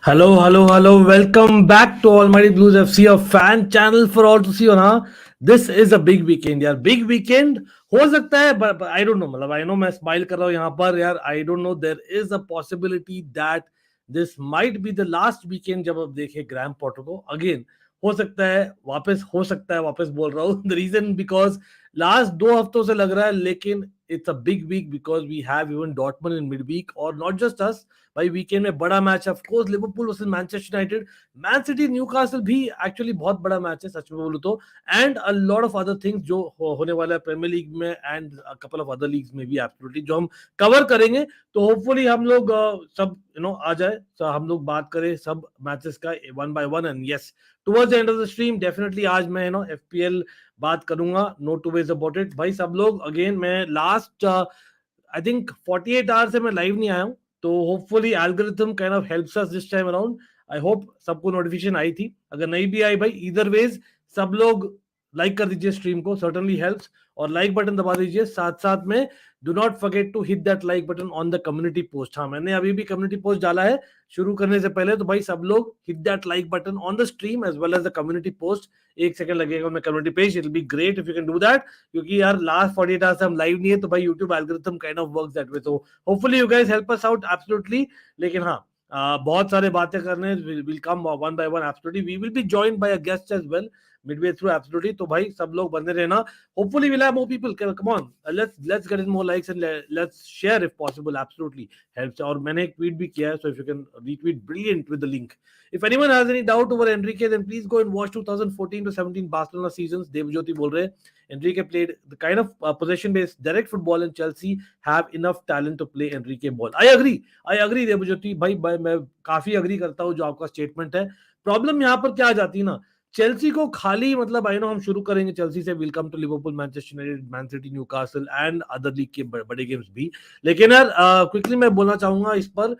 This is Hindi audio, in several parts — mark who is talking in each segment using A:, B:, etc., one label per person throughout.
A: Hello. Welcome back to Almighty Blues FC, a fan channel for all to see on. हाँ, this is a big weekend यार. Big weekend हो सकता है, but I don't know. मतलब I know मैं smile कर रहा हूँ यहाँ पर यार. I don't know. There is a possibility that this might be the last weekend जब आप देखें ग्रैम पॉटर को. Again हो सकता है वापस बोल रहा हूँ. The reason because लास्ट 2 हफ्तों से लग रहा है, लेकिन it's a big week because we have even Dortmund in midweek, or not just us. भाई वीकेंड में बड़ा मैच है, of course Liverpool versus Manchester United, Man City Newcastle भी एक्चुअली बहुत बड़ा मैच है सच में बोलूं तो, and a lot of other things जो होने वाला है प्रीमियर लीग में and a couple of other leagues में भी एब्सोल्युटली, जो हम कवर करेंगे. तो होपफुली हम लोग सब आ जाए, तो हम लोग बात करें सब मैचेस का one by one. And yes, towards the end of the stream definitely आज मैं एफपीएल बात करूंगा, no two ways about it. भाई सब लोग अगेन, मैं लास्ट आई थिंक 48 आवर से मैं लाइव नहीं आया हूं, तो hopefully algorithm kind of helps us this time around. I hope सबको नोटिफिकेशन आई थी. अगर नहीं भी आई भाई, ईदर वेज सब लोग लाइक कर दीजिए स्ट्रीम को, सर्टेनली हेल्प्स, और लाइक बटन दबा दीजिए. साथ साथ में do not forget to hit that like button on the community post. हाँ, मैंने अभी भी कम्युनिटी पोस्ट डाला है शुरू करने से पहले, तो भाई सब लोग hit that like button on the stream as well as the community post. 1 second लगेगा मैं community page, it will be great if you can do that, क्योंकि यार लास्ट 48 आवर्स से हम लाइव नहीं है, तो भाई YouTube algorithm kind of works that way. तो hopefully you guys help us out absolutely. लेकिन हाँ, बहुत सारे बातें करने, will come one by one absolutely. We will be joined by a guest as well midway through absolutely. तो भाई सब लोग बने रहना. Hopefully we'll have more people. Come on, let's get in more likes and let's share if possible. Absolutely helps. और मैंने एक tweet भी किया है, so if you can retweet, brilliant with the link. If anyone has any doubt over Enrique, then please go and watch 2014 to 17 Barcelona seasons. Devjyoti बोल रहे हैं, Enrique played the kind of possession-based direct football, and Chelsea have enough talent to play Enrique ball. I agree Devjyoti भाई मैं काफी agree करता हूँ जो आपका statement है. प्रॉब्लम यहाँ पर क्या आ जाती है ना, चेल्सी को खाली, मतलब आई नो हम शुरू करेंगे चेल्सी से, welcome to Liverpool, Manchester United, Man City, Newcastle and other league के बड़े गेम्स भी. लेकिन यार क्विकली मैं बोलना चाहूंगा इस पर,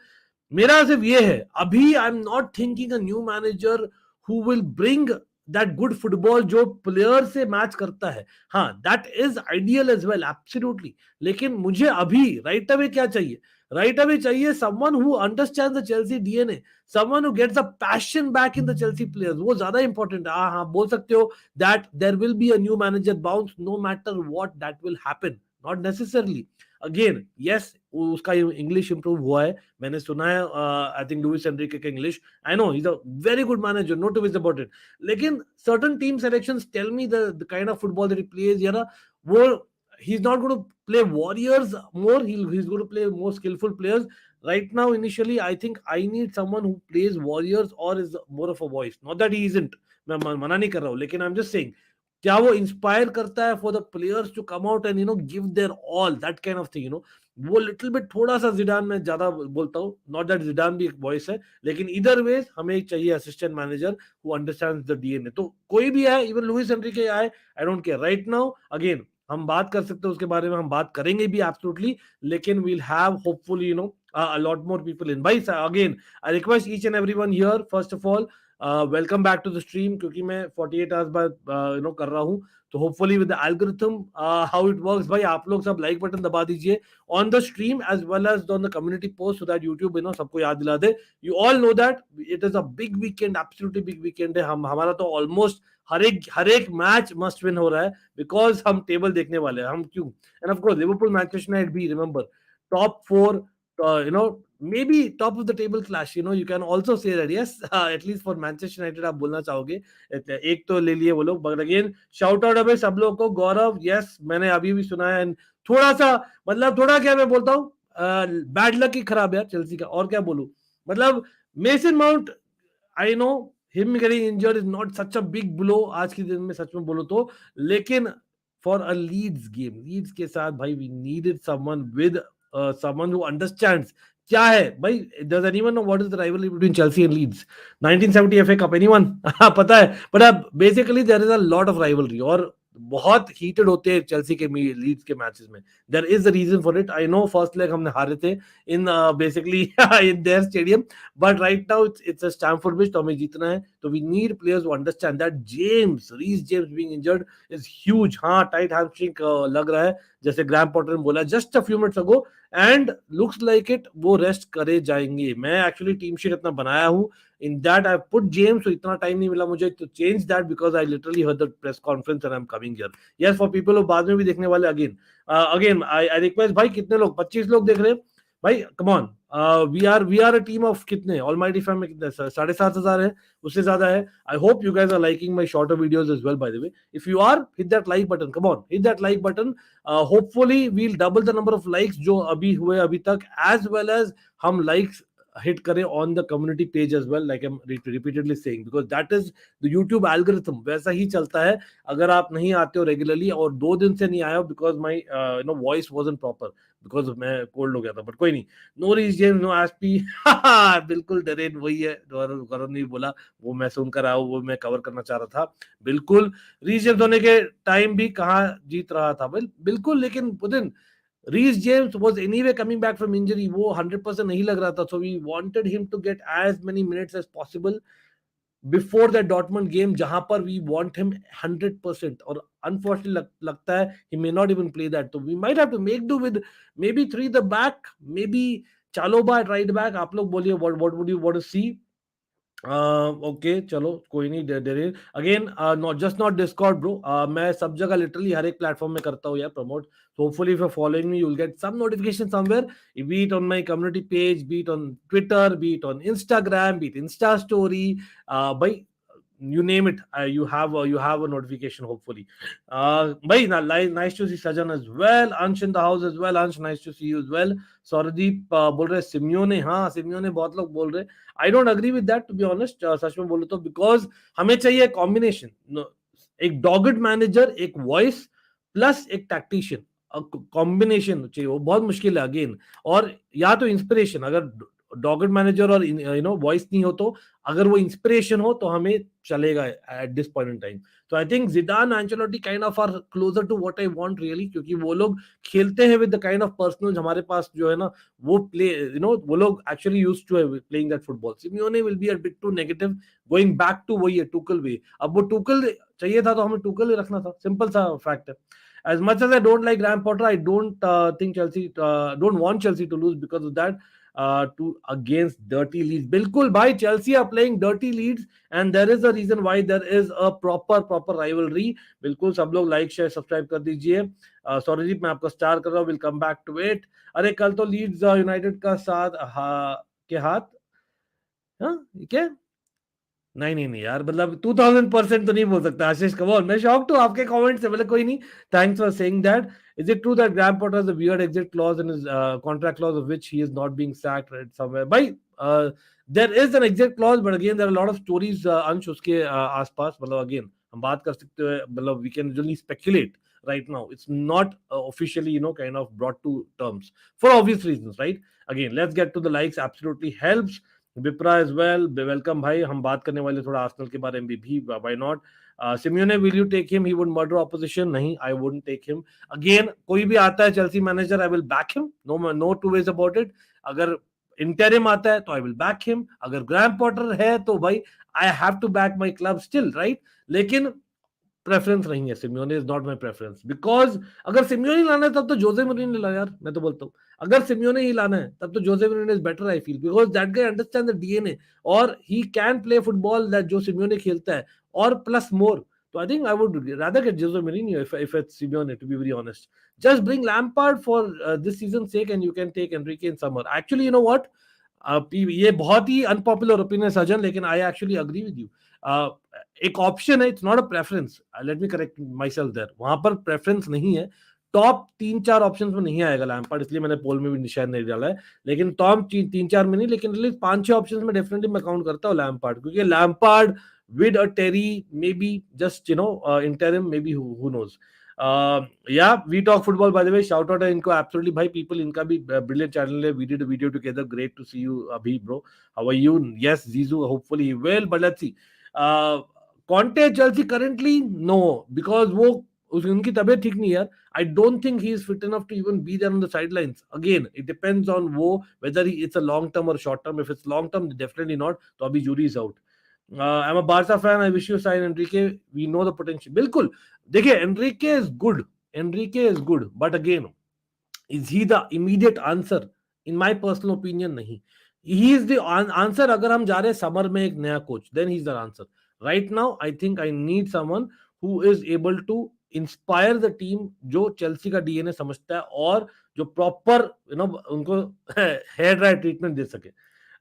A: मेरा सिर्फ ये है, अभी I am not thinking a new manager who will bring that good football जो प्लेयर से मैच करता है. हाँ, that is ideal age well, absolutely. लेकिन मुझे अभी राइट अवे क्या चाहिए? राइट अवे चाहिए someone who understands the Chelsea DNA, someone who gets the passion back in the Chelsea players. वो ज्यादा इंपॉर्टेंट है. हाँ, बोल सकते हो that there will be a new manager bounce no matter what that will happen, not necessarily. Again, yes, उसका इंग्लिश इंप्रूव हुआ है, मैंने सुना है. आई थिंक लुइस एनरिके का English, I know he is a very good manager, no two ways about it. लेकिन certain team selections tell me the kind of football that he plays, यार वो he's not going to play warriors more, he's going to play more skillful players. Right now, initially, I think I need someone who plays warriors or is more of a voice. Not that he isn't, मैं मना नहीं कर रहा हूँ, लेकिन I'm just saying, क्या वो इंस्पायर करता है for the players to come out and give their all, that kind of thing. वो लिटिल बिट थोड़ा सा जिडान में ज्यादा बोलता हूँ, नॉट दैट जिडान भी एक वॉइस है, लेकिन इधर वेज हमें चाहिए assistant manager who understands the DNA. तो कोई भी आए, इवन लुइस एनरिके आए, I don't care right now. Again हम बात कर सकते हैं उसके बारे में, हम बात करेंगे भी एब्सोल्युटली, लेकिन we'll have hopefully a lot more people in. भाई again I request each and everyone here, first of all welcome back to the stream, क्योंकि मैं 48 आवर्स बाद कर रहा हूँ, तो hopefully with the algorithm how it works, भाई आप लोग सब लाइक बटन दबा दीजिए on the stream as well as on the community post, so that YouTube सबको याद दिला दे. You all know that it is a big weekend, absolutely big weekend है. हमारा तो ऑलमोस्ट हर एक मैच मस्ट विन हो रहा है, बिकॉज हम टेबल देखने वाले हैं. हम क्यों, and of course Liverpool Manchester United भी, remember top 4, maybe top of the table clash, you can also say that, yes, at least for Manchester United आप बोलना चाहोगे, एक तो ले लिए वो लोग. बट अगेन शाउट आउट अबे सब लोग को. गौरव, यस मैंने अभी भी सुना है, थोड़ा सा मतलब थोड़ा क्या मैं बोलता हूँ, बैड लक ही खराब है चेल्सी का, और क्या बोलूं. मतलब mason mount, I know him getting injured is not such a big blow आज के दिन में, सच में बोलो तो, लेकिन for a Leeds game, Leeds के साथ भाई we needed someone with someone who understands क्या है भाई. does anyone know what is the rivalry between Chelsea and Leeds? 1970 FA Cup, anyone? पता है, but basically there is a lot of rivalry, और बहुत हीटेड होते हैं चेल्सी के लीड्स के मैचेस में. There is a reason for it. I know first leg हमने हारे थे in basically in their stadium, but right now it's a Stamford Bridge, तो हमें जीतना है. तो we need players to understand that Reece James being injured is huge. हाँ, टाइट हैमस्ट्रिंग लग रहा है, जैसे ग्राहम पॉटर ने बोला just a few minutes ago, and looks like it वो रेस्ट करे जाएंगे. मैं एक्चुअली टीम शीट अपना बनाया हूँ. In that I put James, so इतना टाइम नहीं मिला मुझे to change that because I literally heard the press conference and I'm coming here. Yes, for people who बाद में भी देखने वाले, again I request भाई, कितने लोग, 25 लोग देख रहे हैं भाई, come on. We are a team of कितने Almighty Fam में कितने 7,500 है, उससे ज्यादा है. I hope you guys are liking my shorter videos as well, by the way. If you are, hit that like button. Come on, hit that like button. Hopefully we'll double the number of likes जो अभी हुए अभी तक, as well as हम likes hit करें on the community page as well, like I'm repeatedly saying, because that is the YouTube algorithm. वैसा ही चलता है. अगर आप नहीं आते हो रेगुलरली, और 2 दिन से नहीं आया हो because my voice wasn't proper, because मैं कोल्ड हो गया था, बट कोई नहीं. No reason, no SP. बिल्कुल डरेन वही है, गौरव ने बोला, वो मैं सुनकर आया, वो मैं कवर करना चाह रहा था. बिल्कुल रीजन होने के टाइम भी कहाँ जीत रहा था बिल्कुल, लेकिन Putin Reece James was anyway coming back from injury. वो 100% नहीं लग रहा था. So we wanted him to get as many minutes as possible before that Dortmund game, जहां पर we want him 100%. और unfortunately लगता है he may not even play that. So we might have to make do with maybe 3 the back, maybe Chalobah at right back. आप लोग बोलिए what would you want to see? Okay चलो कोई नहीं. देर अगेन नॉट डिस्कॉर्ड ब्रो. मैं सब जगह लिटरली हर एक प्लेटफॉर्म में करता हूँ यार promote. So hopefully if you're following me, you'll get some notification somewhere, be it on my community page, be it on Twitter, be it on Instagram, be it Insta story, by you name it, you have a notification hopefully. Bhai, nice to see Sajan as well. Ansh in the house as well. Ansh, nice to see you as well. Sourdeep बोल रहे सिमियोने. हाँ, सिमियोने बहुत लोग बोल रहे. I don't agree with that to be honest. सच में बोलो तो, बिकॉज हमें चाहिए कॉम्बिनेशन. एक डॉगड मैनेजर, एक वॉइस प्लस एक टैक्टिशियन, कॉम्बिनेशन चाहिए. वो बहुत मुश्किल है अगेन. और या तो इंस्पिरेशन, अगर डॉगड मैनेजर और वॉइस नहीं हो, तो अगर वो इंस्पिरेशन हो तो हमें चलेगा at this point in time. तो I think Zidane, Ancelotti kind of are closer to what I want really, क्योंकि वो लोग खेलते हैं with the kind of personals हमारे पास जो है ना, वो प्ले वो लोग actually used to playing that football. Simeone will be a bit too negative, going back to वही टुकल वे. अब वो टुकल चाहिए था तो हमें टुकल ही रखना था. सिंपल सा फैक्ट है. As much as I don't like Graham Potter, I don't think don't want Chelsea to lose because of that. To against dirty Leeds. बिल्कुल भाई, Chelsea are playing dirty Leeds and there is a reason why there is a proper rivalry. बिल्कुल सब लोग लाइक शेयर सब्सक्राइब कर दीजिए. सॉरी जी, मैं आपको स्टार कर रहा हूँ. Will come back to it. अरे कल तो लीड्स यूनाइटेड का साथ के हाथ, हाँ क्या, नहीं यार, मतलब 2000% तो नहीं बोल सकता आशीष. कमोन, मैं शॉक हूँ आपके कमेंट से. मतलब कोई नहीं, thanks for saying that. Is it true that Graham Potter has a weird exit clause in his contract clause of which he is not being sacked right somewhere? By there is an exit clause, but again there are a lot of stories अंश उसके आसपास. मतलब again हम बात कर सकते हैं, मतलब we can really speculate right now. It's not officially kind of brought to terms for obvious reasons, right? Again, let's get to the likes. Absolutely helps. Vipra as well, welcome भाई. हम बात करने वाले थोड़ा आर्सेनल के बारे में भी. Why not. Simeone, will you take him? He would murder opposition. नहीं, I wouldn't take him. Again कोई भी आता है Chelsea manager, I will back him. No two ways about it. अगर इंटरिम आता है तो आई विल बैक हिम. अगर ग्राहम पॉटर है तो भाई I have to back my club still, right. लेकिन प्रेफरेंस नहीं है. Simeone is not my preference, because अगर सिमियोने लाना है तब तो जोसे मोरिन्यो ला यार. मैं तो बोलता हूँ अगर सिमियोने ही लाना है तब तो Jose Mourinho is better, I feel, because that guy understand the DNA और he can play football that जो सिमियोने खेलता है, और plus more. So I think I would rather get Jose Mourinho if it's Simeone, to be very honest. Just bring Lampard for this season's sake and you can take Enrique in summer. Actually, you know what? ये बहुत ही अनपॉपुलर ओपिनियन सजन, लेकिन I actually agree with you. एक ऑप्शन है, it's not a preference. Let me correct myself there. वहां पर प्रेफरेंस नहीं है. टॉप 3-4 ऑप्शंस में नहीं आएगा लैम्पार्ड, इसलिए मैंने पोल में भी निशान नहीं डाला है. लेकिन टॉप 3-4 में नहीं, लेकिन एटलीस्ट 5-6 ऑप्शंस में डेफिनेटली मैं काउंट करता हूँ लैम्पार्ड, क्योंकि Lampard with a Terry, maybe just interim, maybe who knows. Yeah, we talk football, by the way. Shout out इनको, absolutely भाई. people इनका भी brilliant channel है. We did a video together. Great to see you Abhi bro. How are you? Yes, Zizou, hopefully he will, but let's see. Conte Chelsea currently no, because वो उनकी तबीयत ठीक नहीं यार. I don't think he is fit enough to even be there on the sidelines. Again, it depends on वो whether it's a long term or short term. If it's long term, definitely not. तो अभी jury is out. I'm a Barca fan. I wish you sign Enrique. We know the potential. बिल्कुल. देखिए, Enrique is good. Enrique is good. But again, is he the immediate answer? In my personal opinion, नहीं. He is the answer. अगर हम जा रहे हैं समर में एक नया coach, then he's the answer. Right now, I think I need someone who is able to inspire the team, जो चेल्सी का डीएनए समझता है और जो प्रॉपर उनको हेयर ड्राई ट्रीटमेंट दे सके.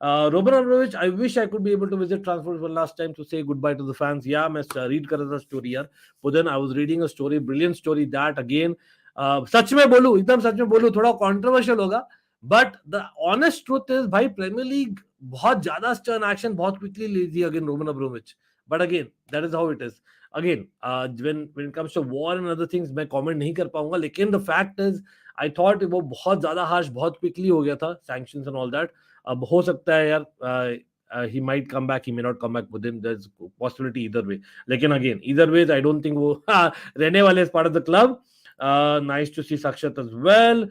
A: Roman Abramovich, I wish I could be able to visit Transport for last time to say goodbye to the fans. Yeah, मैं read कर रहा था स्टोरी यार. But then I was reading a story, brilliant story that again. सच में बोलूं, एकदम सच में बोलूं, थोड़ा कंट्रोवर्शियल होगा, but the honest truth is भाई प्रीमियर लीग बहुत ज्यादा स्टर्न एक्शन बहुत क्विकली ले दी again Roman Abramovich. But again that is how it is. Again when it comes to war and other things मैं कमेंट नहीं कर पाऊंगा, लेकिन the fact is I thought वो बहुत ज्यादा हार्श बहुत क्विकली हो गया था, सैंक्शंस एंड ऑल दैट. अब हो सकता है यार he might come back, he may not come back within, there's possibility either way. लेकिन again either ways I don't think वो रहने वाले is part of the club. Nice to see Sakshat as well.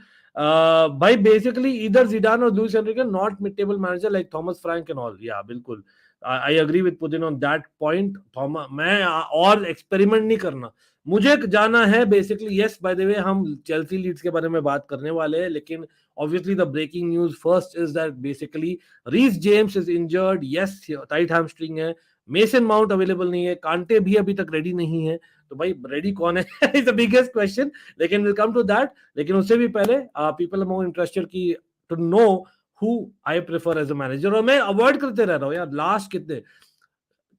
A: By basically either Zidane or Luis Enrique, not mid-table manager like Thomas Frank and all. Yeah, बिल्कुल. I agree with Putin on that point. मैं और एक्सपेरिमेंट नहीं करना, मुझे जाना है बेसिकली. यस, बाय द वे हम चेल्सी लीड्स के बारे में बात करने वाले हैं, लेकिन obviously the breaking news first is that basically Reece James is injured. Yes, tight hamstring है. मेसन माउंट अवेलेबल नहीं है. कांटे भी अभी तक रेडी नहीं है. तो भाई रेडी कौन है इज द बिगेस्ट क्वेश्चन, लेकिन विल कम टू दैट. लेकिन उससे भी पहले पीपल आर मोर इंटरेस्टेड की to know who I prefer as a manager. और मैं अवॉइड करते रह रहा हूँ यार, लास्ट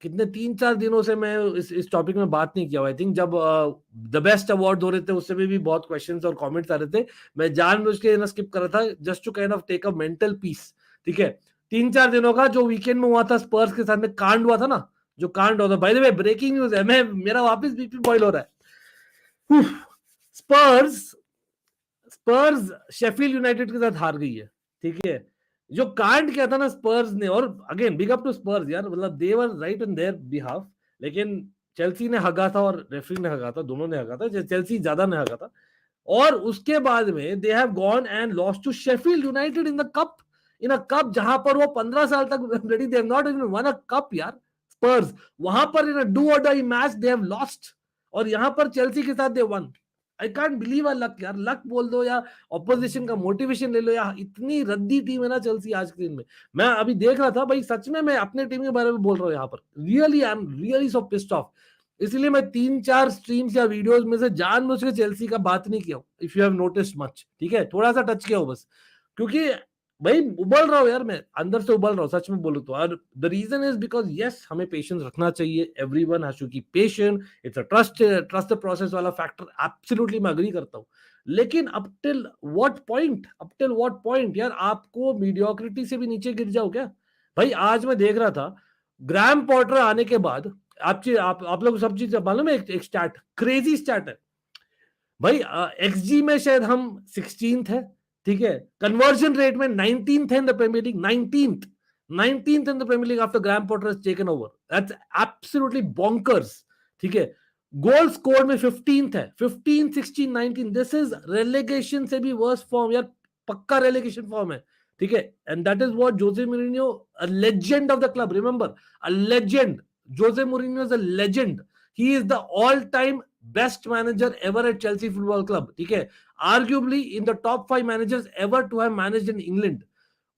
A: कितने 3-4 दिनों से मैं इस टॉपिक में बात नहीं किया. आई थिंक जब द बेस्ट अवार्ड हो रहे थे उससे भी बहुत क्वेश्चंस और कमेंट्स आ रहे थे, मैं जानबूझ के ना स्किप कर रहा था just to kind of take a mental peace. ठीक है, 3-4 दिनों का जो वीकेंड में हुआ था स्पर्स के साथ में कांड हुआ था ना, जो कांड होता. By the way breaking news है, मैं मेरा वापस बीपी बॉयल हो रहा है. स्पर्स शेफील्ड यूनाइटेड के साथ हार गई है. ठीक है, जो कांड किया था ना स्पर्स ने, और अगेन बिग अप टू स्पर्स यार, मतलब दे वर राइट ऑन देयर बिहाफ. लेकिन चेल्सी ने हगा था और रेफरी ने हगा था, दोनों ने हगा था, चेल्सी ज्यादा ने हगा था. और उसके बाद में they have gone and lost to Sheffield United in the cup, in a cup जहां पर वो 15 साल तक रेडी, they have not even won a cup यार. स्पर्स वहां पर इन अ डू और die match they have lost, और यहां पर चेल्सी के साथ they won. I can't believe luck यार. लक बोल दो या ऑपोजिशन का मोटिवेशन ले लो यार, इतनी रद्दी टीम है ना चेल्सी आज के दिन में. मैं अभी देख रहा था भाई, सच में मैं अपने टीम के बारे में बोल रहा हूँ यहाँ पर. Really I am really so pissed off. इसलिए मैं 3-4 स्ट्रीम्स या वीडियोस में से जानबूझ के चेल्सी का बात नहीं किया. If you have noticed much, ठीक है, थोड़ा सा टच किया हो बस, क्योंकि भाई उबल रहा हूँ यार, मैं अंदर से उबल रहा हूँ सच में बोलूं तो. और the reason is because yes, हमें पेशेंस रखना चाहिए. Everyone has to keep patient. It's a trust the process वाला फैक्टर, एब्सोल्युटली मैं एग्री करता हूँ. लेकिन अप टिल व्हाट पॉइंट यार, आपको मीडियोक्रिटी से भी नीचे गिर जाओ क्या भाई. आज मैं देख रहा था ग्राहम पॉटर आने के बाद, आप लोग सब चीज मालूम है, एक स्टैट, क्रेजी स्टैट है भाई. एक्सजी में शायद हम 16th है. ठीक है, कन्वर्जन रेट में 19th है in the Premier League. 19th in the Premier League after Graham Potter has taken over. That's absolutely bonkers. ठीक है, गोल स्कोर में 15th है. 15, 16, 19, दिस इज रेलेगेशन से भी वर्स फॉर्म यार, पक्का रेलेगेशन फॉर्म है. ठीक है, and that is what Jose Mourinho, a legend of the club, remember, a legend. Jose Mourinho is a legend. He is the all time best manager ever at Chelsea Football Club. ठीक है, arguably in the top 5 managers ever to have managed in England.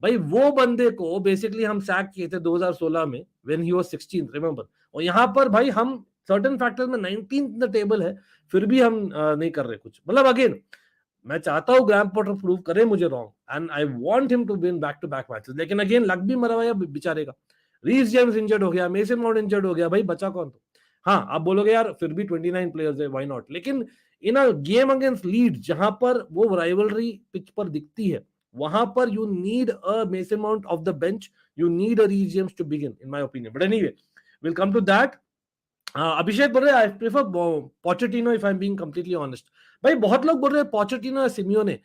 A: भाई वो बंदे को बेसिकली हम सैक किए थे 2016 में when he was 16th, remember. और यहाँ पर भाई हम सर्टेन फैक्टर्स में 19th इन द टेबल है, फिर भी हम नहीं कर रहे कुछ. मतलब अगेन मैं चाहता हूँ ग्राहम पॉटर प्रूव करे मुझे wrong, and I want him to win back to back matches. लेकिन अगेन लक भी मरा हुआ है बेचारे का. रीस जेम्स इंजर्ड हो गया, मेसन माउंट इंजर्ड हो गया, भाई बचा कौन. तो हाँ, आप बोलोगे यार फिर भी 29 प्लेयर्स है, व्हाई नॉट. लेकिन इन अ गेम अगेंस्ट लीड्स जहां पर वो राइवलरी पिच पर दिखती है, वहां पर you need a Mason Mount off the bench, you need a Reece James to begin in my opinion. But anyway, will come to that. Abhishek बोल रहे हैं I prefer Pochettino if I am being completely honest. भाई बहुत लोग बोल रहे हैं पोचेटिनो या Simeone.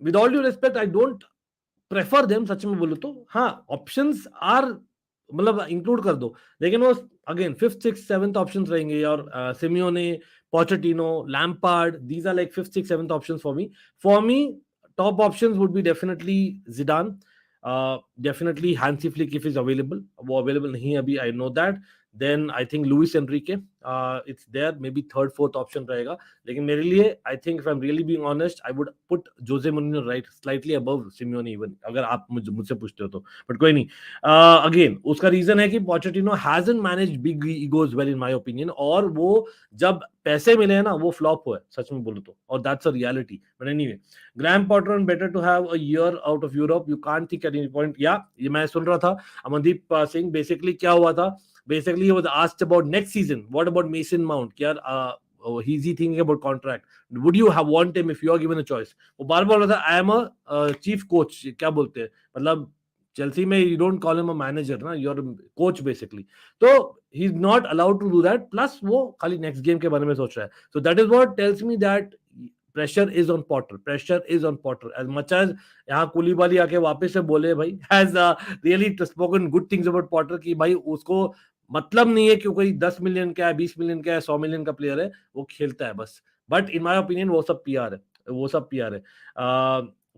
A: With all due respect, I don't prefer them. सच में बोलूं तो हाँ, ऑप्शंस आर, मतलब इंक्लूड कर दो, लेकिन वो again 5th, 6th, 7th options रहेंगे. और Simeone, Pochettino, Lampard. These are like 5th, 6th, 7th options for me. For me, top options would be definitely Zidane. Definitely Hansi Flick if he's available. वो available नहीं है अभी, I know that. Then I think Luis Enrique. It's there. Maybe third, fourth option रहेगा. लेकिन मेरे लिए, I think if I'm really being honest, I would put Jose Mourinho right slightly above Simeone even. अगर आप मुझसे पूछते हो तो. But कोई नहीं. Again, उसका reason है कि Pochettino hasn't managed big egos well in my opinion. और वो जब पैसे मिले हैं ना, वो flop हुआ है, सच में बोलो तो. और that's a reality. But anyway, Graham Potter better to have a year out of Europe. You can't think at any point. Yeah, ये मैं सुन रहा था. अमनदीप सिंह basically क्या हुआ था? Basically, he was asked about next season. What about Mason Mount? Kya, is he thinking about contract? Would you have want him if you are given a choice? वो बार बार बोला था, I am a chief coach. क्या बोलते हैं? मतलब Chelsea में you don't call him a manager, ना? You're a coach basically. तो he's not allowed to do that. Plus वो खाली next game के बारे में सोच रहा है. So that is what tells me that pressure is on Potter. Pressure is on Potter. As much as यहाँ कुलीबाली आके वापस से बोले भाई, has really spoken good things about Potter कि भाई उसको मतलब नहीं है कि कोई 10 मिलियन का है, 20 मिलियन का है, 100 मिलियन का प्लेयर है, वो खेलता है बस. बट इन माय ओपिनियन वो सब पीआर है, वो सब पीआर है.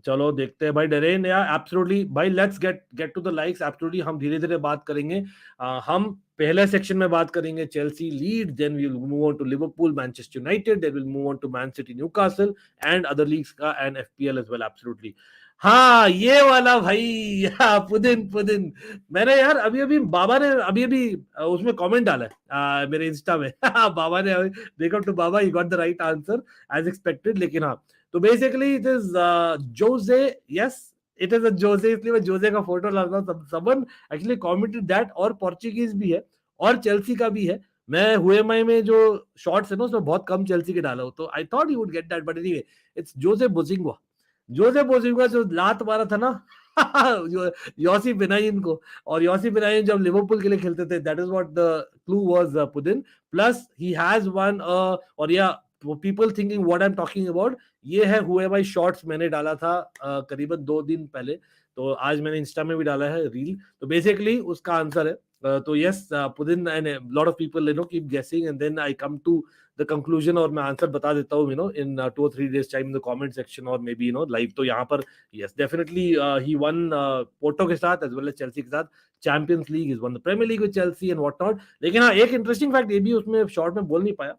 A: चलो देखते हैं भाई. डरेन या एब्सोल्युटली भाई, let's get to the likes. Absolutely हम धीरे धीरे बात करेंगे. हम पहले सेक्शन में बात करेंगे Chelsea, Leeds, then we will move on to Liverpool, Manchester United, then we will move on to Man City, Newcastle and other leagues का and FPL as well. Absolutely हाँ, ये वाला भाई. पुदिन मैंने यार अभी बाबा ने अभी उसमें कमेंट डाला है मेरे इंस्टा में. बाबा ने, welcome to Baba, he got the right answer as expected. लेकिन हाँ, तो basically it is Jose. Yes, it is a Jose, इसलिए मैं जोजे का फोटो डालता हूँ. Someone actually commented that. और पोर्चुगीज भी है और चेल्सी का भी है. मैं हुएमाई में जो शॉर्ट्स है ना, उसमें बहुत कम चेल्सी के डाला हूँ, तो I thought you would get that. But anyway, it's Jose Bosingwa. Jose Bosingwa जो लात मारा था ना जो योसी बिनाइन को, और योसी बिनाइन जब लिवरपूल के लिए खेलते थे, that is what the clue was Putin. Plus he has won, और या people thinking what I am talking about, ये है हुए भाई शॉर्ट्स मैंने डाला था करीबन 2 दिन पहले. तो आज मैंने इंस्टा में भी डाला है रील. तो बेसिकली उसका आंसर है. तो yes, Putin and lot of people keep guessing and then I come to the conclusion, और मैं आंसर बता देता हूँ in 2 or 3 days time in the comment section or maybe live. तो यहाँ पर yes, definitely he won Porto के साथ as well as चेल्सी के साथ Champions League, is won the Premier League with Chelsea and what not. लेकिन हाँ, एक इंटरेस्टिंग फैक्ट ये भी उसमें शॉर्ट में बोल नहीं पाया.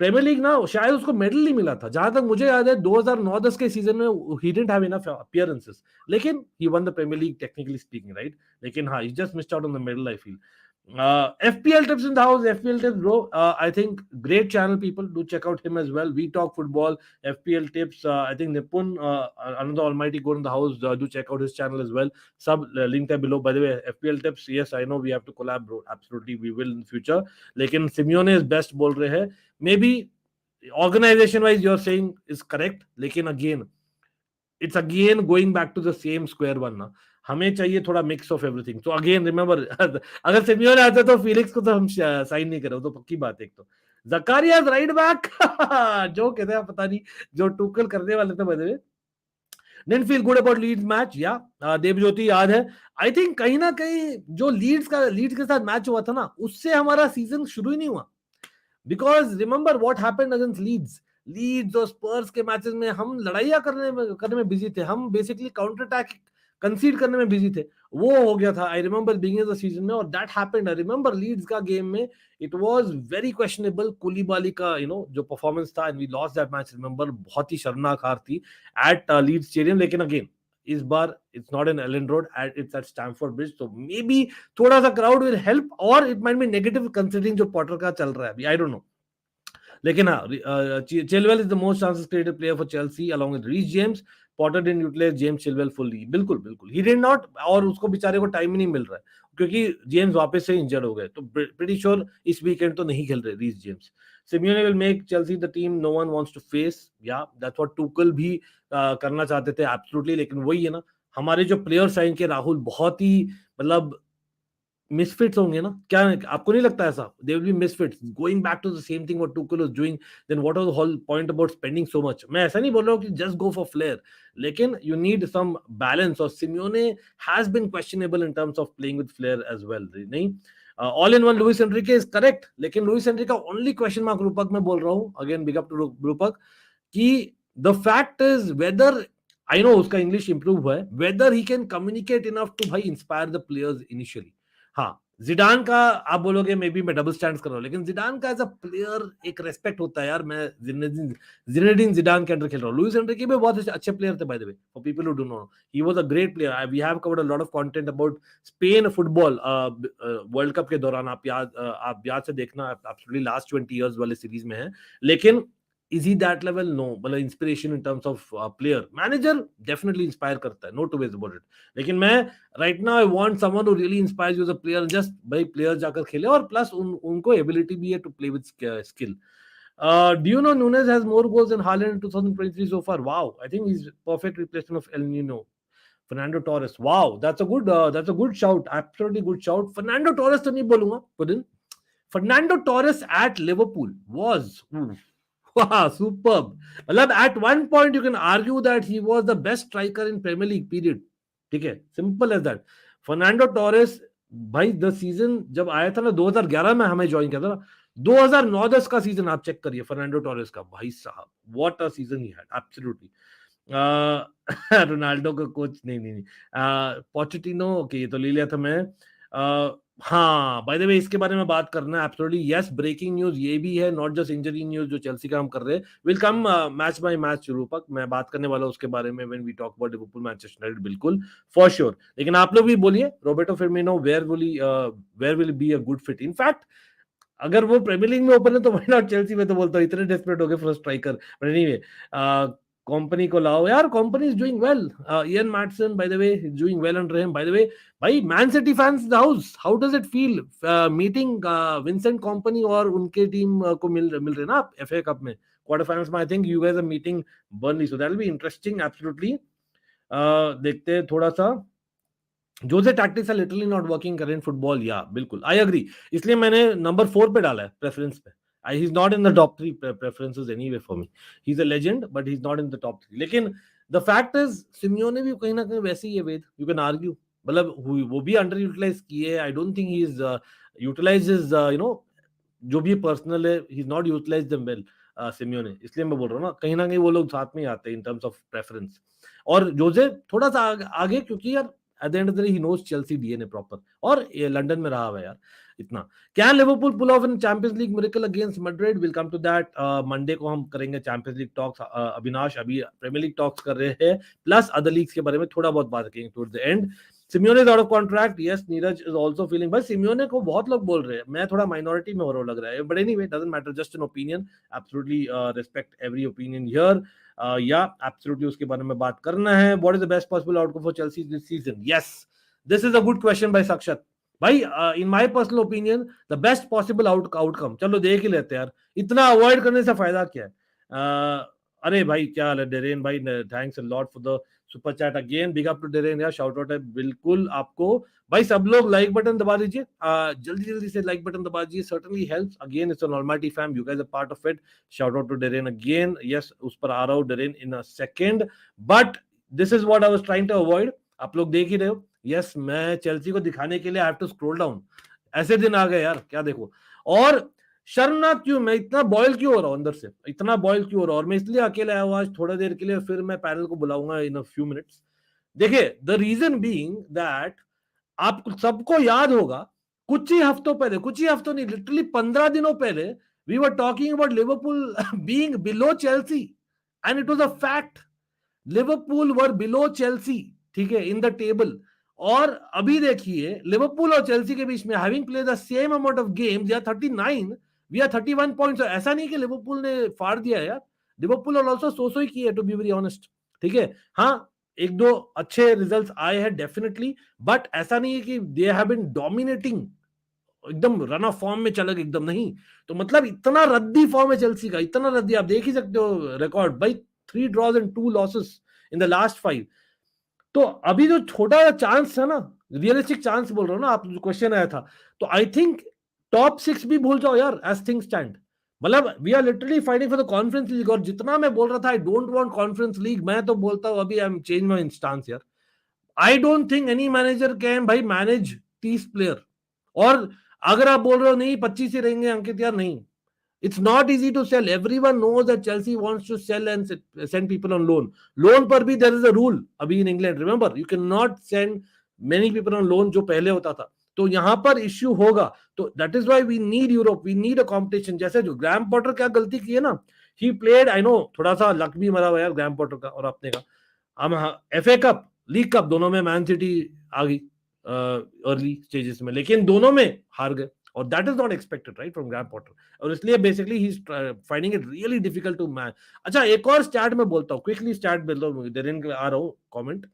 A: प्रीमियर लीग ना शायद उसको मेडल नहीं मिला था, जहां तक मुझे याद है 2009-10 के सीजन में he didn't have enough appearances, लेकिन he won the Premier League technically speaking, right? लेकिन हाँ, he just missed out on the medal, I feel. FPL Tips in the house. FPL Tips, bro. I think great channel, people. Do check out him as well. We talk football. FPL Tips. I think Nipun, another almighty god in the house. Do check out his channel as well. Sub link there below. By the way, FPL Tips. Yes, I know we have to collab, bro. Absolutely, we will in the future. लेकिन Simeone is best बोल रहे हैं. Maybe organization wise you're saying is correct. लेकिन again, it's again going back to the same square one ना. हमें चाहिए थोड़ा मिक्स ऑफ एवरीथिंग. तो अगेन रिमेंबर, अगर सिमियोने आता तो फिलिक्स को तो हम साइन नहीं करें, तो पक्की बात है. एक तो जकारिया राइट बैक जो कहते हैं पता नहीं, जो टूकल करने वाले थे. बदले didn't feel good about Leeds match. या देवज्योति याद है, आई थिंक कहीं ना कहीं जो लीड्स के साथ मैच हुआ था ना, उससे हमारा सीजन शुरू ही नहीं हुआ. Because remember what happened against Leeds और स्पर्स के मैचेस में हम लड़ाइयां करने में बिजी थे. हम बेसिकली काउंटर अटैक कंसीड करने में बिजी थे. वो हो गया था, I remember beginning of the season में, और that happened. I remember Leeds का गेम में it was very questionable. Koulibaly का जो परफॉर्मेंस था, and we lost that match. Remember बहुत ही शर्मनाक हार थी एट लीड्स स्टेडियम. लेकिन अगेन इस बार it's not in Elland Road, it's at Stamford Bridge. तो मे बी थोड़ा सा क्राउड विल हेल्प, और it might be negative considering जो पॉटर का चल रहा है अभी, आई डोंट नो. लेकिन हाँ, Chilwell is the most chances created player for Chelsea along with Reece James. Potter didn't utilise James Chilwell fully. बिल्कुल ही डिड नॉट, और उसको बेचारे को टाइम ही नहीं मिल रहा है क्योंकि जेम्स वापस से इंजर्ड हो गए. तो प्रीटी श्योर इस वीकेंड तो नहीं खेल रहे Reece James. Simeone will make Chelsea the team no one wants to face. Yeah that's what Tuchel भी करना चाहते थे. एब्सोल्युटली. लेकिन वही है ना, हमारे जो प्लेयर्स आएंगे राहुल, बहुत ही मतलब मिसफिट्स होंगे ना. क्या आपको नहीं लगता ऐसा? They will be misfits going back to the same thing what Tuchel was doing. Then what was the whole point about spending so much? मैं ऐसा नहीं बोल रहा हूं कि जस्ट गो फॉर फ्लेयर, लेकिन यू नीड सम बैलेंस. और Simeone has been questionable in terms of playing with flair as well. नहीं, all in one Luis Enrique is correct, लेकिन लुइस एनरिके का ओनली क्वेश्चन मार्क रूपक में बोल रहा हूं, again big up to Rupak, कि the fact is whether, I know उसका इंग्लिश इंप्रूव हुआ है, whether he can communicate enough to भाई इंस्पायर द प्लेयर्स इनिशियली। हाँ, जिडान का आप बोलोगे मे बी मैं डबल स्टैंड कर रहा हूं, लेकिन जिडान का एज अ प्लेयर एक रेस्पेक्ट होता है यार। मैं जिनेडिन जिडान के अंडर खेल रहा हूं। लुइस एनरिके भी बहुत अच्छे प्लेयर थे by the way, for people who do know, he was a great player. We have covered a lot of content about Spain football World Cup के दौरान, आप याद से देखना, एब्सोल्युटली लास्ट 20 इयर्स वाले सीरीज में है। लेकिन is he that level? No, मतलब inspiration in terms of player, manager definitely inspire करता है, no two ways about it. लेकिन मैं right now I want someone who really inspires you as a player, just भाई प्लेयर जाकर खेले, और प्लस उनको एबिलिटी भी है to play with skill. Do you know Nunes has more goals than Haaland in 2023 so far? Wow, I think he's perfect replacement of El Nino. Fernando Torres. Wow, that's a good shout. Absolutely good shout. Fernando Torres तो नहीं बोलूंगा, Puddin. Fernando Torres at Liverpool was wow, superb. मतलब at one point you can argue that he was the best striker in Premier League period. ठीक है, simple as that. Fernando Torres भाई द सीजन जब आया था ना 2011 में हमें ज्वाइन किया था ना, 2009-10 का सीजन आप चेक करिए फर्नांडो टोरेस का, भाई साहब what a season he had, absolutely. Ronaldo का कोच नहीं पोचेटिनो, ओके ये तो ले लिया था मैं। हाँ बाय द वे इसके बारे में बात करना है, एब्सोल्युटली यस, ब्रेकिंग न्यूज ये भी है, नॉट जस्ट इंजरी न्यूज जो चेल्सी का हम कर रहे हैं, will come match by match Rupak, मैं बात करने वाला हूं उसके बारे में when we talk about Liverpool Manchester United, बिल्कुल फॉर श्योर। लेकिन आप लोग भी बोलिए Roberto Firmino where will be a good fit. In fact अगर वो प्रीमियर लीग में ओपन है तो व्हाई नॉट चेल्सी में, तो बोलता हूं इतने डेस्परेट हो गए for striker. But anyway Kompany को लाओ यार, Kompany is doing well, Ian Maatsen by the way is doing well under him. By the way भाई Man City fans the house, how does it feel meeting Vincent Kompany, और उनके टीम को मिल रहे ना आप एफए कप में क्वार्टर फाइनल्स में। I think you guys are meeting Burnley, so that will be interesting absolutely. देखते हैं थोड़ा सा, Jose tactics are literally not working current football, या बिल्कुल आई अग्री, इसलिए मैंने नंबर 4 पे डाला है प्रेफरेंस पे। ही is not in the top 3 preferences anyway for me, he is a legend but he is not in the top 3। लेकिन द फैक्ट इज सिमियोने भी कहीं ना कहीं वैसे ही है वेद, यू कैन आर्ग्यू, मतलब वो भी अंडर यूटिलाइज किए, I don't think he is utilise his you know जो भी पर्सनल है, he is not utilise them well Simeone, इसलिए मैं बोल रहा हूँ ना कहीं वो लोग साथ में ही आते हैं इन टर्म्स ऑफ प्रेफरेंस। और जोसे थोड़ा सा आगे क्योंकि यार at the end of the day he knows Chelsea DNA proper, और ये लंदन में रहा हुआ है यार इतना। Can Liverpool pull off in Champions League miracle against Madrid? We'll come to that. Monday को हम करेंगे चैंपियंस लीग टॉक्स। अविनाश अभी प्रीमियर लीग टॉक्स कर रहे हैं, प्लस अदर लीग्स के बारे में थोड़ा बहुत बात करेंगे towards the and. Simeone is out of contract, yes Neeraj is also feeling, भाई सिमियोने को बहुत लोग बोल रहे हैं, मैं थोड़ा माइनॉरिटी में हो रहा हूं लग रहा है, but anyway doesn't matter, just an opinion, absolutely respect every opinion here. या एब्सोल्युटली उसके बारे में बात करना है। What is the best possible outcome for Chelsea this season? Yes, this is a good question by साक्षात भाई। In my personal opinion the best possible outcome, चलो देख ही लेते हैं यार, इतना अवॉइड करने से फायदा क्या है। अरे भाई क्या हाल है डेरेन भाई, thanks a lot for the super chat again, big up to Darren यार, शाउट आउट है बिल्कुल आपको भाई। सब लोग लाइक बटन दबा दीजिए, जल्दी से लाइक बटन दबा दीजिए, certainly helps. Again it's an almighty fam, you guys are part of it, shout out to Darren again. Yes उस पर आ रहा हूं Darren in a second, but this is what I was trying to avoid. आप लोग देख ही रहे हो, यस मैं चेल्सी को दिखाने के लिए I have to scroll down, ऐसे दिन आ गए यार क्या देखो। और शर्मनाक क्यों, मैं इतना बॉयल क्यों हो रहा हूं अंदर से, इतना बॉयल क्यों हो रहा हूं, और मैं इसलिए अकेले आया हुआ आज थोड़ा देर के लिए, फिर मैं पैनल को बुलाऊंगा इन अ फ्यू मिनट्स। देखिए द रीजन बीइंग दैट आप सबको याद होगा कुछ ही हफ्तों पहले, कुछ ही हफ्तों नहीं लिटरली 15 दिनों पहले, we were talking about Liverpool being below Chelsea, and it was a fact. Liverpool were below Chelsea, ठीक है, इन द टेबल। और अभी देखिए लिवरपूल और चेल्सी के बीच में having play the same amount of games, they are 39, we are 31 points. ऐसा नहीं कि लिवरपूल ने फाड़ दिया यार, लिवरपूल और ऑल्सो सो ही की है टू बी वेरी ऑनेस्ट, ठीक है। हाँ एक दो अच्छे रिजल्ट्स आए हैं डेफिनेटली, बट ऐसा नहीं है कि दे हैव बीन डोमिनेटिंग, एकदम रन ऑफ फॉर्म में चला गया एकदम नहीं। तो मतलब इतना रद्दी फॉर्म है चेल्सी का, इतना रद्दी, आप देख ही सकते हो रिकॉर्ड भाई, 3 draws and 2 losses in the last 5। तो अभी जो छोटा चांस है ना, रियलिस्टिक चांस बोल रहा हूं ना, आप जो क्वेश्चन आया था, तो आई थिंक टॉप 6 भी भूल जाओ यार एज थिंग स्टैंड। मतलब we are literally fighting for the Conference League, और जितना मैं बोल रहा था I don't want Conference League, मैं तो बोलता हूं अभी I am change my stance यार। I don't think any manager can भाई मैनेज 30 प्लेयर, और अगर आप बोल रहे हो नहीं 25 ही रहेंगे अंकित यार, नहीं, it's not easy to sell. Everyone knows that Chelsea wants to sell and send people on loan. Loan पर भी there is a rule अभी in England. Remember, you cannot send many people on loan जो पहले होता था. तो यहाँ पर इश्यू होगा. तो that is why we need Europe. We need a competition. जैसे जो ग्रैम पॉटर क्या गलती की है ना, he played, I know थोड़ा सा लक भी मरा हुआ है ग्रैम पॉटर का और अपने का. हम FA कप, लीग कप दोनों में मैन सिटी आ गई अर्ली स्टेजेस में, लेकिन दोनों में हार गए. और that is not expected right from Graham Potter. और इसलिए basically he is finding it really difficult to match. अच्छा एक और स्टैट मैं बोलता हूँ, क्विकली स्टैट बोलता हूँ, देरिन आ रहा हूँ कमेंट.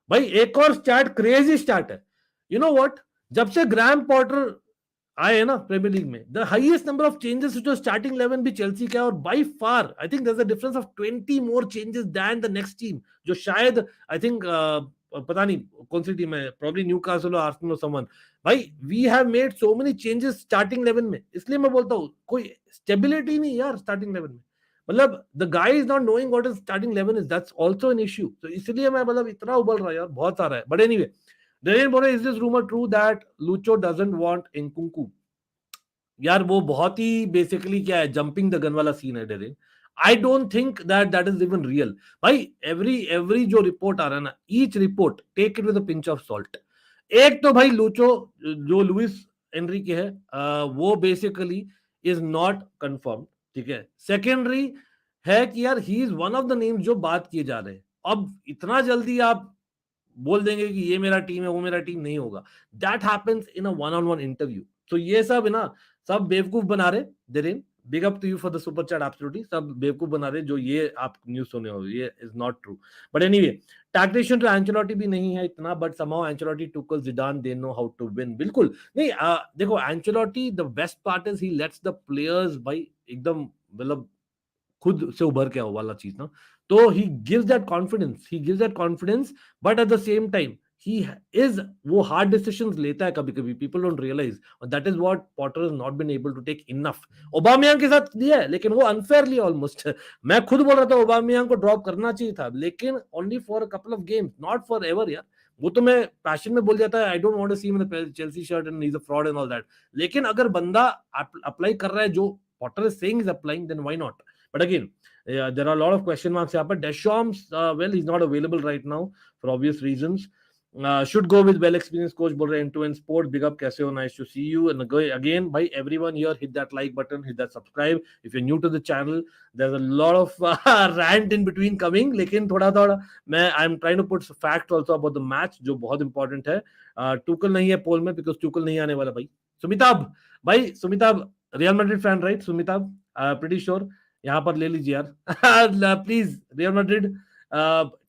A: भाई एक और स्टैट, क्रेजी स्टैट है. यू नो व्हाट, जब से ग्रैम पॉटर आए ना प्रीमियर लीग में, the highest number of changes जो स्टार्टिंग 11 भी चेल्सी का है, और by far I think there is a difference of 20 more changes than the next team, जो शायद आई थिंक पता नहीं कौन सी टीम है, प्रॉब्ली न्यूकासल और आर्सेनल और समवन. भाई we have made so many changes starting 11 में. इसलिए मैं बोलता हूँ कोई स्टेबिलिटी नहीं यार स्टार्टिंग 11 में. मतलब the guy is not knowing what is starting 11 is, that's also an issue. तो इसलिए मैं मतलब इतना उबल रहा है यार, बहुत सारा है. बट एनीवे, डेरिन बोल रहे is this rumour true that Lucho doesn't want Nkunku. यार वो बहुत ही बेसिकली क्या है, जंपिंग द गन वाला सीन है Darren. I don't think that is even real. भाई एवरी जो रिपोर्ट आ रहा है ना, each report take it with a pinch of salt. एक तो भाई लूचो जो लुइस एनरिके है वो बेसिकली इज नॉट कंफर्म, ठीक है. सेकेंडरी है कि यार he is one of the names जो बात किए जा रहे हैं. अब इतना जल्दी आप बोल देंगे कि ये मेरा टीम है वो मेरा टीम नहीं होगा. That happens in a one on one interview. तो ये सब है ना, सब बेवकूफ बना रहे. Darren big up to you for the super chat, absolutely सब बेवकूफ बना रहे जो ये आप न्यूज़ सुने हो, ये is not true. But anyway, tactician too Ancelotti भी नहीं है इतना, but somehow Ancelotti Tuchel Zidane, they know how to win. बिल्कुल नहीं. देखो Ancelotti, the best part is he lets the players भाई एकदम मतलब खुद से उभर के आओ वाला चीज ना. तो he gives that confidence, but at the same time he is वो हार्ड डिसीजंस लेता है कभी कभी. People don't realise, that is what Potter has not been able to take enough. Aubameyang के साथ दिया है लेकिन वो अनफेयरली ऑलमोस्ट. मैं खुद बोल रहा था ओबामेयांग को ड्रॉप करना चाहिए था, लेकिन only for a couple of games, not forever यार. वो तो मैं पैशन में बोल जाता है, I don't want to see him in the Chelsea shirt and he is a fraud and all that. लेकिन अगर बंदा अप्लाई कर रहा है जो Potter is saying is applying, then why not. But again there are a lot of question marks यहाँ पर. Deschamps, well, he's not available right now for obvious reasons. Should go with well experienced coach बोल रहे हैं. End-to-end sport, big up, कैसे हो, nice to see you. And again भाई everyone here, hit that like button, hit that subscribe. If you're new to the channel, there's a lot of rant in between coming, लेकिन थोड़ा थोड़ा मैं I'm trying to put fact also about the match जो बहुत important है. टुकल नहीं है पोल में because टुकल नहीं आने वाला भाई. सुमिताभ भाई, Sumitabh Real Madrid fan right? Sumitabh pretty sure यहाँ पर ले लीजिए यार please. Real Madrid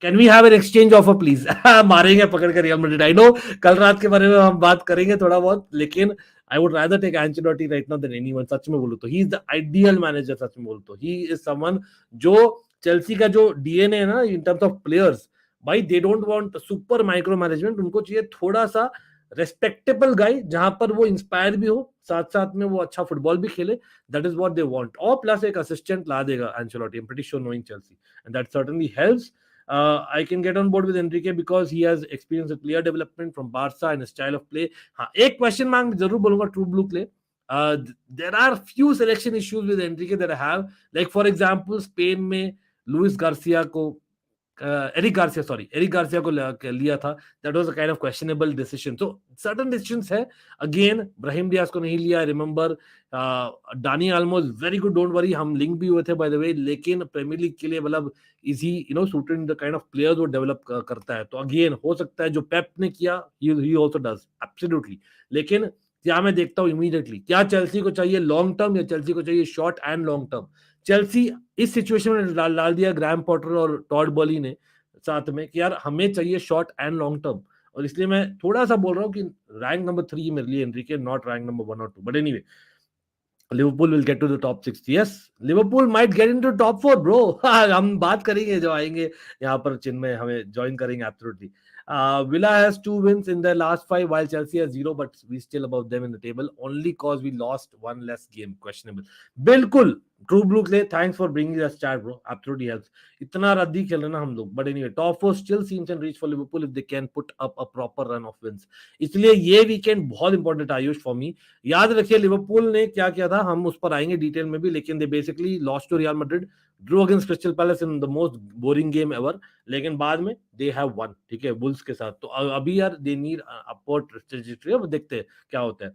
A: can we have an exchange offer please. मारेंगे पकड़ कर रियल मैड्रिड. आई नो कल रात के बारे में हम बात करेंगे थोड़ा बहुत, लेकिन I would rather take Ancelotti right now than anyone. सच में बोलूं तो he is the ideal manager. सच में बोलूं तो ही इज समवन जो चेल्सी का जो डीएनए है ना इन टर्म्स ऑफ प्लेयर्स, भाई they don't want super micro management. उनको चाहिए थोड़ा सा रेस्पेक्टेबल गाय जहां पर वो इंस्पायर भी हो, साथ साथ में वो अच्छा फुटबॉल भी खेले. That is what they want. और प्लस एक असिस्टेंट ला देगा Ancelotti, I am pretty sure knowing Chelsea, and that certainly helps. I can get on board with Enrique because he has experience with player development from Barca and his style of play. हाँ, एक क्वेश्चन मार्क जरूर बोलूंगा true blue play. There are few selection issues with Enrique that I have. Like for example, Spain में लुइस गार्सिया को एरिक गार्सिया को लिया था. That was a kind of questionable decision. तो सर्टेन डिसीजंस है. अगेन ब्राहिम डियाज को नहीं लिया. Remember Dani Olmo is very good, don't worry, हम लिंक भी हुए थे बाय द वे. लेकिन प्रीमियर लीग के लिए मतलब is he you know suited the kind of players वो डेवलप करता है. तो अगेन हो सकता है जो पेप ने किया ही आल्सो डज एब्सोल्युटली. लेकिन क्या मैं देखता हूं इमीडिएटली, क्या चेल्सी को चाहिए लॉन्ग टर्म या चेल्सी को चाहिए short and long term? Chelsea इस सिचुएशन में डाल दिया ग्रैम पॉटर और टॉड बॉली ने साथ में कि यार हमें चाहिए शॉर्ट एंड लॉन्ग टर्म. और इसलिए मैं थोड़ा सा बोल रहा हूँ कि रैंक नंबर 3 मेरे लिए एनरिके, नॉट रैंक नंबर 1 और 2. But anyway, Liverpool will get to the top 6. Yes, Liverpool might get into top 4 bro. हम बात करेंगे जो आएंगे यहाँ पर. चिन्मय हमें ज्वाइन करेंगे absolutely. Villa has 2 wins in their last 5, while Chelsea has 0, but we still above them in the table only cause we lost one less game. Questionable. बिल्कुल true blue Clay, thanks for bringing that start bro, absolutely helps. इतना रद्दी खेल रहे ना हम लोग, but anyway top 4 still seems and reach for Liverpool if they can put up a proper run of wins. इसलिए ये वीकेंड बहुत इंपॉर्टेंट आयुष फॉर मी. याद रखिए लिवरपूल ने क्या किया था, हम उस पर आएंगे डिटेल में भी, लेकिन they basically lost to Real Madrid, drew against Crystal Palace in the most boring game ever, लेकिन बाद में दे हैव वन, ठीक है, वुल्स के साथ. तो अभी यार दे नीड अपवर्ड ट्रैजेक्टरी. अब देखते हैं क्या होता है.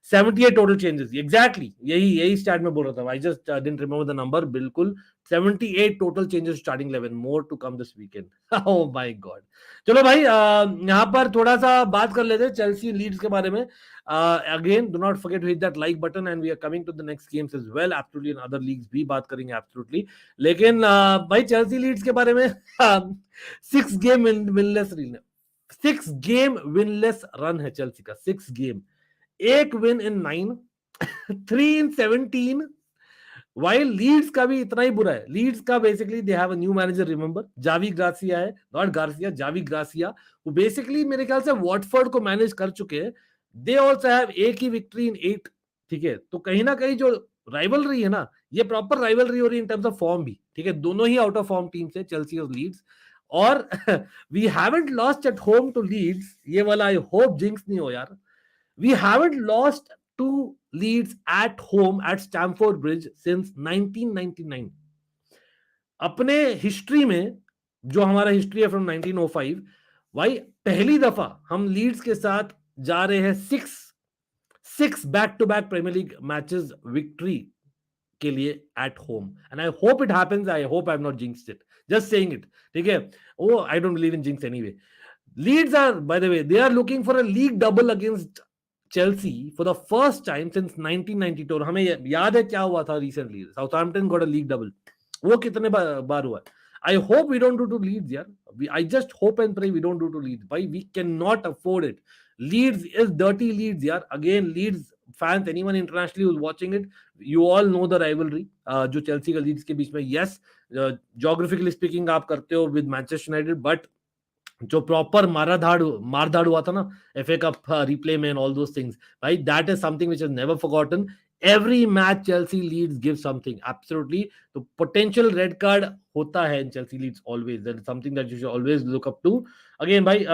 A: 78 टोटल चेंजेस, एग्जैक्टली यही स्टार्ट में बोल रहा था. I just didn't remember the number. बिल्कुल 78 total changes starting 11, more to come this weekend. Oh my God. चलो भाई यहाँ पर थोड़ा सा बात कर लेते हैं चेल्सी लीड्स के बारे में. Again do not forget to hit that like button and we are coming to the next games as well, absolutely. In other leagues भी बात करेंगे एब्सोल्युटली. लेकिन भाई चेल्सी लीड्स के बारे में 6 game winless run, 6 game winless run है चेल्सी का. 6 game, 1 win in 9, 3 in 17. While Leeds का भी इतना ही बुरा है. लीड्स का basically they have a new manager, remember Javi Gracia है, नॉट गार्सिया, जावी ग्रासिया, वो बेसिकली मेरे ख्याल से वॉटफोर्ड को मैनेज कर चुके हैं. दे आल्सो हैव एक ही विक्ट्री इन 8, ठीक है. तो कहीं ना कहीं जो राइवलरी है ना, ये प्रॉपर राइवलरी हो रही है इन टर्म्स ऑफ फॉर्म भी, ठीक है. दोनों ही आउट ऑफ फॉर्म टीम्स है, चेल्सी और लीड्स. और we haven't lost at home to Leeds, ये वाला आई होप जिंक्स नहीं हो यार. We haven't lost to Leeds at home at Stamford Bridge since 1999. अपने हिस्ट्री में, जो हमारा हिस्ट्री है फ्रॉम 1905, भाई पहली दफा हम लीड्स के साथ जा रहे हैं 6 back to back Premier League matches victory के लिए at home. And I hope it happens. I hope I have not jinxed it, just saying it, ठीक है. Oh I don't believe in jinx anyway. Leeds are, by the way, they are looking for a league double against Chelsea for the first time since 1992. और हमें याद है क्या हुआ था recently. Southampton got a league double. वो कितने बार हुआ? I hope we don't do to Leeds यार. I just hope and pray we don't do to Leeds. Bhai, we cannot afford it. Leeds is dirty Leeds यार. Again, Leeds fans, anyone internationally who's watching it, you all know the rivalry जो Chelsea का Leeds के बीच में. Yes, geographically speaking आप करते हो with Manchester United, but जो प्रॉपर मारधाड़ हुआ था ना एफए कप रिप्ले में एंड ऑल दोस थिंग्स, भाई that is something which is never forgotten. Every match Chelsea Leeds give something absolutely. तो पोटेंशियल रेड कार्ड होता है in Chelsea Leeds always. That is something that you should always look up to. Again भाई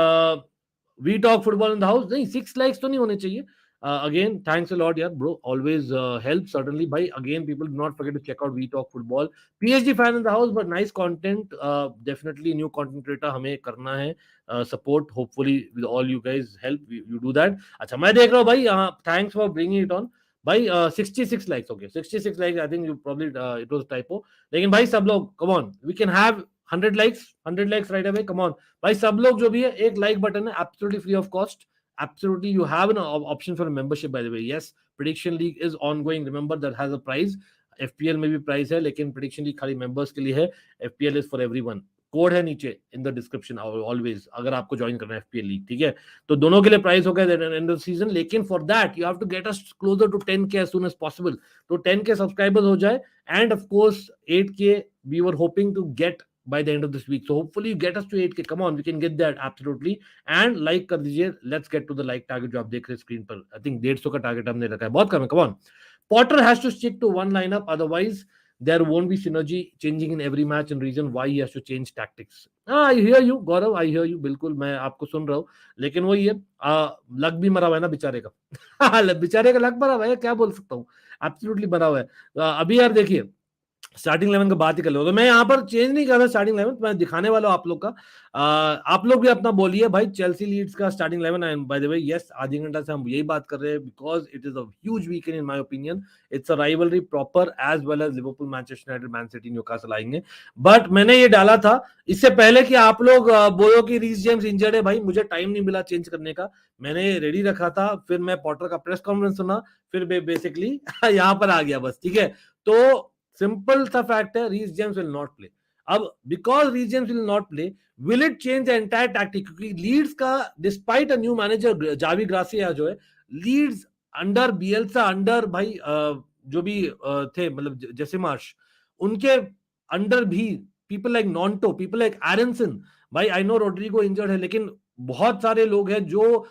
A: we talk football in the house, नहीं 6 लाइक्स तो नहीं होने चाहिए. Again, thanks a lot, yeah, bro. Always helps, certainly. Bhai, again, people do not forget to check out We Talk Football. PhD fan in the house, but nice content. Definitely new content creator हमें करना है. Support, hopefully, with all you guys help, you do that. अच्छा, मैं देख रहा हूँ भाई, thanks for bringing it on. भाई 66 likes, okay. 66 likes, I think you probably, it was a typo. लेकिन भाई सब लोग, come on, we can have 100 likes right away, come on. भाई सब लोग जो भी है, एक like button है, absolutely free of cost. Absolutely, you have an option for a membership, by the way. Yes, Prediction League is ongoing. Remember, that has a prize. FPL में भी प्राइस है, लेकिन Prediction League खाली members के लिए है. FPL is for everyone. Code है नीचे इन द डिस्क्रिप्शन ऑलवेज, अगर आपको ज्वाइन करना है FPL लीग, ठीक है. तो दोनों के लिए प्राइस होगा एंड ऑफ सीजन. लेकिन for that you have to get us closer to 10K as soon as possible. तो 10K सब्सक्राइबर्स हो जाए, end of course 8K we were hoping to get by the end of this week. So hopefully you get us to 8K. Come on, we can get that absolutely. And like कर दीजिए. Let's get to the like target जो आप देख रहे हैं स्क्रीन पर. I think 150 का टारगेट हमने रखा है, बहुत कम है. Come on. Potter has to stick to one lineup, otherwise there won't be synergy changing in every match, and reason why he has to change tactics. I hear you, Gaurav. I hear you. बिल्कुल मैं आपको सुन रहा हूँ, लेकिन वही है, लक भी मरा हुआ है ना बेचारे का. बेचारे का लक मरा हुआ है, क्या बोल सकता हूँ. एब्सोल्युटली मरा हुआ है. अभी यार देखिए, स्टार्टिंग 11 की बात ही कर लो, तो मैं यहाँ पर चेंज नहीं कर रहा स्टार्टिंग 11, मैं दिखाने वाला हूँ आप लोग का. आप लोग भी अपना बोलिए भाई चेल्सी लीड्स का starting 11. And by the way, yes, आधी घंटा से हम यही बात कर रहे हैं, because it is a huge weekend in my opinion. It's a rivalry proper, as well as Liverpool, Manchester United, Man City, Newcastle आएंगे. बट मैंने ये डाला था इससे पहले कि आप लोग बोलो कि रीस जेम्स इंजर्ड है. भाई मुझे टाइम नहीं मिला चेंज करने का, मैंने रेडी रखा था, फिर मैं पॉटर का प्रेस कॉन्फ्रेंस सुना, फिर बेसिकली यहाँ पर आ गया बस, ठीक है. तो सिंपल सा फैक्ट है, Reece James will not play. अब because Reece James will not play, will it change the entire tactic? क्योंकि लीड्स का despite a new manager Javi Gracia जो है, लीड्स अंडर बियल्सा, अंडर भाई जो भी थे, मतलब जैसे मार्श, उनके अंडर भी पीपल लाइक नॉन्टो, पीपल लाइक एरनसन. भाई आई नो रोड्रिगो इंजर्ड है, लेकिन बहुत सारे लोग हैं जो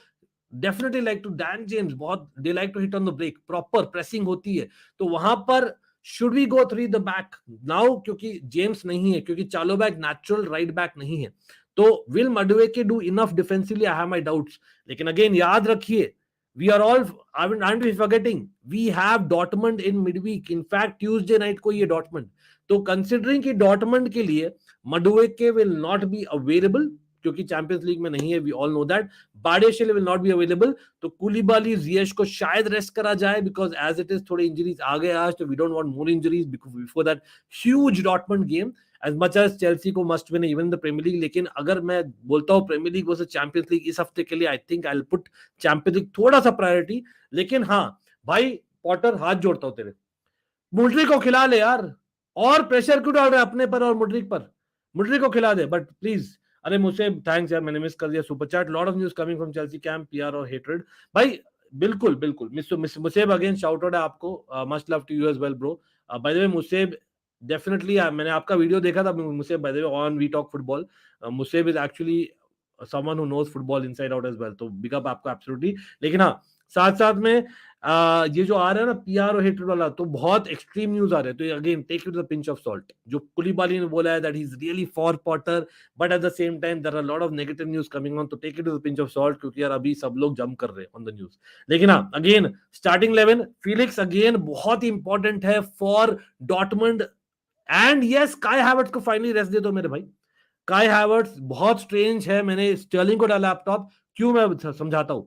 A: definitely like to Dan James, बहुत they like to hit on the break, proper pressing होती है, तो वहां पर should we go three the back now, क्योंकि जेम्स नहीं है, क्योंकि चालोबैक नेचुरल राइट बैक नहीं है, तो will Madueke do enough defensively? I have my doubts. लेकिन अगेन याद रखिए, we are all aren't we forgetting we have Dortmund in midweek, in fact Tuesday night को ये Dortmund, तो कंसिडरिंग कि डॉटमंड के लिए Madueke will not be available, क्योंकि चैंपियंस लीग में नहीं है, we all know that, Badiashile will not be available, तो कुलिबाली जियेश को शायद रेस्ट करा जाए, बिकॉज एज इट इज थोड़े इंजरीज आ गए आज, तो we don't want more injuries before that huge Dortmund game, as much as Chelsea को must win even the Premier League. लेकिन अगर मैं बोलता हूँ Premier league versus champions league इस हफ्ते के लिए, आई think I will put champions league थोड़ा सा प्रायोरिटी। लेकिन हाँ भाई पॉटर, हाथ जोड़ता हूं तेरे, मुड्रिक को खिला ले यार, और प्रेशर क्यों डाल रहे अपने पर और मुड्रिक पर, मुड्रिक को खिला दे, बट प्लीज। अरे मुझे थैंक्स यार, मैंने मिस कर दिया super chat, lot of news coming from Chelsea camp, PR और हेट्रेड भाई, बिल्कुल बिल्कुल मुसेब अगेन शाउट आउट है आपको, much love to you as well bro. By the way Museeb definitely, मैंने आपका वीडियो देखा था Museeb, by the way on we talk football, Museeb is actually someone who knows football inside out as well, तो बिग अप आपको एब्सोल्युटली। लेकिन हाँ साथ साथ में ये जो आ रहा है ना पीआर और हेट्रेड वाला, तो बहुत एक्सट्रीम न्यूज आ रहे हैं, तो again take it with a pinch of salt. जो कुलिबाली ने बोला है that he is really for Potter, but at the same time there are lot of negative news coming on, तो take it with a pinch of salt, क्योंकि यार अभी सब लोग जंप कर रहे हैं ऑन द न्यूज। लेकिन हाँ अगेन स्टार्टिंग 11 फिलिक्स अगेन बहुत ही इंपॉर्टेंट है फॉर डॉटमंड, एंड यस काई हैवर्ट्स को फाइनली रेस्ट दे दो मेरे भाई। काई हैवर्ट्स बहुत स्ट्रेंज है, मैंने स्टर्लिंग को डाला लैपटॉप, क्यों मैं समझाता हूं।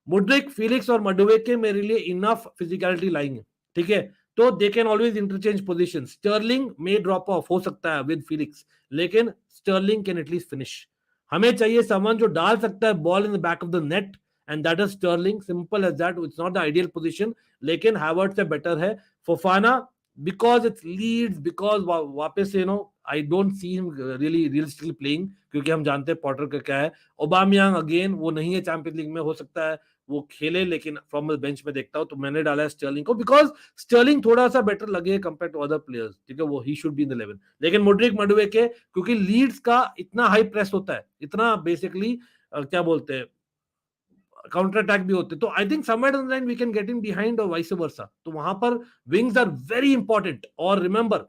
A: मुड्रिक, फिलिक्स और मडुएके मेरे लिए इनफ फिजिकलिटी लाएंगे, ठीक है, तो they can always interchange position. Sterling में ड्रॉप ऑफ हो सकता है विद फिलिक्स, लेकिन स्टर्लिंग कैन एटलीस्ट फिनिश। हमें चाहिए समवन जो डाल सकता है ball in the back of the net, and that is Sterling, simple as that. It's not the ideal position, लेकिन हैवर्ट्स से बेटर है। Fofana because it's Leeds, because वापस से I don't see him really realistically playing, क्योंकि हम जानते हैं पॉटर का क्या है। ओबामयांग अगेन वो नहीं है चैंपियंस लीग में, हो सकता है वो खेले, लेकिन फ्रॉम द बेंच में देखता हूं, तो मैंने डाला है स्टर्लिंग को, बिकॉज स्टर्लिंग थोड़ा सा बेटर लगे कंपेयर टू अदर प्लेयर्स, ठीक है, वो he should be in the 11। लेकिन मुड्रिक मडुएके, क्योंकि लीड्स का इतना हाई प्रेस होता है, इतना बेसिकली क्या बोलते हैं काउंटर अटैक भी होते, तो I think somewhere down the line we can get in behind और वाइस वर्सा, तो वहां पर विंग्स आर वेरी इंपॉर्टेंट। और रिमेंबर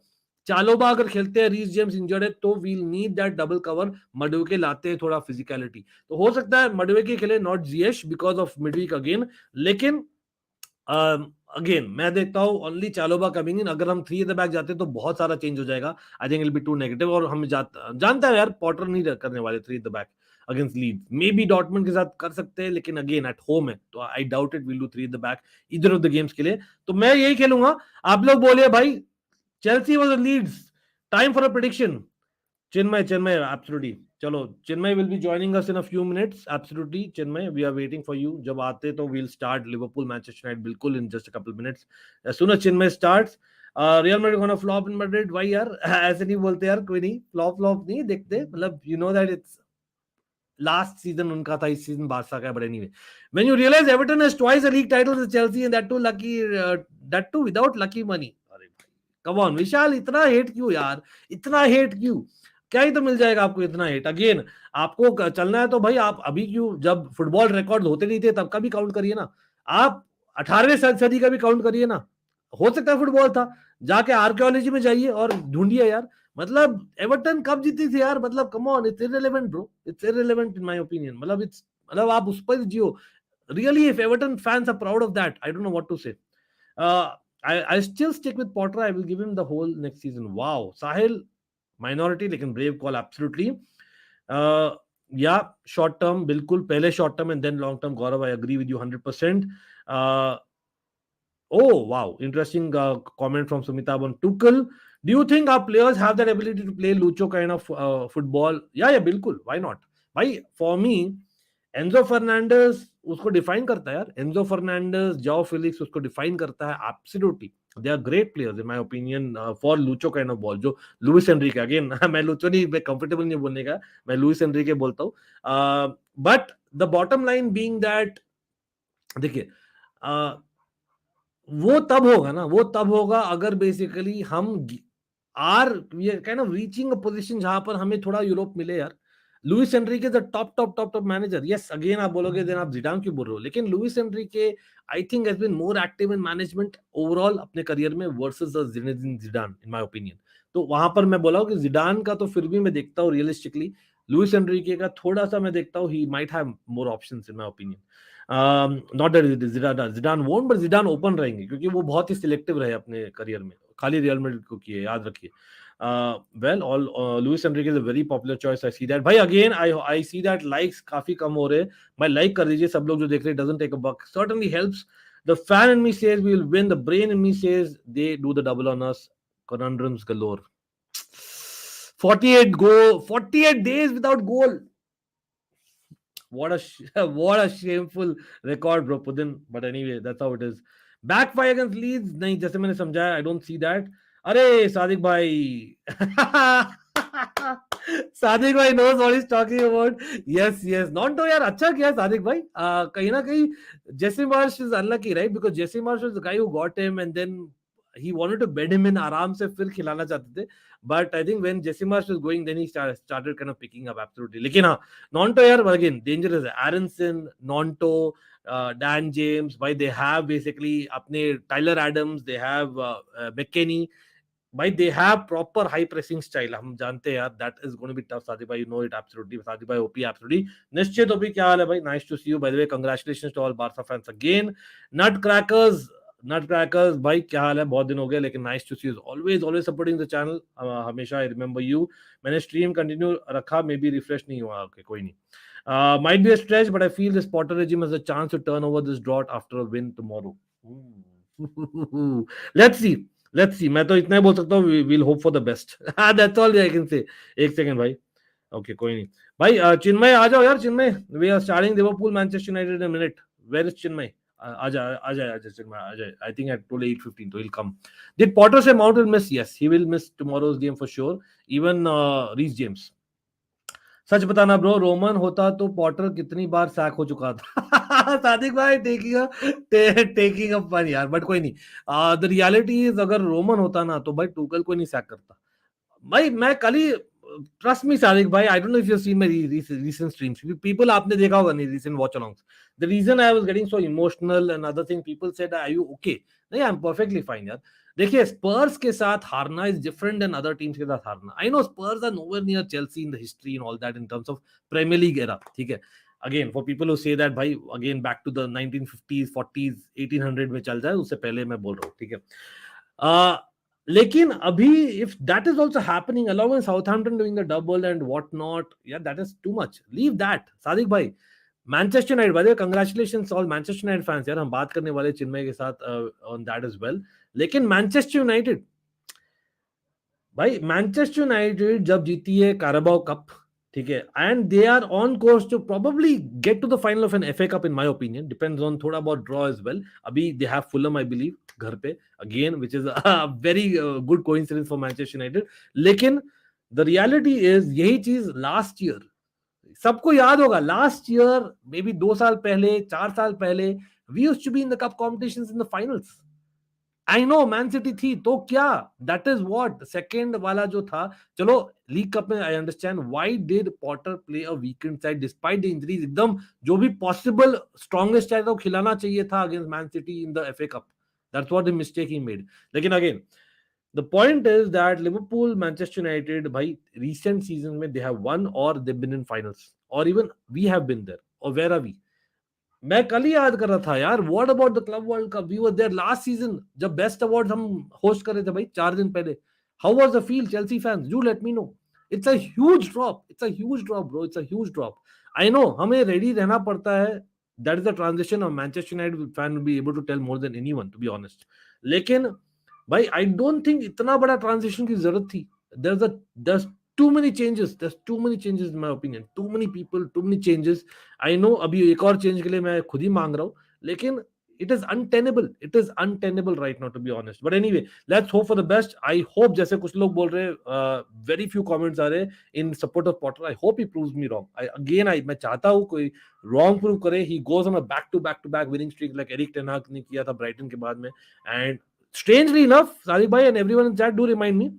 A: चालोबा अगर खेलते हैं, रीस जेम्स इंजर्ड है, तो we'll need that double cover. Madueke लाते हैं थोड़ा फिजिकलिटी, तो हो सकता है मडुएके खेले, नॉट जियेश बिकॉज ऑफ मिडवीक अगेन। लेकिन अगेन मैं देखता हूं ओनली चालोबा कमिंग इन। अगर हम 3 एट द बैक जाते हैं तो बहुत सारा चेंज हो जाएगा, I think it be too negative, और हम जानता है यार पॉटर नहीं करने वाले 3 at the back against Leeds, maybe Dortmund के साथ कर सकते हैं, लेकिन अगेन एट होम है, तो I doubt it will do 3 at the back इधर ऑफ द गेम्स के लिए, तो मैं यही खेलूंगा। आप लोग बोलिए भाई, Chelsea versus Leeds, time for a prediction. Chinmay, absolutely. चलो, Chinmay will be joining us in a few minutes. Absolutely, Chinmay, we are waiting for you. जब आते तो we'll start Liverpool Manchester United बिल्कुल in just a couple of minutes. As soon as Chinmay starts, Real Madrid gonna flop in Madrid. भाई यार ऐसे नहीं बोलते यार, कोई नहीं flop नहीं देखते, मतलब you know that it's last season उनका था, इस सीजन बारसा का है, but anyway, when you realize Everton has twice a league title with Chelsea and that too without lucky money. अरे भाई कम ऑन विशाल, इतना हेट क्यों यार, इतना हेट क्यों, क्या ही तो मिल जाएगा आपको इतना हेट। अगेन आपको चलना है तो भाई आप अभी क्यों, जब फुटबॉल रिकॉर्ड होते नहीं थे तब का भी काउंट करिए ना, आप 18वीं सदी का भी काउंट करिए ना, हो सकता है फुटबॉल था, जाके आर्कियोलॉजी में जाइए और ढूंढिए यार, मतलब एवर्टन कब जीती थी यार, मतलब come on, it's irrelevant bro, it's irrelevant in my opinion, मतलब इट्स, मतलब आप उस पर जियो really. If Everton fans are proud of that, I don't know what to say. I still stick with Potter. I will give him the whole next season. Wow, Sahil minority, लेकिन brave call absolutely. Yeah, short term बिल्कुल, पहले short term and then long term. Gaurav, I agree with you 100%. Oh wow, interesting comment from Sumitab on Tuchel. Do you think our players have that ability to play Lucho kind of football? Yeah, बिल्कुल. Why not? भाई for me, एंजो फर्नांडिस उसको डिफाइन करता है यार, एंजो फर्नांडिस, जाओ फिलिक्स उसको डिफाइन करता है, absolutely they are great players in my opinion for Lucho kind of ball. जो लुइस एनरिके, अगेन मैं लूचो नहीं, मैं कंफर्टेबल नहीं बोलने का, मैं लुइस एनरिके बोलता हूं, but the bottom line being that, देखिए वो तब होगा ना, वो तब होगा अगर बेसिकली हम are we are kind of reaching a position जहां पर हमें थोड़ा यूरोप मिले यार। Luis Enrique is a top manager. Yes, again आप बोलोगे देन आप जिडान क्यों बोल रहे हो, लेकिन Luis Enrique I think has been more active in management overall अपने करियर में versus Zinedine Zidane in my opinion. तो वहां पर मैं बोला हूं कि जिडान का तो फिर भी मैं देखता हूँ रियलिस्टिकली, लुइस एनरिके का थोड़ा सा मैं देखता हूँ, he might have more options in my opinion. Not that Zidane won't, but Zidane open रहेंगे क्योंकि वो बहुत ही सिलेक्टिव रहे अपने करियर में, खाली रियल मैड्रिड को किए, याद रखिए. Well, all Luis Enrique is a very popular choice. I see that. भाई again, I see that likes काफी कम हो रहे हैं. भाई like कर दीजिए सब लोग जो देख रहे हैं. Doesn't take a buck. Certainly helps. The fan in me says we will win. The brain in me says they do the double on us. Conundrums galore. 48 days without goal. What a what a shameful record, bro. Pudin. But anyway, that's how it is. Backfire against Leeds. नहीं, जैसे मैंने समझाया, I don't see that. अरे सादिक भाई सादिक भाई knows what he's talking about. Yes, not तो यार अच्छा किया सादिक भाई. कहीं ना कहीं Jesse Marsh is unlucky, right? Because Jesse Marsh was the guy who got him and then he wanted to bed him in आराम से फिर खिलाना चाहते थे. But I think when Jesse Marsh was going, then he started kind of picking up absolutely. लेकिन हाँ, Nonto यार again dangerous है. Aronson, Nonto, Dan James, भाई they have basically अपने Tyler Adams, they have McKennie. भाई they have proper high pressing style. हम जानते हैं यार, that is going to be tough. Sadiq भाई, you know it absolutely. Sadiq भाई OP absolutely. निश्चित OP, क्या हाल है भाई? Nice to see you. By the way, congratulations to all Barca fans again. Nutcrackers भाई क्या हाल है? बहुत दिन हो गए, लेकिन nice to see you. Always supporting the channel. हमेशा आई रिमेंबर यू. मैंने स्ट्रीम कंटिन्यू रखा, मे बी रिफ्रेश नहीं हुआ. ओके, कोई नहीं. Might be a stretch, but I feel this Potter regime has a chance to turn over this drought after a win tomorrow. Let's see. मैं तो इतना ही बोल सकता हूँ, we'll hope for the best. That's all I can say. एक सेकंड भाई. ओके, कोई नहीं भाई. चिन्मय आ जाओ यार. चिन्मय, we are starting Liverpool Manchester United in a minute. Where is चिन्मय? आजा चिन्मय. I think at 8:15, so he'll come. Did Potter say Mount will miss? Yes, he will miss tomorrow's game for sure. Even Reece James. सच बताना ब्रो, रोमन होता तो पॉटर कितनी बार सैक हो चुका था. सादिक भाई टेकिंग अप फन यार, बट कोई नहीं. द रियलिटी इज अगर रोमन होता ना तो भाई टूकल कोई नहीं सैक करता. भाई मैं कल ही, ट्रस्ट मी सादिक भाई, I don't know if you seen my recent streams. People आपने देखा होगा नहीं recent watch alongs. The reason I was getting so emotional and other thing, people said are you okay. नहीं, आई एम परफेक्टली फाइन यार. देखिए, स्पर्स के साथ हारना is different than other teams के साथ हारना. I know Spurs are nowhere near Chelsea in the history and all that in terms of Premier League era. ठीक है, again for people who say that भाई again back to the 1950s 40s 1800 में चल जाए, उससे पहले मैं बोल रहा हूँ. ठीक है, लेकिन अभी if that is also happening along with Southampton doing the double and what not, yeah, that is too much. Leave that. Sadiq भाई, Manchester United, by the way congratulations all Manchester United fans यार. हम बात करने वाले चिन्मय के साथ ऑन दैट एज वेल. लेकिन मैनचेस्टर यूनाइटेड भाई, मैनचेस्टर यूनाइटेड जब जीती है कैराबाओ कप, ठीक है, and they are on course to probably get to the final of an FA Cup in my opinion. Depends on थोड़ा बहुत ड्रॉ एज वेल. अभी they have Fulham I believe घर पे again, which is a very good coincidence for Manchester United. लेकिन द रियलिटी इज यही चीज लास्ट ईयर सबको याद होगा. लास्ट ईयर मे बी 2 साल पहले, 4 साल पहले, we used to be in the cup competitions in the finals. I know Man City थी तो क्या, दैट इज व्हाट सेकंड वाला जो था. चलो लीग कप में I understand why did Potter play a weekend side despite the injuries. एकदम जो भी पॉसिबल स्ट्रॉन्गेस्ट साइड को खिलाना चाहिए था against man city in the FA cup. That's what the mistake he made. लेकिन again the point is that Liverpool, Manchester United, bhai, recent seasons mein they have won or they've been in finals, or even we have been there. Or where are we? मैं कल ही याद कर रहा था यार, what about the club world cup? We were there last season जब best awards हम host कर रहे थे भाई 4 दिन पहले. How was the feel, Chelsea fans? Do let me know. It's a huge drop. It's a huge drop, bro. It's a huge drop. I know हमें ready रहना पड़ता है. That is the transition of Manchester United fan will be able to tell more than anyone, to be honest. लेकिन भाई आई डोंट थिंक इतना बड़ा ट्रांजिशन की जरूरत थी. there's too many changes in my opinion, too many people, too many changes. I know अभी एक और चेंज के लिए मैं खुद ही मांग रहा हूँ, लेकिन it is untenable right now, to be honest. But anyway, let's hope for the best. I hope, जैसे कुछ लोग बोल रहे हैं, very few comments आ रहे in support of Potter. I hope he proves me wrong. मैं चाहता हूँ कोई wrong prove करे. He goes on a back to back winning streak like Eric Ten Hag ने किया था ब्राइटन के बाद में. And strangely enough, Sadiq bhai and everyone in chat do remind me,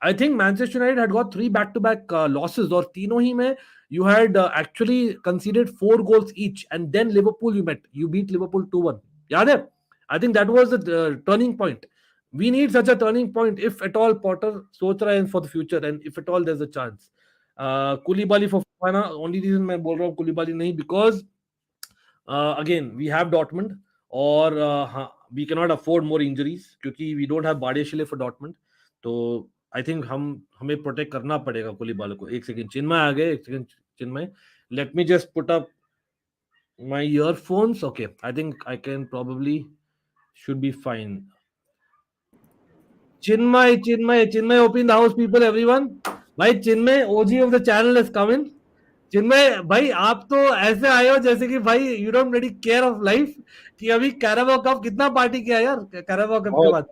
A: I think Manchester United had got 3 back-to-back losses, or तीनों ही में you had actually conceded 4 goals each, and then Liverpool you beat Liverpool 2-1. याद है? I think that was the turning point. We need such a turning point if at all Potter सोच रहा है for the future, and if at all there's a chance. Koulibaly for Fofana, only reason मैं बोल रहा हूँ Koulibaly नहीं, because again we have Dortmund, और we cannot afford more injuries क्योंकि we don't have Badiashile for Dortmund. तो आई थिंक हमें प्रोटेक्ट करना पड़ेगा कुलीबाली को. एक सेकंड, चिन्मय आ गए. एक second Chinmay, late me just put up my earphones. Okay, I think I can probably should be fine. Chinmay, open the house, people, everyone. भाई Chinmay, OG of the channel, is coming. चिन्मय भाई, आप तो ऐसे आए हो जैसे कि भाई you don't really care of life, कि अभी कैराबाओ कप कितना पार्टी किया यार कैराबाओ कप के बाद.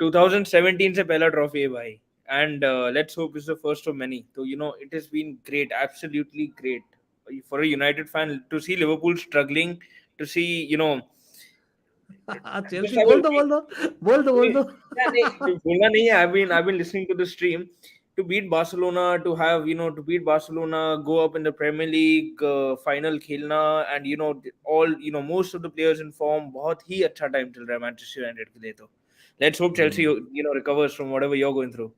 B: 2017 से पहला ट्रॉफी है भाई, and let's hope it's the first of many. So it has been great, absolutely great for a United fan to see Liverpool struggling, to see
A: Chelsea बोल दो
B: बोलना नहीं है. I've been listening to the stream. To beat Barcelona, go up in the Premier League final खेलना, and most of the players in form. बहुत ही अच्छा time चल रहा है Manchester United के लिए. तो let's hope Chelsea recovers from whatever you're going through.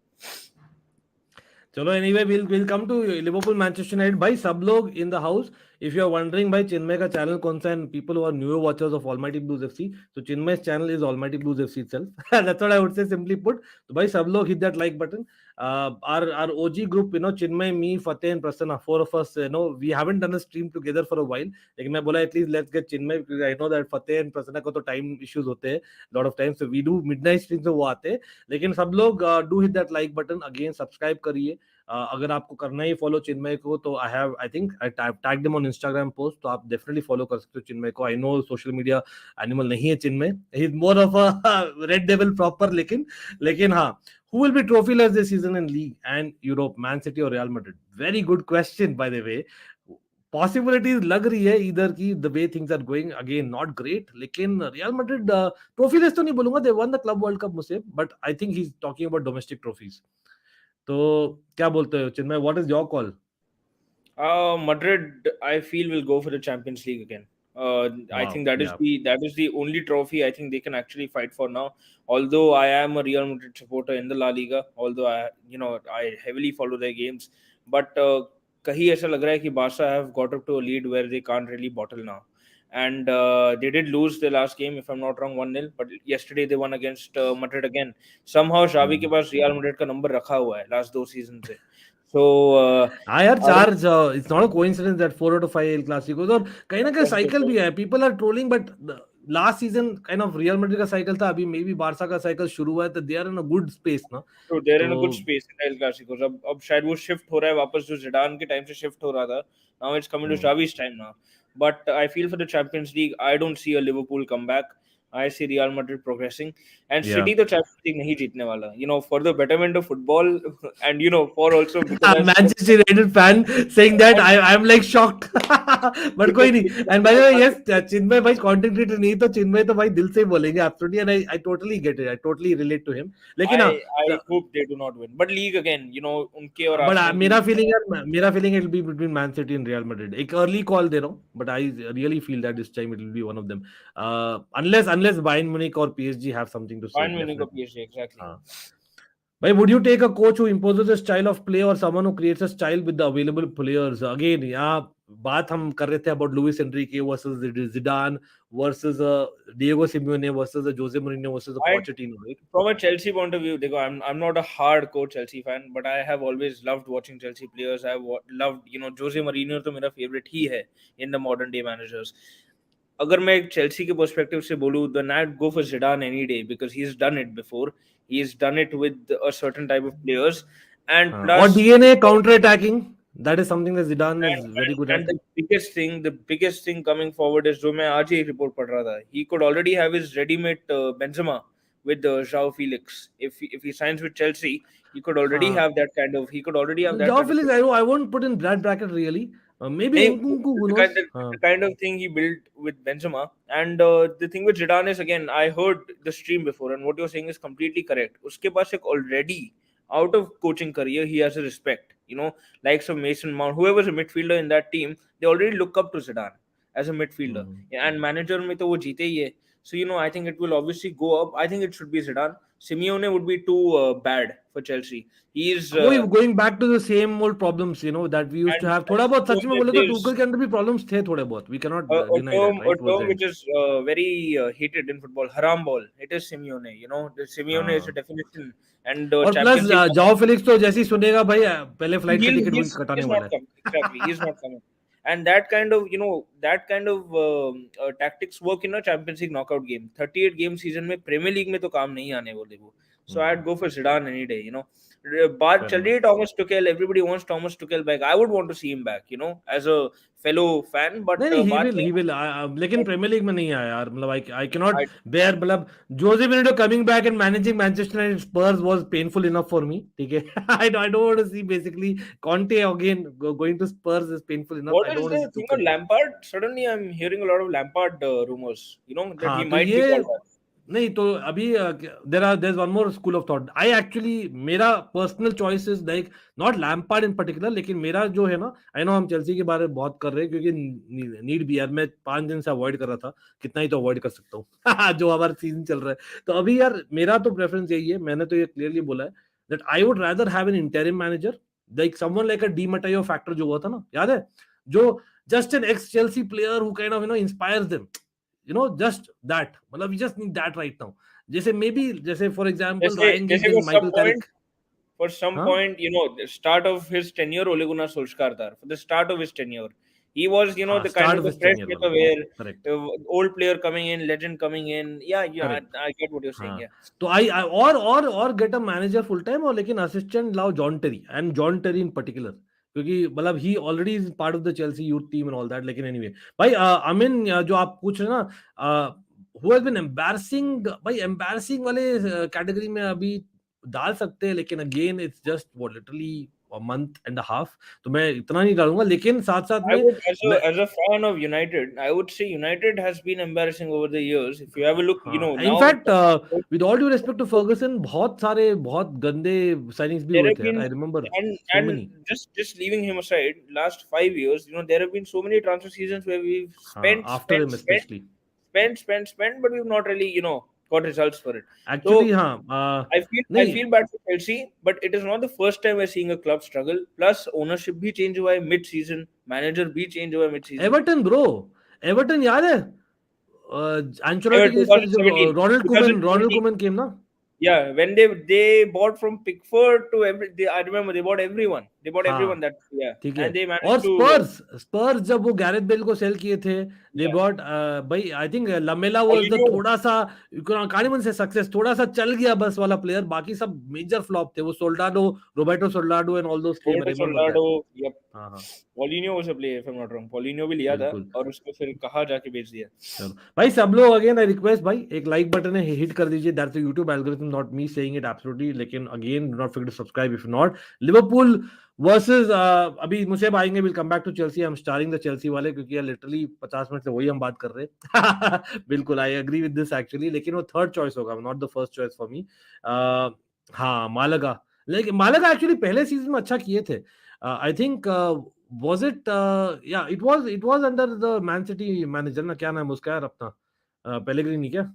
A: चलो, anyway we'll come to Liverpool Manchester United. भाई सब लोग in the house, if you are wondering भाई चिन्मय का चैनल कौन सा है, and people who are newer watchers of Almighty Blues FC, so Chinmay's channel is Almighty Blues FC itself. That's what I would say, simply put. तो भाई सब लोग hit that like button. Our OG group, Chinmay, me, Fateh and Prasanna, 4 of us, we haven't done a stream together for a while. लेकिन मैं बोला at least let's get Chinmay, because I know that Fateh and Prasanna को तो time issues होते हैं lot of times, so we do midnight streams, तो वो आते हैं. लेकिन सब लोग do hit that like button, again subscribe करिए. अगर आपको करना ही फॉलो चिन्मय को, तो I think I tag them on Instagram post, तो आप डेफिनेटली फॉलो कर सकते हो चिन्मय को. I know social media animal नहीं है Chinmay, he is more of a red devil proper. लेकिन हाँ, who will be trophyless this season in league and Europe, Man City or Real Madrid? Very good question, by the way. Possibilities लग रही है इधर की, the way things are going, again not great. लेकिन रियल मैड्रिड ट्रॉफीलेस तो नहीं बोलूंगा, they won the Club World Cup मुझसे, but I think he is talking about domestic trophies. तो क्या बोलते हो Chinmay, what is your call?
B: Madrid, I feel, will go for the Champions League again. I think that is the only trophy I think they can actually fight for now. Although I am a Real Madrid supporter in the La Liga, although I heavily follow their games, but कहीं ऐसा लग रहा है कि Barca have got up to a lead where they can't really bottle now. And they did lose the last game, if I'm not wrong, 1-0. But yesterday they won against Madrid again. Somehow Xavi के पास Real Madrid का number रखा हुआ है last 2 seasons से. So
A: यार चार्ज, it's not a coincidence that 4 out of 5 El Clasicos, और कहीं ना कहीं साइकिल भी है. People are trolling, but last season kind of Real Madrid का साइकिल था, अभी मे बी बार्सा का साइकिल शुरू हुआ है, तो they are in a good space ना.
B: तो they are in a good space in El Clasicos. अब शायद वो शिफ्ट हो रहा है वापस, जो जिडान के टाइम से शिफ्ट हो रहा था. Now it's coming to Xavi's time now. But I feel for the Champions League, I don't see a Liverpool comeback. I see Real Madrid progressing, and City the Champions League नहीं जीतने वाला. For the betterment of football, and for also because
A: Manchester United fan saying that, I'm like shocked. But कोई नहीं. And by the way, yes, चिन्मय भाई content creator नहीं, तो चिन्मय तो भाई दिल से ही बोलेंगे absolutely, and I totally get it. I totally relate to him. लेकिन
B: I hope they do not win. But league again, उनके और
A: but मेरा feeling it will be between Man City and Real Madrid. एक early call दे रहा हूँ, but I really feel that this time it will be one of them. Unless Bayern Munich or PSG have something to say.
B: Bayern Munich or PSG, exactly.
A: But would you take a coach who imposes a style of play, or someone who creates a style with the available players? Again, यहाँ बात हम कर रहे थे about Luis Enrique versus Zidane versus Diego Simeone versus Jose Mourinho versus Pochettino, right?
B: From a Chelsea point of view, I'm not a hardcore Chelsea fan, but I have always loved watching Chelsea players. I've loved, Jose Mourinho तो मेरा favorite ही है in the modern day managers. अगर मैं एक Chelsea के perspective से बोलूँ, then I'd go for Zidane any day, because he's done it before. He's done it with a certain type of players, and plus,
A: or DNA counter-attacking. That is something that Zidane is very good at.
B: And the biggest thing coming forward is, जो मैं आज ही report पढ़ रहा था, he could already have his ready-made Benzema with João Felix. If he signs with Chelsea, he could already have that kind of. He could already have that.
A: João Felix, I won't put in that bracket really. Maybe
B: the kind of thing he built with Benzema. And the thing with Zidane is, again, I heard the stream before, and what you're saying is completely correct. उसके पास एक already out of coaching career, he has a respect. Likes of Mason Mount, whoever's a midfielder in that team, they already look up to Zidane as a midfielder. And manager mein to wo jeete hi hai. So I think it will obviously go up. I think it should be Zidane. Simeone would be too bad for Chelsea. He's
A: वही going back to the same old problems, that we used to have. थोड़ा बहुत सच में बोले तो
B: there's
A: टूकल के अंदर भी problems थे थोड़े बहुत. We cannot
B: a
A: deny
B: term
A: that, right?
B: a
A: Towards the
B: term
A: end.
B: which is very hated in football, haram ball. It is Simeone. The Simeone is a definition. And
A: और प्लस
B: Champions League,
A: जाओ फिलिक्स तो जैसे ही सुनेगा भाई पहले फ्लाइट का टिकट वही
B: he's
A: कटाने
B: not
A: वाला है.
B: coming. Exactly, he's not coming. And that kind of tactics work in a Champions League knockout game. 38 game season में Premier League में तो काम नहीं आने वाले वो. So I'd go for Zidane any day. But चल रही है Thomas Tuchel. Everybody wants Thomas Tuchel back. I would want to see him back. As a fellow fan. But
A: नहीं
B: बात
A: he will लेकिन
B: but
A: प्रीमियर लीग में नहीं आया यार. मतलब I cannot
B: I
A: bear. मतलब Jose Mourinho coming back and managing Manchester United Spurs was painful enough for me. ठीक है. I don't want to see basically Conte again going to Spurs is painful enough.
B: What
A: I don't
B: is
A: want to
B: the
A: see
B: thing
A: Tuchel.
B: on Lampard? Suddenly, I'm hearing a lot of Lampard rumors. That he
A: हाँ तो
B: might be
A: ये
B: called back.
A: नहीं तो अभी there's one more school of thought. I actually मेरा personal choice is like not Lampard in particular, लेकिन मेरा जो है ना, I know हम चेल्सी के बारे में बहुत कर रहे हैं क्योंकि नीड भी यार. मैं 5 दिन से अवॉइड कर रहा था, कितना ही तो अवॉइड कर सकता हूँ जो हमारा सीजन चल रहा है. तो अभी यार मेरा तो प्रेफरेंस यही है. मैंने तो ये क्लियरली बोला है that I would rather have an interim manager like someone like a Di Matteo factor जो हुआ था ना, याद है, जो just an ex Chelsea player who kind of inspires them. Just that. मतलब we just need that right now. जैसे for example Ryan Giggs and Michael Carrick.
B: For some
A: Huh?
B: point, the start of his tenure, Ole Gunnar Solskjaer था. For the start of his tenure, he was,
A: हाँ,
B: the
A: start
B: kind
A: of
B: of the
A: his
B: fresh
A: tenure
B: breath
A: वाला.
B: of air,
A: Correct.
B: old player coming in, legend coming in. Yeah,
A: Correct.
B: I get what you're saying.
A: हाँ.
B: Yeah.
A: तो I or get a manager full time और लेकिन assistant लाओ John Terry and John Terry in particular क्योंकि मतलब he already is part of the Chelsea youth team and all that. लेकिन anyway भाई अमीन जो आप पूछ रहे हैं ना who has been embarrassing, भाई embarrassing वाले कैटेगरी में अभी डाल सकते हैं लेकिन again it's just literally a month and a half. तो मैं इतना नहीं डालूंगा लेकिन साथ साथ
B: I
A: में
B: would, as a fan of United, I would say United has been embarrassing over the years. If you have a look,
A: हाँ
B: now
A: in fact with all due respect to Ferguson बहुत सारे बहुत गंदे साइनिंग्स भी
B: there
A: हुए
B: have
A: थे यार.
B: been
A: I remember so
B: and
A: many.
B: just leaving him aside, last 5 years, there have been so many transfer seasons where we've
A: हाँ after him specially
B: spent, but we've not really, got results for it.
A: Actually
B: So
A: हाँ
B: I
A: नहीं
B: feel bad for Chelsea, but it is not the first time we're seeing a club struggle. Plus, ownership भी change हुआ है mid season, manager भी change हुआ है mid season.
A: Everton bro, Everton याद है एंचेलोटी की जिस पे जब
B: 2017,
A: रोनाल्ड
B: 2020.
A: कुमन केम ना.
B: Yeah, when they bought from Pickford to I remember they bought everyone. They bought everyone
A: हाँ
B: that
A: ठीक है.
B: and they
A: और
B: managed to.
A: स्पर्स जब वो गैरेथ बेल को सेल किए थे दे
B: Yeah.
A: बॉट भाई I think Lamela was the
B: Paulinho,
A: थोड़ा सा कानिमन से सक्सेस थोड़ा सा चल गया बस वाला प्लेयर. बाकी सब मेजर फ्लॉप थे. वो Soldado, Roberto Soldado and all those came.
B: Roberto
A: remember that.
B: Soldado, yep.
A: हाँ हाँ
B: Paulinho was a player if I'm not wrong. Paulinho भी लिया था
A: बिल्कुल.
B: और उसको फिर कहाँ जाके बेच दिया.
A: चलो भाई सब लोग अगेन आई रिक्वेस्ट भाई एक लाइक बटन है हिट कर दीजिए. That's the YouTube algorithm not me saying it absolutely. लेकिन again do not forget to subscribe if not. Liverpool versus अभी मुझे आएंगे. Will come back to Chelsea. I am staring the Chelsea वाले क्योंकि यार लिटरली 50 मिनट से वही हम बात कर रहे हैं. बिल्कुल I agree with this actually. लेकिन वो थर्ड चॉइस होगा, not the first choice for me. हाँ मालागा. लेकिन मालागा एक्चुअली पहले सीजन में अच्छा किए थे. I think was it yeah it was under the Man City manager ना, क्या नाम उसका यार अपना पेलेग्रिनी क्या.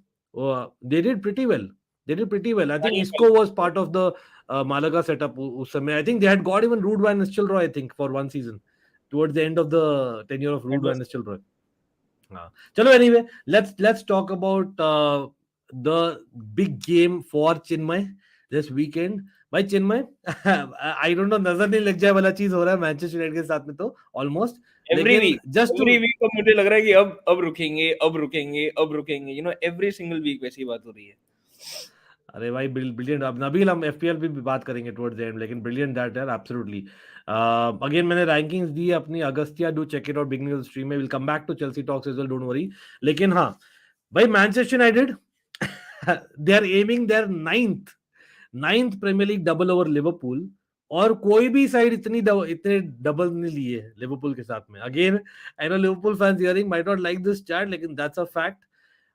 A: they did pretty well. I think Isco was part of the Malaga setup उस समय. I think they had got even Ruud van Nistelrooy I think for one season towards the end of the tenure of Ruud van Nistelrooy. चलो anyway let's talk about the big game for Chinmay this weekend. भाई चिन्मय आई डोंट नो नजर नहीं लग जाए वाला चीज हो रहा है मैनचेस्टर यूनाइटेड के साथ में तो ऑलमोस्ट.
B: Every week अब मुझे लग रहा है कि अब रुकेंगे. Every single week वैसी बात हो रही है.
A: अरे भाई ब्रिलियंट. अब नबील हम एफपीएल भी बात करेंगे टुवर्ड्स द एंड. लेकिन ब्रिलियंट दैट यार एब्सोल्युटली. अगेन मैंने रैंकिंग्स दी अपनी Agastya. Do check it out beginning of the stream में. Will come back to Chelsea talks as well, don't worry. लेकिन हाँ भाई Manchester United they are aiming their ninth Premier League double over Liverpool. और कोई भी साइड इतने डबल नहीं लिए लिवरपूल के साथ में. Again I know Liverpool fans hearing might not like this chat लेकिन that's a fact.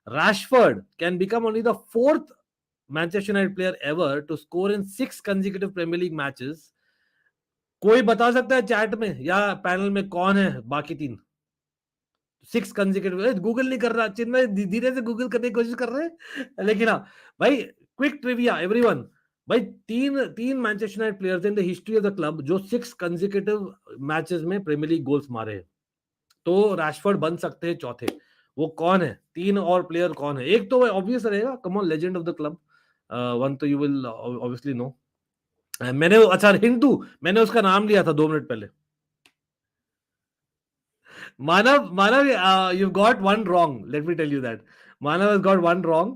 A: Rashford can become only the fourth Manchester United player ever to score in 6 consecutive Premier League matches. कोई बता सकता है चैट में या पैनल में कौन है बाकी 3? 6 consecutive. गूगल नहीं कर रहा, चिन्मय धीरे से गूगल करने की कोशिश कर रहे हैं, लेकिन हाँ भाई, क्विक ट्रिविया एवरीवन, भाई तीन Manchester United players in the history of the club जो 6 कंसेक्यूटिव मैचेस में प्रीमियर लीग गोल्स मारे हैं, तो रैशफोर्ड बन सकते हैं चौथे। वो कौन है? 3 और प्लेयर कौन है? एक तो ऑब्वियस रहेगा, come on, legend of the club, one तो यू विल ऑब्वियसली नो। मैंने अच्छा हिंट दूं, मैंने उसका नाम लिया था 2 मिनट पहले। Manav, you've got one wrong. Let me tell you that. Manav has got one wrong.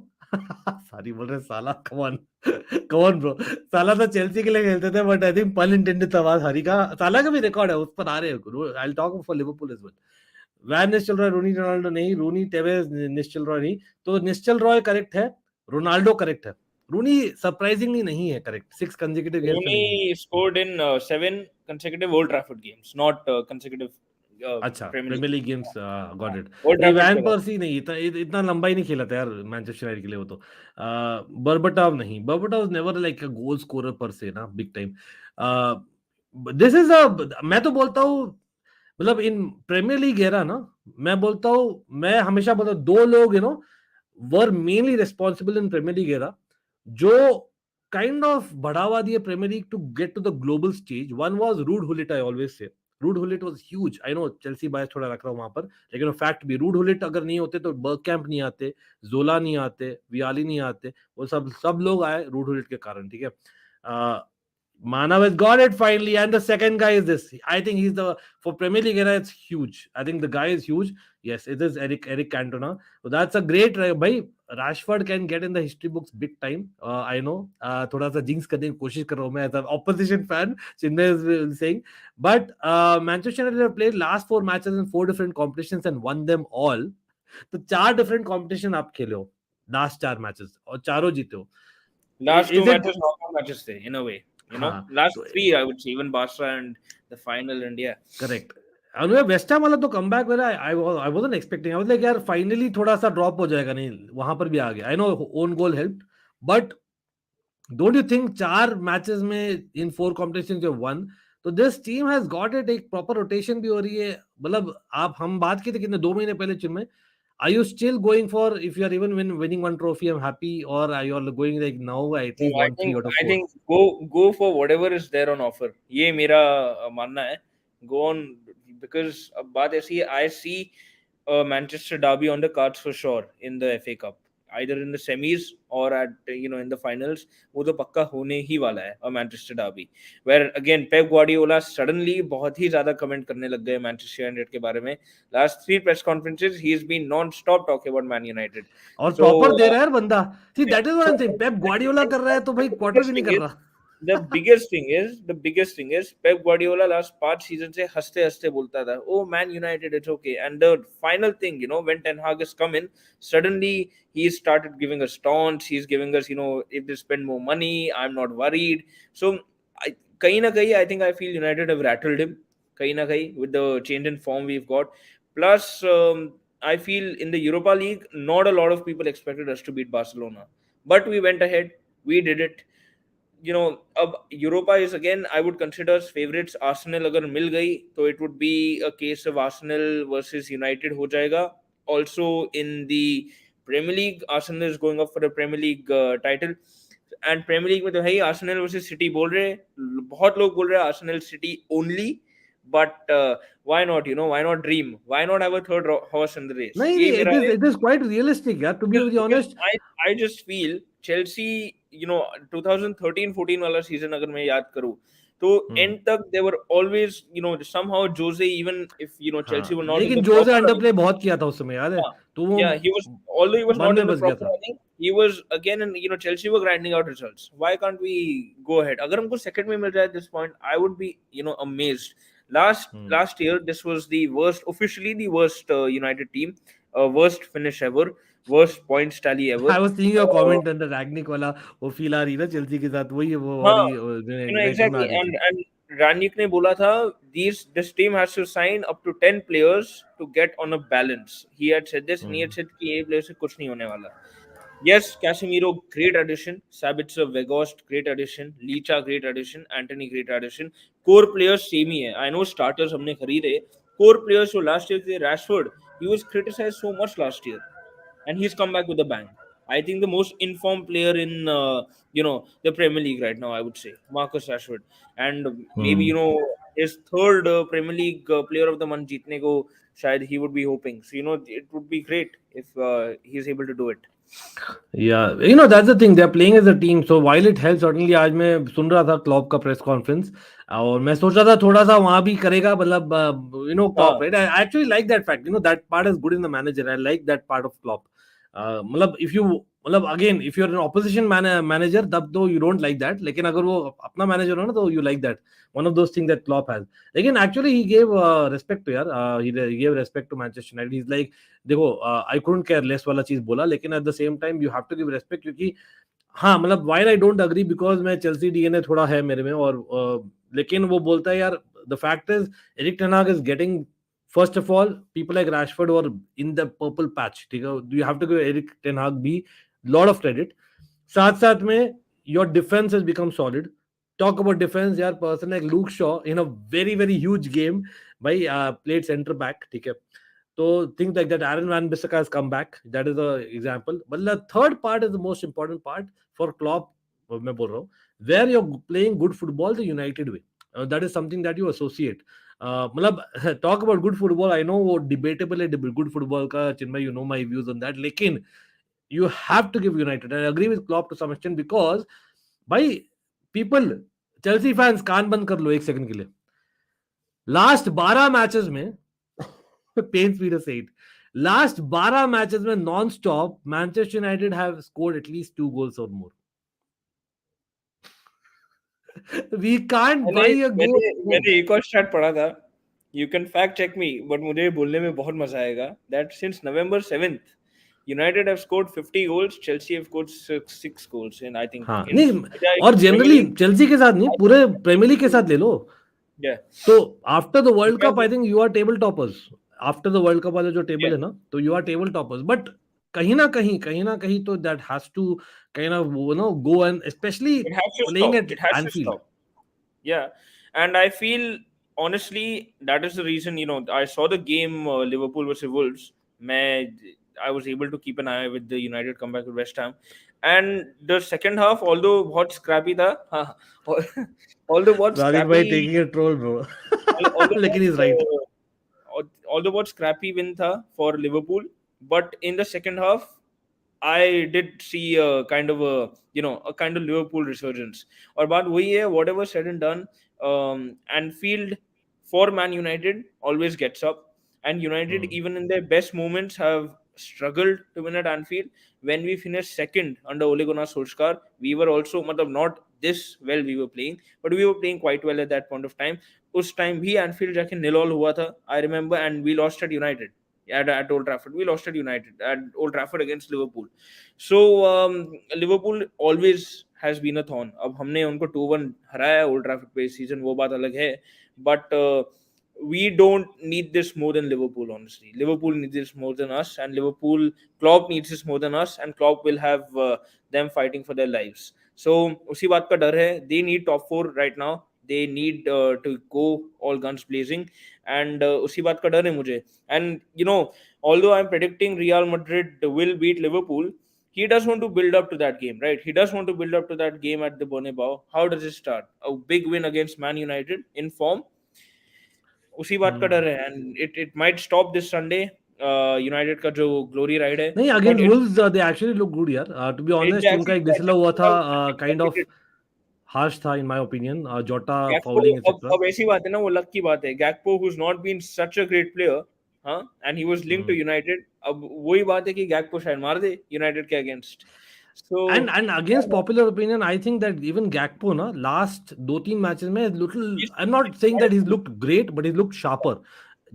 A: Sorry, बोल रहे साला, come on bro. साला तो चेल्सी के लिए खेलते थे, but I think pun intended था वहाँ हरी का। साला का भी रिकॉर्ड है, उस पर आ रहे हैं। I'll talk for Liverpool as well. Van Nistelrooy, Rooney Ronaldo नहीं, रूनी टेवेज निश्चल रॉय नहीं, तो निश्चल रॉय करेक्ट है, रोनाल्डो करेक्ट है, रूनी सरप्राइजिंगली नहीं है करेक्ट। 6 consecutive games में नहीं।
B: Rooney scored in 7 consecutive Old Trafford games, not consecutive
A: अच्छा, premier league games, got it.
B: Old
A: नहीं,
B: Trafford
A: वैन
B: खेला।
A: पर्सी नहीं, इतना लंबा ही नहीं खेला था यार मैनचेस्टर यूनाइटेड के लिए वो तो। बर्बटाव नहीं, Berbatov was never like a goal scorer per se ना, big time. This is a, मैं तो बोलता हूँ, मतलब इन प्रीमियर लीग एरा ना, मैं बोलता हूँ, मैं हमेशा बोलता हूँ, 2 लोग you know were mainly responsible in Premier League era जो काइंड ऑफ बढ़ावा दिए Premier League to get to the global stage. One was Ruud Gullit, I always say Ruud Gullit was huge. I know Chelsea bias थोड़ा रख रहा हूं वहां पर, लेकिन फैक्ट भी, रूड हुलिट अगर नहीं होते तो बर्गकैम्प नहीं आते, जोला नहीं आते, वियाली नहीं आते, वो सब लोग आए रूड हुलिट के कारण, ठीक है। Manav has got it finally, and the second guy is this. I think he's the, for Premier League era, it's huge. I think the guy is huge. Yes, it is Eric Cantona. So that's a great, भाई Rashford can get in the history books big time. I know, थोड़ा सा jinx करने की कोशिश कर रहा हूँ मैं as an opposition fan. Chinmay is saying, but Manchester United have played last 4 matches in 4 different competitions and won them all. तो 4 different competition आप खेले हो last 4 matches और चारों जीते हो।
B: Last 2
A: Is it?
B: matches, knockout matches थे, in a way. You know,
A: हाँ,
B: last
A: तो
B: 3, I would say, even Barca and the final, and yeah.
A: Correct. West Ham वाला तो कमबैक मेरा, I wasn't expecting, I was like यार फाइनली थोड़ा सा ड्रॉप हो जाएगा, नहीं वहां पर भी आ गया। I know own goal help, but don't you think 4 matches में इन 4 कॉम्पिटिशन जो वन, तो this team has got it, एक प्रॉपर रोटेशन भी हो रही है। मतलब आप, हम बात की थी कितने 2 महीने पहले चिन्मय, are you still going for, if you are even winning one trophy I'm happy, or are you all going like now I at least want 3 out of 4?
B: I think go for whatever is there on offer. ये मेरा मानना है. Go on, because अब बात ऐसी है, I see Manchester derby on the cards for sure in the FA Cup, either in the semis or at in the finals. वो तो पक्का होने ही वाला है, a Manchester derby, where again Pep Guardiola suddenly बहुत ही ज्यादा कमेंट करने लग गए Manchester United के बारे में. Last 3 press conferences he's been non-stop talking about Man United.
A: और
B: So
A: प्रॉपर दे रहा है यार बंदा। See,
B: yeah,
A: that is what I'm saying. Pep Guardiola कर रहा है तो भाई क्वार्टर भी नहीं कर रहा।
B: the biggest thing is Pep Guardiola last 5 seasons से हंसते हंसते बोलता था, oh Man United, it's okay, and the final thing, when Ten Hag has come in, suddenly he started giving us taunts, he's giving us, if they spend more money, I'm not worried. So कहीं ना कहीं I think I feel United have rattled him कहीं ना कहीं with the change in form we've got. Plus I feel in the Europa League not a lot of people expected us to beat Barcelona, but we went ahead, we did it. अब Europa is again, I would consider as favorites. Arsenal अगर मिल गई तो it would be a case of Arsenal versus United हो जाएगा. Also in the Premier League, Arsenal is going up for the Premier League title, and Premier League में तो है ही Arsenal versus City बोल रहे हैं, बहुत लोग बोल रहे हैं Arsenal City only, but why not, why not dream, why not have a third horse in the race?
A: नहीं,
B: ये मेरा है.
A: it is quite realistic यार, to be very honest.
B: I just feel Chelsea, 2013-14 वाला सीजन अगर मैं याद करूं तो एंड तक they were always, somehow Jose, even if Chelsea were not in
A: लेकिन
B: the
A: जोसे
B: proper
A: अंडरप्ले बहुत किया था उस समय, याद है? तो वो
B: yeah, he was, although he was
A: मन
B: not
A: में
B: in the
A: बस गया
B: proper
A: था।
B: running, he was again, and Chelsea were grinding out results. Why can't we go ahead? अगर हमको second में मिल जाए at this point, I would be amazed. Last year this was the worst, officially the worst United team, worst finish ever, worst points tally ever.
A: I was seeing your comment on the Ragnick वाला, वो फील आ रही है ना चेल्सी के साथ, वही वो और
B: हाँ,
A: यूनाइटेड में आ
B: exactly,
A: रही थी।
B: and Ranick ने बोला था this team has to sign up to 10 players to get on a balance. He had said this, and he had said कि ये players से कुछ नहीं होने वाला. Yes, Casemiro, great addition. Sabitzer, Weghorst, great addition. Licha, great addition. Anthony, great addition. Core players same ही है. I know starters हमने खरीदे. Core players जो last year थे, Rashford, he was criticized so much last year, and he's come back with a bang. I think the most informed player in the Premier League right now, I would say, Marcus Rashford, and maybe his third Premier League Player of the Month जीतने को शायद he would be hoping. So it would be great if he's able to do it.
A: Yeah, that's the thing. They're playing as a team. So while it helps, certainly आज मैं सुन रहा था क्लॉप का प्रेस कॉन्फ्रेंस और मैं सोच रहा था थोड़ा सा वहां भी करेगा मतलब Klopp right I actually like that fact that part is good in the manager I like that part of Klopp मतलब इफ यू मतलब again if you are an opposition manager तब तो यू डोंट लाइक दैट लेकिन अगर वो अपना मैनेजर हो ना तो you like that one of those things that Klopp has. Again, actually, he gave respect to yaar. He gave respect to Manchester United. He's like, देखो, I couldn't care less वाला चीज बोला, लेकिन at the same time you have to give respect क्योंकि हाँ मतलब while I don't agree because मैं Chelsea DNA थोड़ा है मेरे में और लेकिन वो बोलता है यार the fact is Erik ten Hag is getting first of all people like Rashford or in the purple patch. ठीक है, you have to give Erik ten Hag भी lot of credit. साथ साथ में your defense has become solid. Talk about defense, यार person like Luke Shaw in a very very huge game भाई played center back ठीक है तो things like that. Aaron Van Bissaka has come back, that is the example, but the third part is the most important part for Klopp मैं बोल रहा हूँ where you're playing good football the United way. That is something that you associate. मतलब talk about good football, I know वो debatable है good football का Chinmay, you know my views on that, लेकिन you have to give United. I agree with Klopp to some extent because भाई पीपल चेल्सी फैंस कान बंद कर लो एक सेकंड के लिए. लास्ट 12 मैचेस में pains me to say it, last 12 matches में non stop Manchester United have scored at least 2 goals और more. We can't buy a goal.
B: मैंने एक और स्टार्ट पढ़ा था, you can fact check me, but मुझे बोलने में बहुत मजा आएगा, that since November 7th United have scored 50 goals, Chelsea have scored 6 goals, and I think
A: हाँ नहीं और जनरली चेल्सी के साथ नहीं पूरे प्रीमियर लीग के साथ ले लो. तो after the world cup I think you are table toppers. After the world cup वाला जो टेबल है ना तो you are table toppers, but कहीं ना कहीं तो that has to kind of go and especially playing at Anfield.
B: Yeah, and I feel honestly that is the reason I saw the game Liverpool versus Wolves. I was able to keep an eye with the United comeback with West Ham, and the second half, although बहुत scrappy था, although बहुत scrappy,
A: taking a troll bro. लेकिन he's right.
B: Although बहुत scrappy win था for Liverpool, but in the second half I did see a kind of Liverpool resurgence. और बात वही है, whatever said and done, Anfield for Man United always gets up, and United even in their best moments have struggled to win at Anfield. When we finished second under Ole Gunnar Solskjaer, we were also not this well we were playing, but we were playing quite well at that point of time. उस time भी Anfield जाके 0-0 हुआ था, I remember, and we lost at United. At Old Trafford. We lost at United at Old Trafford against Liverpool. So Liverpool always has been a thorn. अब हमने उनको 2-1 हराया Old Trafford पे सीजन, वो बात अलग है, but we don't need this more than Liverpool, honestly. Liverpool needs this more than us, and Klopp needs this more than us, and Klopp will have them fighting for their lives. So उसी बात का डर है. They need top 4 right now. They need to go all guns blazing, and उसी बात का डर है मुझे. And although I'm predicting Real Madrid will beat Liverpool, he does want to build up to that game, right? He does want to build up to that game at the Bernabeu. How does it start? A big win against Man United in form. उसी बात का डर है, and it might stop this Sunday. United का जो glory ride है.
A: नहीं against Wolves they actually look good यार. To be honest उनका एक डिसला हुआ था kind of harsh था in my opinion. Jota fouling etc.
B: अब ऐसी बात है ना, वो लक की बात है. Gakpo who's not been such a great player, and he was linked to United. अब वही बात है कि Gakpo शायद मार दे United के against. So
A: and against popular opinion I think that even Gakpo ना last 2-3 matches में little, I'm not saying that he's looked great but he's looked sharper.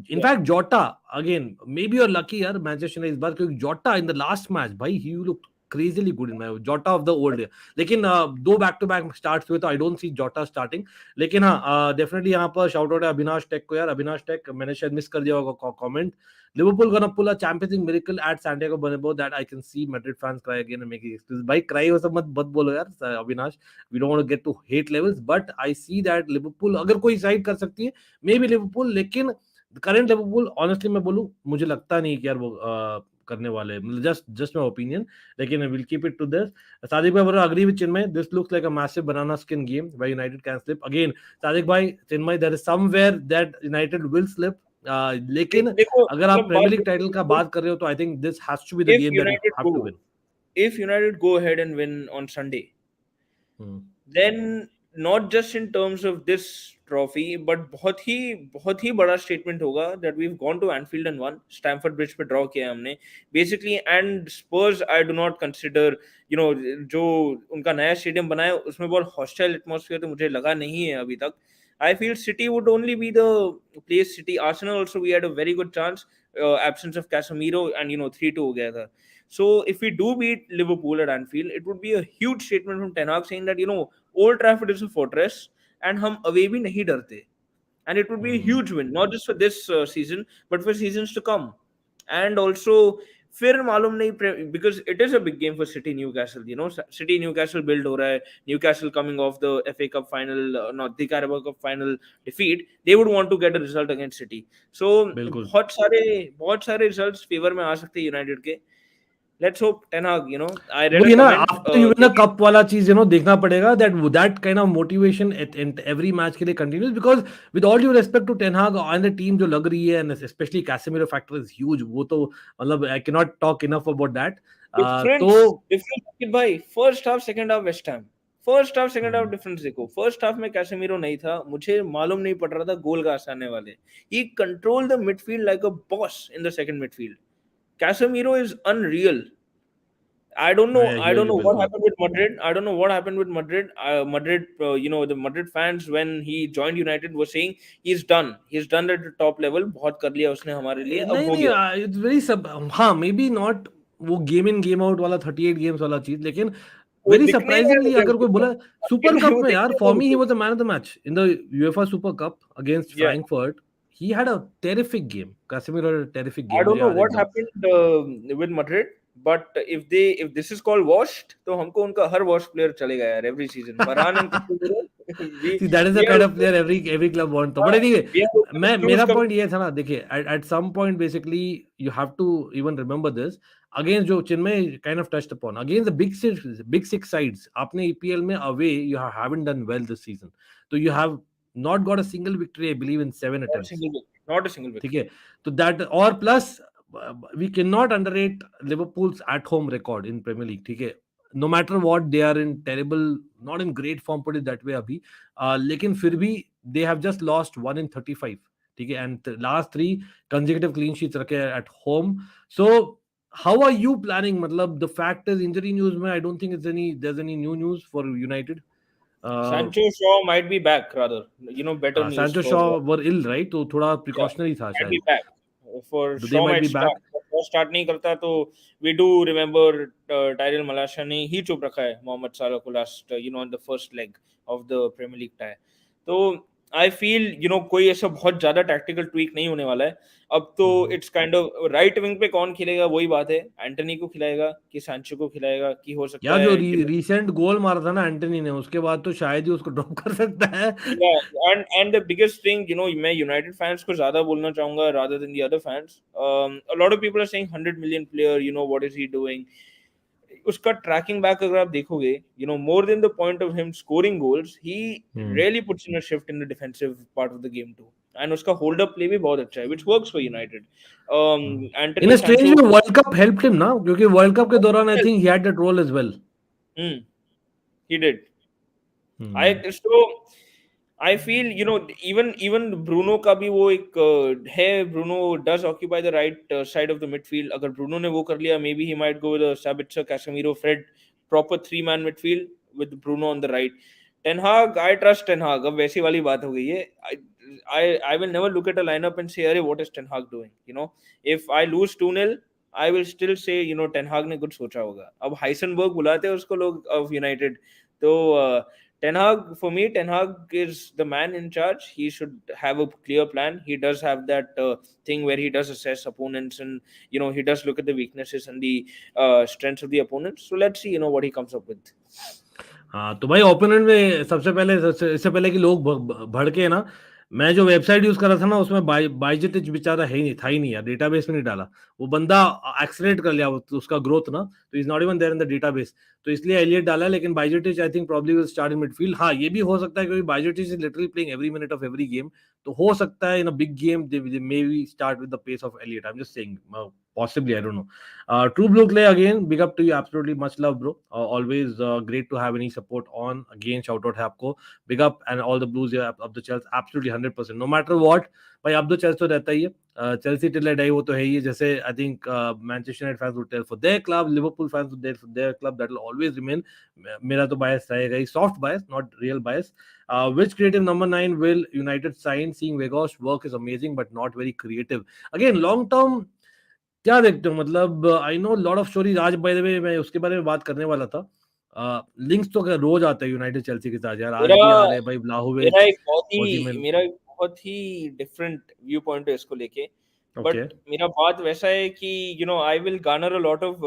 A: In fact Jota again maybe you're lucky यार Manchester United इस बार क्योंकि Jota in the last match भाई he looked crazily good in my Jota of the old. लेकिन दो बैक टू बैक स्टार्ट्स हुए तो I don't C Jota starting. लेकिन हाँ डेफिनेटली यहाँ पर शाउट आउट है अविनाश टेक को यार. अविनाश टेक मैंने शायद मिस कर दिया होगा comment. Liverpool gonna pull a Champions League miracle at Santiago Bernabeu that I can see Madrid fans cry again and making excuses. भाई cry हो सब मत बोलो यार Avinash. We don't want to get to hate levels, but I see that Liverpool अगर कोई साइड कर सकती है maybe Liverpool, लेकिन करंट लिवरपूल ऑनेस्टली मैं बोलूं मुझे लगता नहीं कि यार वो करने वाले. जस्ट माय ओपिनियन, लेकिन will keep it to this. Sadiq भाई बोल रहा agree with Chinmay, this looks like a massive banana skin game where United can slip again. Sadiq भाई Chinmay there is somewhere that United will slip. लेकिन अगर आप प्रीमियर लीग टाइटल का बात कर रहे हो तो I think this has to be the game that you have to win.
B: If United go ahead and win on Sunday, then not just in terms of this trophy, but बहुत ही बड़ा statement होगा that we've gone to Anfield and won. Stamford Bridge पे draw किया हमने basically. And Spurs I do not consider, you know, जो उनका नया stadium बना है उसमें बहुत hostile atmosphere तो मुझे लगा नहीं है अभी तक. I feel City would only be the place. City, Arsenal also we had a very good chance. Absence of Casemiro and 3-2 हो गया था. So if we do beat Liverpool at Anfield, it would be a huge statement from Ten Hag saying that Old Trafford is a fortress and हम away भी नहीं डरते. And it would be a huge win, not just for this season, but for seasons to come. And also, फिर मालूम नहीं, because it is a big game for City Newcastle. City Newcastle build हो रहा है. Newcastle coming off the FA Cup final, not the Carabao Cup final defeat, they would want to get a result against City. So बहुत सारे results favor में आ सकते हैं United के. Let's hope Ten Hag, I read a comment.
A: After you win a cup वाला चीज देखना पड़ेगा that kind of motivation at every match के लिए continues, because with all due respect to Ten Hag and the team जो लग रही है, and especially Casemiro factor is huge. वो तो मतलब I cannot talk enough about that.
B: difference भाई first half second half West Ham. First half second half difference देखो. First half में Casemiro नहीं था, मुझे मालूम नहीं पड़ रहा था गोल कहाँ से आने वाले. He controlled the midfield like a boss in the second midfield. Casemiro is unreal. I don't know what happened with Madrid. I don't know what happened with Madrid. The Madrid fans when he joined United were saying he's done. He's done at the top level. बहुत कर लिया उसने हमारे लिए. अब हो गया.
A: It's very हाँ maybe not वो game in game out वाला 38 games वाला चीज, लेकिन very surprisingly अगर कोई बोला Super Cup में यार, for me he was the man of the match in the UEFA Super Cup against Frankfurt. He had a terrific game. Casemiro had a terrific game.
B: I don't know what happened with Madrid, but if this is called washed, तो हमको उनका हर wash player चलेगा यार every season. Varane and
A: see, that is the kind of player every club wants. But anyway, मेरा point ये था ना, देखिए at some point basically you have to even remember this against जो Chinmay kind of touched upon, against the big six sides. आपने EPL में away you haven't done well this season. So you have not got a single victory, I believe, in 7 attempts.
B: Not a single victory.
A: ठीक है, तो that or plus we cannot underrate Liverpool's at home record in Premier League. ठीक है, no matter what they are in terrible, not in great form, put it that way अभी, लेकिन फिर भी they have just lost 1 in 35. ठीक है, and last 3 consecutive clean sheets रखे at home. So how are you planning? मतलब the fact is injury news में I don't think there's any new news for United.
B: Sancho Shaw might be back rather. Better news.
A: Sancho Shaw were ill, right? तो थोड़ा precautionary था शायद.
B: Might be back. For Shaw might start. Start नहीं करता तो we do remember Tyrell Malacia ने ही चुप रखा है मोहम्मद साला को last on the first leg of the Premier League tie. तो I feel कोई ऐसा बहुत ज्यादा tactical tweak नहीं होने वाला है अब तो. It's kind of right wing पे कौन खेलेगा वही बात है. एंटनी को खिलाएगा कि सांचो को खिलाएगा कि हो सकता है
A: जो recent गोल मारा था ना एंटनी ने, उसके बाद तो शायद ही उसको ड्रॉप कर सकता है.
B: and the biggest thing मैं United fans को ज्यादा बोलना चाहूंगा rather than the other fans. A lot of people are saying 100 million player, what is he doing. उसका ट्रैकिंग बैक अगर आप देखोगे, more than the point of him scoring goals, he really puts in a shift in the defensive part of the game too. And उसका hold up play भी बहुत अच्छा है, which works for United.
A: In a strange way, World Cup helped him ना, क्योंकि World Cup के दौरान I think he had that role as well.
B: He did. I feel even Bruno का भी वो एक है. Bruno does occupy the right side of the midfield. अगर Bruno ने वो कर लिया, maybe he might go with a Sabitzer, Casemiro, Fred, proper 3-man midfield with Bruno on the right. Ten Hag, I trust Ten Hag. अब वैसी वाली बात हो गई है. I will never look at a lineup and say, अरे what is Ten Hag doing? If I lose 2-0, I will still say, Ten Hag ने कुछ सोचा होगा. अब हाइसेनबर्ग बुलाते हैं उसको लोग of United. तो Ten Hag, for me, Ten Hag is the man in charge. He should have a clear plan. He does have that thing where he does assess opponents, and he does look at the weaknesses and the strengths of the opponents. So let's see, what he comes up with.
A: हाँ तो भाई ओपोनेंट में सबसे पहले इससे पहले कि लोग भड़के ना, मैं जो वेबसाइट यूज कर रहा था ना उसमें बाइजेटिच बेचारा है ही नहीं, था ही नहीं यार, डेटाबेस में नहीं डाला वो बंदा, एक्सलेरेट कर लिया उसका ग्रोथ ना, तो is not even there in the database, तो इसलिए एलियट डाला, लेकिन Bajcetic I think probably will start in midfield. हाँ ये भी हो सकता है क्योंकि Bajcetic is literally playing every minute of every game, तो हो सकता है in a big game they may be start with the pace of Elliott. I am just saying possibly, I don't know. True Blue Clay, again, big up to you, absolutely, much love bro, always great to have any support on. Again, shout out hai aapko, big up, and all the Blues here up the Chelsea, absolutely 100%, no matter what भाई अब तो चेल्सी तो रहता ही है, चेल्सी टिल आई वो तो है ही है, जैसे I think Manchester United fans would tell for their club, Liverpool fans would tell for their club, that will always remain. मेरा तो बायस रहेगा ही, soft bias, not real bias. Which creative number 9 will United sign? Seeing Weghorst's work is amazing but not very creative. Again, long term क्या देखते हो, मतलब I know lot of stories. आज बाय द वे मैं उसके बारे में बात करने वाला था. लिंक्स तो रोज आते हैं यूनाइटेड चेल्सी के साथ यार, आज भी आ रहे हैं भाई, ब्लाहोविच.
B: मेरा एक बहुत ही डिफरेंट व्यू पॉइंट है इसको लेके, बट मेरा बात वैसा है कि I will Garner a lot of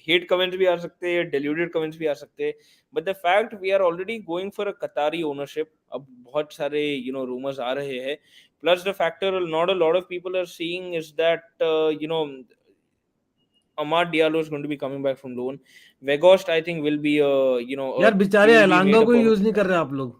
B: hate comments भी आ सकते हैं, डिल्यूटेड कमेंट्स भी आ सकते हैं, but the fact we are already going for a Qatari ownership. अब बहुत सारे रूमर्स आ रहे हैं. Plus, the factor not a lot of people are seeing is that Amad Diallo is going to be coming back from loan. Weghorst, I think, will be
A: यार बेचारे एलांगा को यूज नहीं कर रहे आप लोग.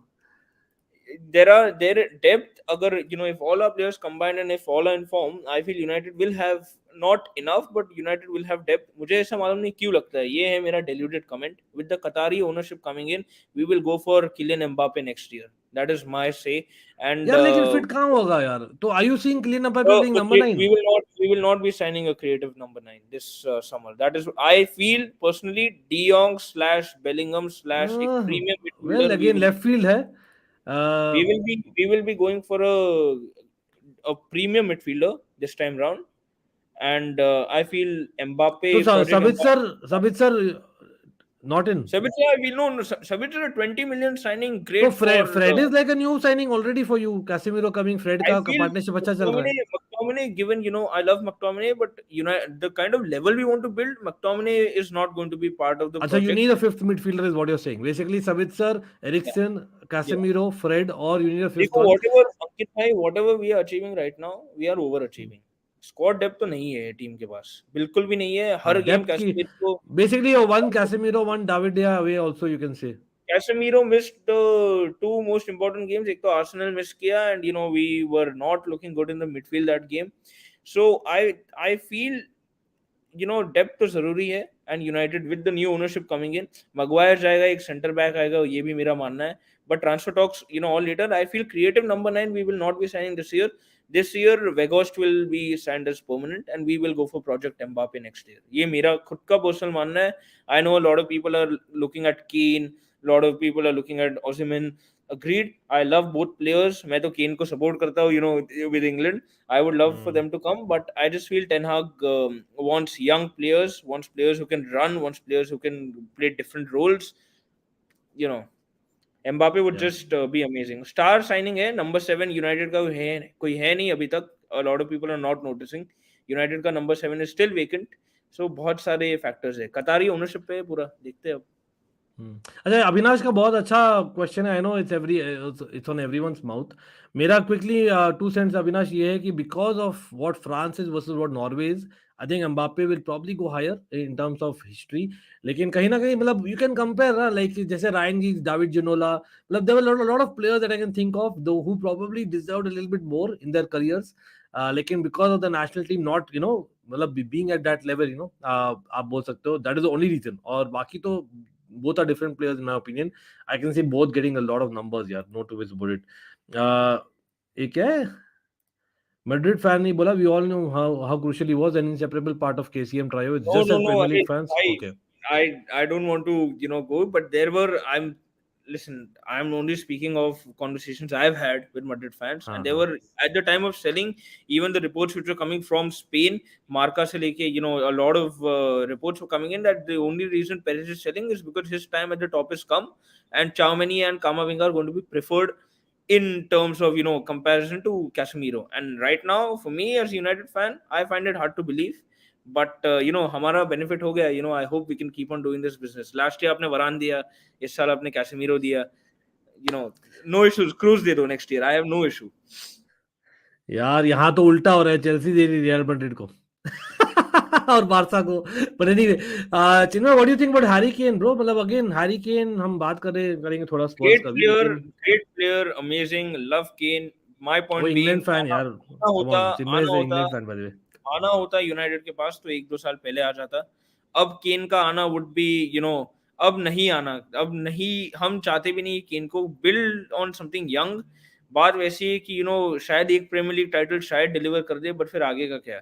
B: There depth agar if all our players combined and if all are in form, I feel United will have not enough, but United will have depth. मुझे ऐसा मालूम नहीं क्यों लगता है, ये है मेरा deluded comment. With the Qatari ownership coming in, we will go for Kylian Mbappe next year. That is my say. And
A: यार लेकिन फिट कहाँ होगा यार, तो are you seeing Kylian Mbappe playing number 9?
B: We will not be signing a creative number 9 this summer. That is, I feel personally, De Jong / Bellingham / a premium midfielder.
A: Well, again left field है.
B: We will be going for a premium midfielder this time round, and I feel Mbappe.
A: So Sabitzer not in.
B: Sabitzer, we know Sabitzer a 20 million signing, great.
A: So Fred is like a new signing already for you. Casemiro coming, Fred का partnership अच्छा चल रहा है.
B: McTominay, given I love McTominay, but the kind of level we want to build, McTominay is not going to be part of the project.
A: So you need a fifth midfielder is what you're saying. Basically Sabitzer, Eriksen, Casemiro, Fred, or you need a fifth one.
B: Whatever we are achieving right now, we are overachieving. Squad depth तो नहीं है टीम के पास, बिल्कुल भी नहीं है. हर game Casemiro,
A: basically one Casemiro, one David De Gea away also you can say.
B: Casemiro missed the two most important games. एक तो आर्सेनल मिस किया, and we were not looking good in the midfield that game. So I feel depth तो जरूरी है, and United with the new ownership coming in, Maguire जाएगा, एक सेंटर बैक आएगा, ये भी मेरा मानना है. But transfer talks all later. I feel creative number 9 we will not be signing this year. This year Weghorst will be signed as permanent, and we will go for Project Mbappe next year. ये मेरा खुद का पर्सनल मानना है. I know a lot of people are looking at Kane, a lot of people are looking at Osimhen. Agreed, I love both players. मैं तो Kane को support करता हूँ with England. I would love for them to come, but I just feel Ten Hag wants young players, wants players who can run, wants players who can play different roles. Mbappe would just be amazing. Star signing है number 7 United का कोई है नहीं अभी तक. A lot of people are not noticing. United का number 7 is still vacant. So बहुत सारे factors है. कतारी ownership पे पूरा देखते हैं अब.
A: अच्छा, अविनाश का बहुत अच्छा क्वेश्चन है. I know it's on everyone's mouth. मेरा क्विकली 2 सेंट्स अविनाश ये है कि because of what France is versus what Norway is, I think Mbappe will probably go higher in terms of history. लेकिन कहीं ना कहीं मतलब यू कैन कंपेयर ना, लाइक जैसे रायन गिग्स, डेविड जिनोला, मतलब there were lot of players that I can think of though who probably deserved a little bit more in their careers. लेकिन because of the national team not मतलब बीइंग एट दैट लेवल, आप बोल सकते हो that is the only reason. और बाकी तो both are different players in my opinion. I can see both getting a lot of numbers. Yeah, no two ways about it. एक है Madrid fan नहीं बोला. We all know how crucial he was, an inseparable part of KCM trio. It's just as Premier League fans. Okay.
B: I don't want to go, but there were, I'm listen, I'm only speaking of conversations I've had with Madrid fans, and they
A: हाँ
B: were at the time of selling. Even the reports which were coming from Spain, Marca se leke, a lot of reports were coming in that the only reason Perez is selling is because his time at the top has come, and Tchouaméni and Camavinga are going to be preferred in terms of comparison to Casemiro. And right now, for me as a United fan, I find it hard to believe. But हमारा benefit हो गया. I hope we can keep on doing this business. Last year आपने Varane दिया, इस साल आपने Casemiro दिया. No issues. Cruz दे दो next year. I have no issue.
A: यार, यहाँ तो उल्टा हो रहा है, चेल्सी दे रही रियल मैड्रिड को और बारसा को। But anyway, Chinmay, what do you think about Harry Kane bro? मतलब अगेन हैरी केन हम बात करेंगे थोड़ा स्पर्स का भी, लेकिन
B: Great player, amazing, love Kane. My
A: वो
B: point being,
A: इंग्लैंड फैन यार, Chinmay is England fan by the way.
B: आना होता यूनाइटेड के पास तो 1-2 साल पहले आ जाता। अब केन का आना वुड बी अब नहीं आना, अब नहीं, हम चाहते भी नहीं केन को। Build on something young. बात वैसी है कि शायद एक प्रीमियर लीग टाइटल शायद डिलीवर कर दे, बट फिर आगे का क्या?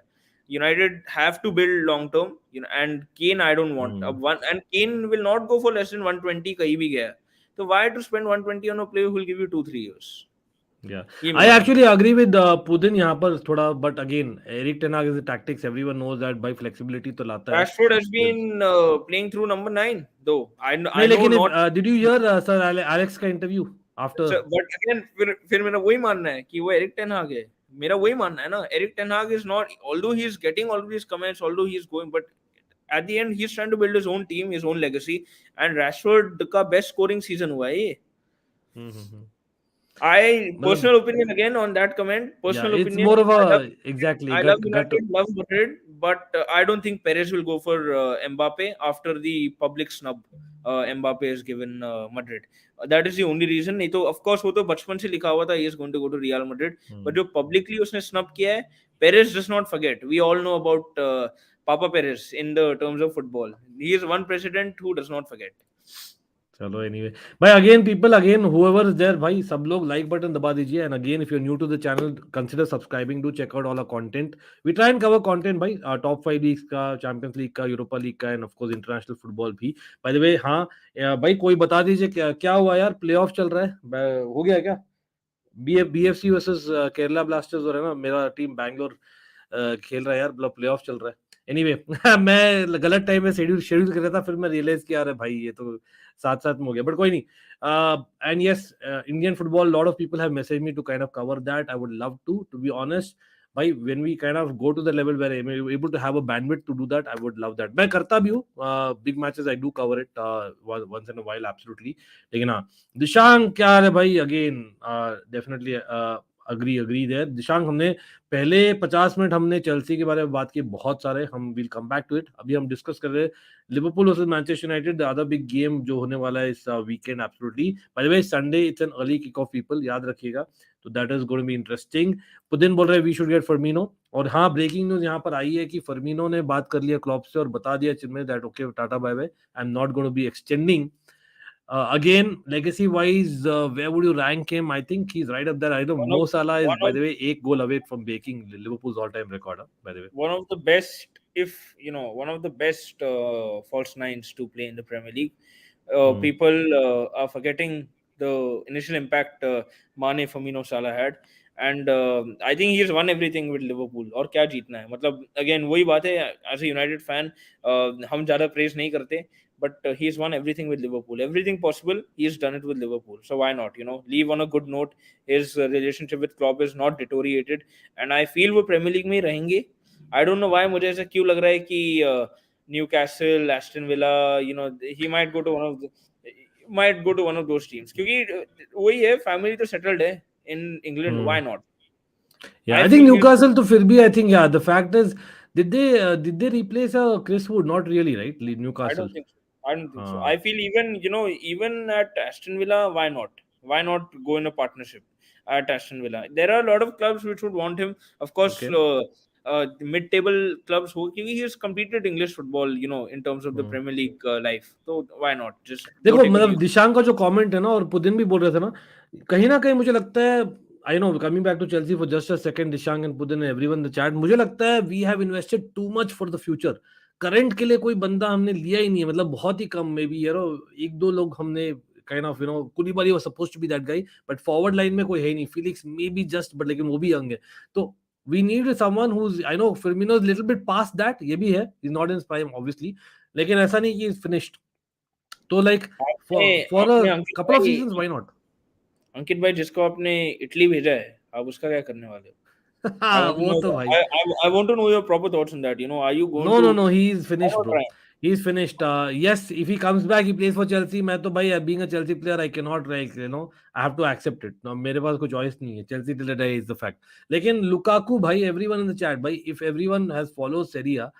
B: United have to build long term, and Kane I don't want. अब and Kane will not go for less than 120 कहीं भी गया, तो why to spend 120 on a player who will give you 2-3 years?
A: Yeah, I actually agree with Putin यहाँ पर थोड़ा, but again, Eric Ten Hag is the tactics. Everyone knows that by flexibility तो लाता है।
B: Rashford has been playing through number 9 though. I know
A: लेकिन
B: not.
A: did you hear Sir Alex का interview after?
B: But again, फिर मेरा वही मानना है कि वो एरिक टेन हाग है। मेरा वही मानना है ना, एरिक टेन हाग is not, although he is getting all these comments, although he is going, but at the end he is trying to build his own team, his own legacy, and Rashford का best scoring season हुआ है ये। I personal opinion again on that comment. Personal
A: it's
B: opinion.
A: more of a exactly.
B: I love United, love Madrid, but I don't think Perez will go for Mbappe after the public snub Mbappe is given Madrid. That is the only reason. नहीं तो of course वो तो बचपन से लिखा हुआ था he is going to go to Real Madrid. But जो publicly उसने snub किया है, Perez does not forget. We all know about Papa Perez in the terms of football. He is one president who does not forget.
A: चलो एनीवे भाई, again people, again whoever is there भाई, सब लोग लाइक बटन दबा दीजिए। And again if you are new to the channel, consider subscribing, do check out all our content. We try and cover content भाई, टॉप 5 लीग्स का, चैंपियंस लीग का, यूरोपा लीग का, and of course international football भी। बाय द वे, हाँ भाई, कोई बता दीजिए क्या हुआ यार? प्लेऑफ चल रहा है, हो गया क्या? बीएफसी वर्सेस केरला ब्लास्टर्स हो रहा है ना, मेरा टीम बैंगलोर खेल रहा है यार, मतलब प्लेऑफ चल रहा है। एनीवे मैं गलत टाइम में शेड्यूल कर रहा था, फिर मैं रियलाइज किया अरे भाई ये तो साथ साथ में हो गया, बट कोई नहीं। And yes, Indian football, lot of people have message me to kind of cover that. I would love to be honest भाई, when we kind of go to the level where I'm able to have a bandwidth to do that, I would love that. मैं करता भी हूँ, big matches I do cover it once in a while, absolutely. लेकिन हाँ, दिशांग क्या है भाई? Again definitely agree there Dishang. हमने पहले 50 मिनट हमने चेल्सी के बारे में बात की, बहुत सारे, हम will come back to it. अभी हम डिस्कस कर रहे हैं Liverpool versus Manchester United, the other big game जो होने वाला है इस weekend, absolutely. By the way, Sunday it's an early kick off, people याद रखिएगा, तो that is going to be interesting. Putin बोल रहे हैं वी शुड गेट फर्मिनो, और हाँ, ब्रेकिंग न्यूज यहाँ पर आई है कि फर्मिनो ने बात कर लिया क्लॉप से और बता दिया Chinmay that okay, tata bye bye, I am not going to be extending. Again, legacy wise, where would you rank him? I think he's right up there. I know Mo Salah is, by the way, 8 goal away from breaking Liverpool's all-time record. By the way,
B: one of the best, one of the best false nines to play in the Premier League. People are forgetting the initial impact Mane, Firmino, Salah had, and I think he's won everything with Liverpool. और क्या जीतना है? मतलब again वही बात है, as a United fan हम ज़्यादा praise नहीं करते, but he's won everything with Liverpool. Everything possible, he's done it with Liverpool. So why not, leave on a good note. His relationship with Klopp is not deteriorated, and I feel वो Premier League में ही रहेंगे. I don't know why, मुझे ऐसा क्यों लग रहा है कि Newcastle, Aston Villa, he might go to one of those teams. क्योंकि वही है, family तो settled है in England. Why not?
A: Yeah, I think Newcastle to फिर भी, I think, yeah, the fact is, did they replace Chris Wood? Not really, right? Newcastle.
B: I don't think so. I feel even at Aston Villa, why not? Why not go in a partnership at Aston Villa? There are a lot of clubs which would want him. Of course, mid-table clubs who he has completed English football, in terms of the Premier League life. So why not? Just
A: देखो, मतलब दिशांग का जो कमेंट है ना, और पुतिन भी बोल रहे थे ना, कहीं ना कहीं मुझे लगता है, I know, coming back to Chelsea for just a second, Dishang and Putin and everyone in the chat, मुझे लगता है we have invested too much for the future. Current के लिए कोई बंदा हमने लिया ही नहीं है, मतलब बहुत ही कम, मे बी एक दो लोग हमने kind of Koulibaly was supposed to be that guy, but forward line में कोई है नहीं. Felix maybe just, but लेकिन वो भी young है. तो we need someone who's, I know Firmino is a little bit past that, ये भी है, he's not in his prime obviously, लेकिन ऐसा नहीं कि he's finished. तो like for a couple of seasons, why not?
B: अंकित भाई जिसको आपने इटली भेजा है, आप उसका क्या करने वाले हो? I want to know your proper thoughts on that. Are you going to?
A: No, he's finished, bro. He's finished. Yes, if he comes back, he plays for Chelsea. मैं तो भाई, being a Chelsea player, I cannot I have to accept it. No, मेरे पास कोई choice नहीं है. Chelsea till the day is the fact. लेकिन Lukaku, भाई, everyone in the chat, भाई, if everyone has followed Serie A,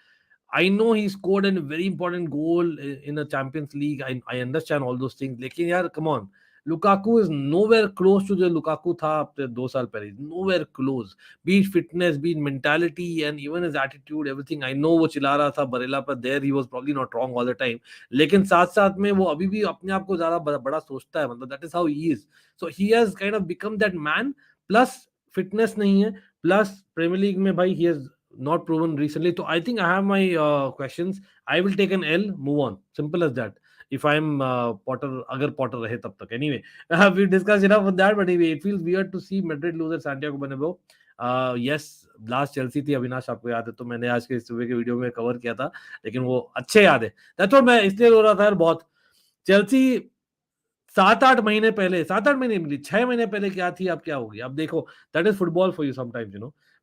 A: I know he scored a very important goal in a Champions League. I understand all those things. लेकिन यार, come on. Lukaku is nowhere close to the Lukaku था अपने 2 साल पहले. Nowhere close. Be it fitness, be it mentality, and even his attitude, everything. I know वो चिल्ला रहा था बरेला पर, there he was probably not wrong all the time. लेकिन साथ साथ में वो अभी भी अपने आप को ज़्यादा बड़ा सोचता है. मतलब that is how he is. So he has kind of become that man. Plus fitness नहीं है. Plus Premier League में भाई he has not proven recently. So I think I have my questions. I will take an L. Move on. Simple as that. If I'm Potter, अगर Potter रहे तब तक. Anyway, we discussed enough on that, but anyway, it feels weird to see Madrid lose at Santiago Bernabeu. Yes, last Chelsea थी, अविनाश आपको याद है, तो मैंने आज के सुबह के वीडियो में कवर किया था, लेकिन वो अच्छे याद है. That's what मैं इसलिए रो रहा था यार बहुत. Chelsea 7-8 महीने पहले, 7-8 महीने मिली, 6 महीने पहले क्या थी, अब क्या होगी. अब देखो, that is football for you sometimes,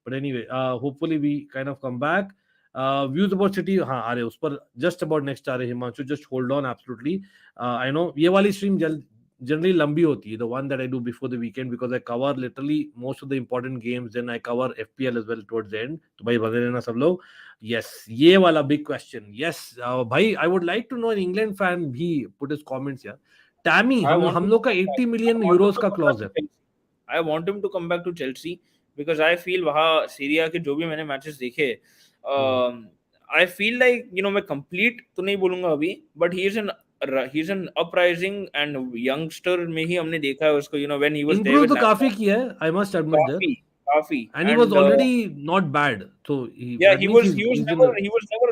A: But anyway, hopefully we kind of come back. Views about City, हाँ आ रहे उस पर just about next आ रहे. Himanshu, just hold on, absolutely. I know ये वाली stream generally लंबी होती है, the one that I do before the weekend, because I cover literally most of the important games, then I cover FPL as well towards the end. तो भाई बने रहना सब लोग. Yes, ये वाला big question. Yes, भाई, I would like to know an England fan भी put his comments here. Tammy, हम लोग का 80 million euros का clause है.
B: I want him to come back to Chelsea because I feel वहाँ सीरिया के जो भी मैंने मैचेस देखे, I feel like मैं complete तो नहीं बोलूंगा अभी, but he's an uprising and youngster में ही हमने देखा है उसको, when he was there with
A: तो काफी किया है, I must admit that.
B: काफी.
A: And he was already not bad. So
B: he was never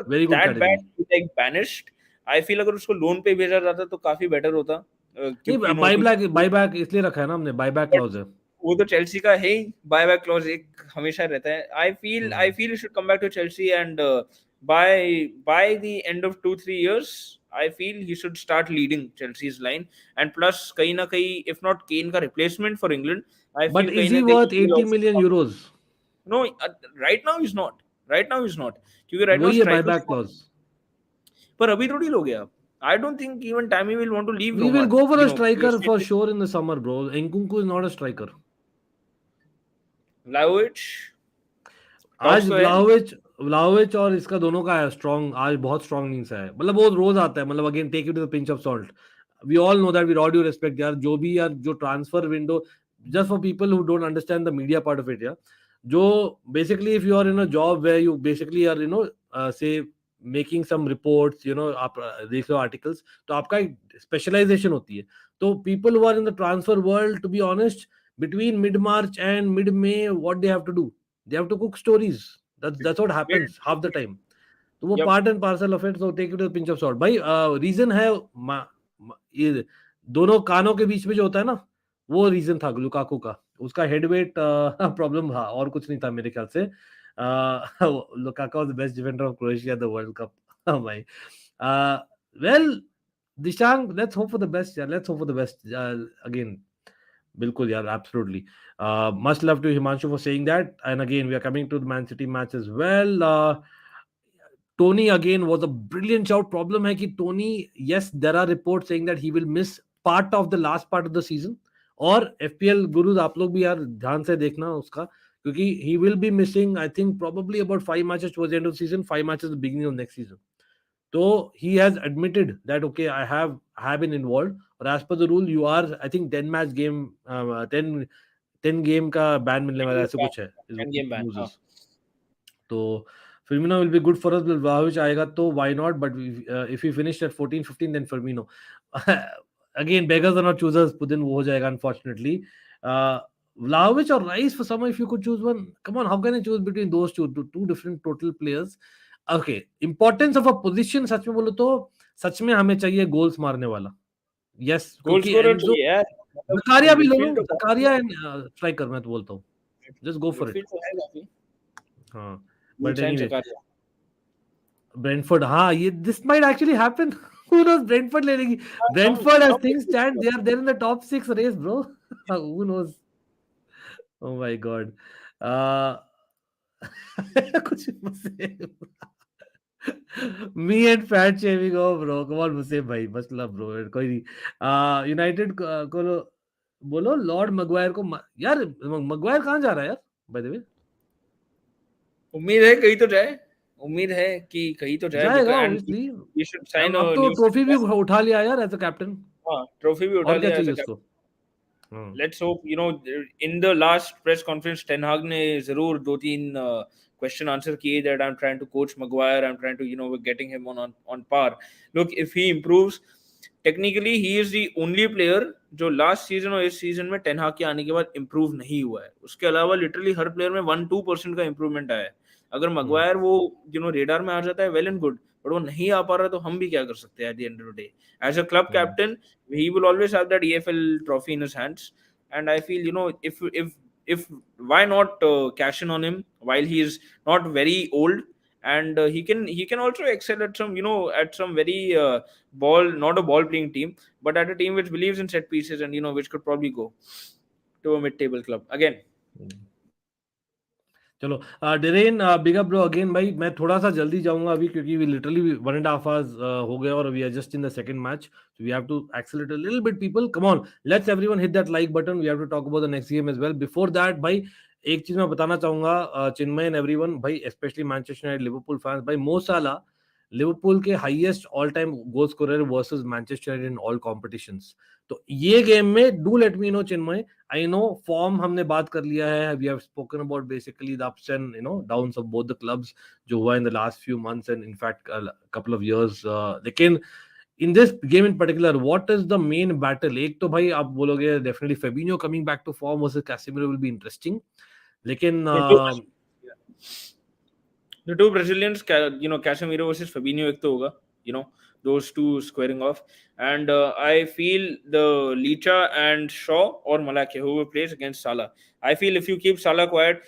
A: very good
B: that bad, like banished. I feel अगर उसको लोन पे भेजा जाता तो काफी बेटर होता.
A: बायबैक इसलिए रखा है ना हमने, बायबैक क्लॉज है.
B: वो तो चेल्सी का है ही, बायबैक क्लॉज एक हमेशा रहता है. I feel he should come back to Chelsea, and by the end of 2-3 years, I feel he should start leading Chelsea's line. And plus कहीं ना कहीं, if not Kane का replacement for England, I feel.
A: But is he worth 80 million euros?
B: No, right now he's not. क्योंकि right now
A: वही है बायबैक क्लॉज.
B: पर अभी थोड़ी लोग हैं. I don't think even Tammy will want to leave.
A: We will go for a striker for sure in the summer, bro. Nkunku is not a striker.
B: Vlahovic.
A: आज Vlahovic और इसका दोनों का है स्ट्रॉन्ग, आज बहुत स्ट्रॉन्ग नहीं सा है. मतलब वो रोज आता है, मतलब again take it to the pinch of salt. We all know that, with all due respect यार, जो भी यार जो transfer window, just for people who don't understand the media part of it, yeah, जो basically if you are in a job where you basically are say making some reports, आप देख लो articles, तो आपका एक specialization होती है. तो people who are in the transfer world, to be honest, between mid-March and mid-May, what they have to do? They have to cook stories. That's what happens half the time. तो वो part and parcel of it, so take it with a pinch of salt. भाई reason है ये दोनों कानों के बीच में जो होता है ना, वो रीजन था लुकाकू का. उसका हेडवेट प्रॉब्लम था, और कुछ नहीं था मेरे ख्याल से. Lukaku was the best defender of Croatia at the World Cup. Oh my. Well, Dishang, let's hope for the best. Yeah, let's hope for the best. Again, bilkul, yeah, absolutely. Much love to Himanshu for saying that. And again, we are coming to the Man City match as well. Tony again was a brilliant shout. Problem है कि Tony, yes, there are reports saying that he will miss part of the last part of the season. और FPL गुरुज आप लोग भी यार ध्यान से देखना उसका, क्योंकि he will be missing, I think, probably about 5 matches towards the end of the season, 5 matches at the beginning of next season. So he has admitted that, okay, I have been involved. और as per the rule, you are, I think, 10 match game, 10 game का ban मिलने वाला, ऐसे कुछ है.
B: 10 game ban.
A: तो Firmino will be good for us. Vlahovic आएगा तो why not? But if we finish at 14-15, then Firmino. Again, beggars are not choosers. Then वो हो जाएगा, unfortunately. Vlahovic or Rice for summer, if you could choose one. Come on, how can I choose between those two different total players? Okay, importance of a position, सच में बोलो तो सच में हमें चाहिए goals मारने वाला. यस,
B: गोल
A: क्योंकि
B: स्कोरर
A: एंजो
B: चाहिए यार, मतलब
A: जकारिया भी लो लो,
B: मिडफील्ड तो
A: जकारिया एंड स्ट्राइकर मैं तो बोलता हूँ, just go for it.
B: Midfield तो है काफी।
A: हाँ, but
B: Leeds and
A: anyway
B: Zakaria.
A: Brentford, हाँ ये this might actually happen. Who knows, Brentford ले लेगी। Brentford as things stand they are there in the top 6 race bro. Who knows, oh my god. कुछ me and fat shaving, oh bro come on मुझसे भाई, मतलब ब्रो कोई नहीं। यूनाइटेड को बोलो लॉर्ड मगवायर को यार मगवायर कहाँ जा रहा है यार बाय द वे?
B: उम्मीद है कहीं तो जाए, उम्मीद है कि कहीं तो जाए,
A: जाएगा
B: because and
A: obviously.
B: He should sign a
A: अब तो
B: न्यू
A: ट्रॉफी भी
B: सुपरस्टार।
A: उठा लिया यार एज अ कैप्टन,
B: हाँ, ट्रॉफी भी उठा
A: और क्या
B: लिया एज़
A: चाहिए
B: अ
A: उसको?
B: Captain. Let's hope, you know, in the last press conference Ten Hag ने जरूर 2-3 क्वेश्चन आंसर किए that I am trying to coach Maguire, I am trying to, you know, getting him on par. Look, if he improves technically, he is the only player जो लास्ट सीजन और इस सीजन में टेन हाग के आने के बाद इंप्रूव नहीं हुआ है। उसके अलावा लिटरली हर प्लेयर में 1-2% का इंप्रूवमेंट आया है। अगर मगवायर वो, यू नो, रेडार में आ जाता है, वेल एंड गुड, बट वो नहीं आ पा रहा तो हम भी क्या कर सकते हैं at the end of the day. As a club captain, he will always have that EFL trophy in his hands, and I feel, you know, if why not cash in on him while he is not very old, and he can also excel at some, you know, at some very not a ball playing team, but at a team which believes in set pieces, and, you know, which could probably go to a mid table club again.
A: चलो डिरेन, बिग अप ब्रो अगेन भाई। मैं थोड़ा सा जल्दी जाऊंगा अभी क्योंकि वी लिटरली 1.5 आवर्स हो गए और we are just in the second match, so we have to accelerate a little bit. People come on, let's everyone hit that like button, we have to talk about the next game as well. Before that भाई एक चीज मैं बताना चाहूंगा चिन्मय एंड एवरीवन भाई, especially Manchester United Liverpool fans भाई, मो साला लिवरपूल के highest all time goal scorer versus Manchester United in all competitions. तो ये गेम में do let me no Chinmay, I know form हमने बात कर लिया है, we have spoken about basically the ups and, you know, downs of both the clubs जो हुआ in the last few months and in fact a couple of years, लेकिन in this game in particular what is the main battle? एक तो भाई आप बोलोगे definitely Fabinho coming back to form versus Casemiro will be interesting, लेकिन
B: The two, the two Brazilians, you know, Casemiro versus Fabinho, ek to hoga, you know, those two squaring off. And I feel the Licha and Shaw or Malakia, whoever plays against Salah, I feel if you keep Salah quiet,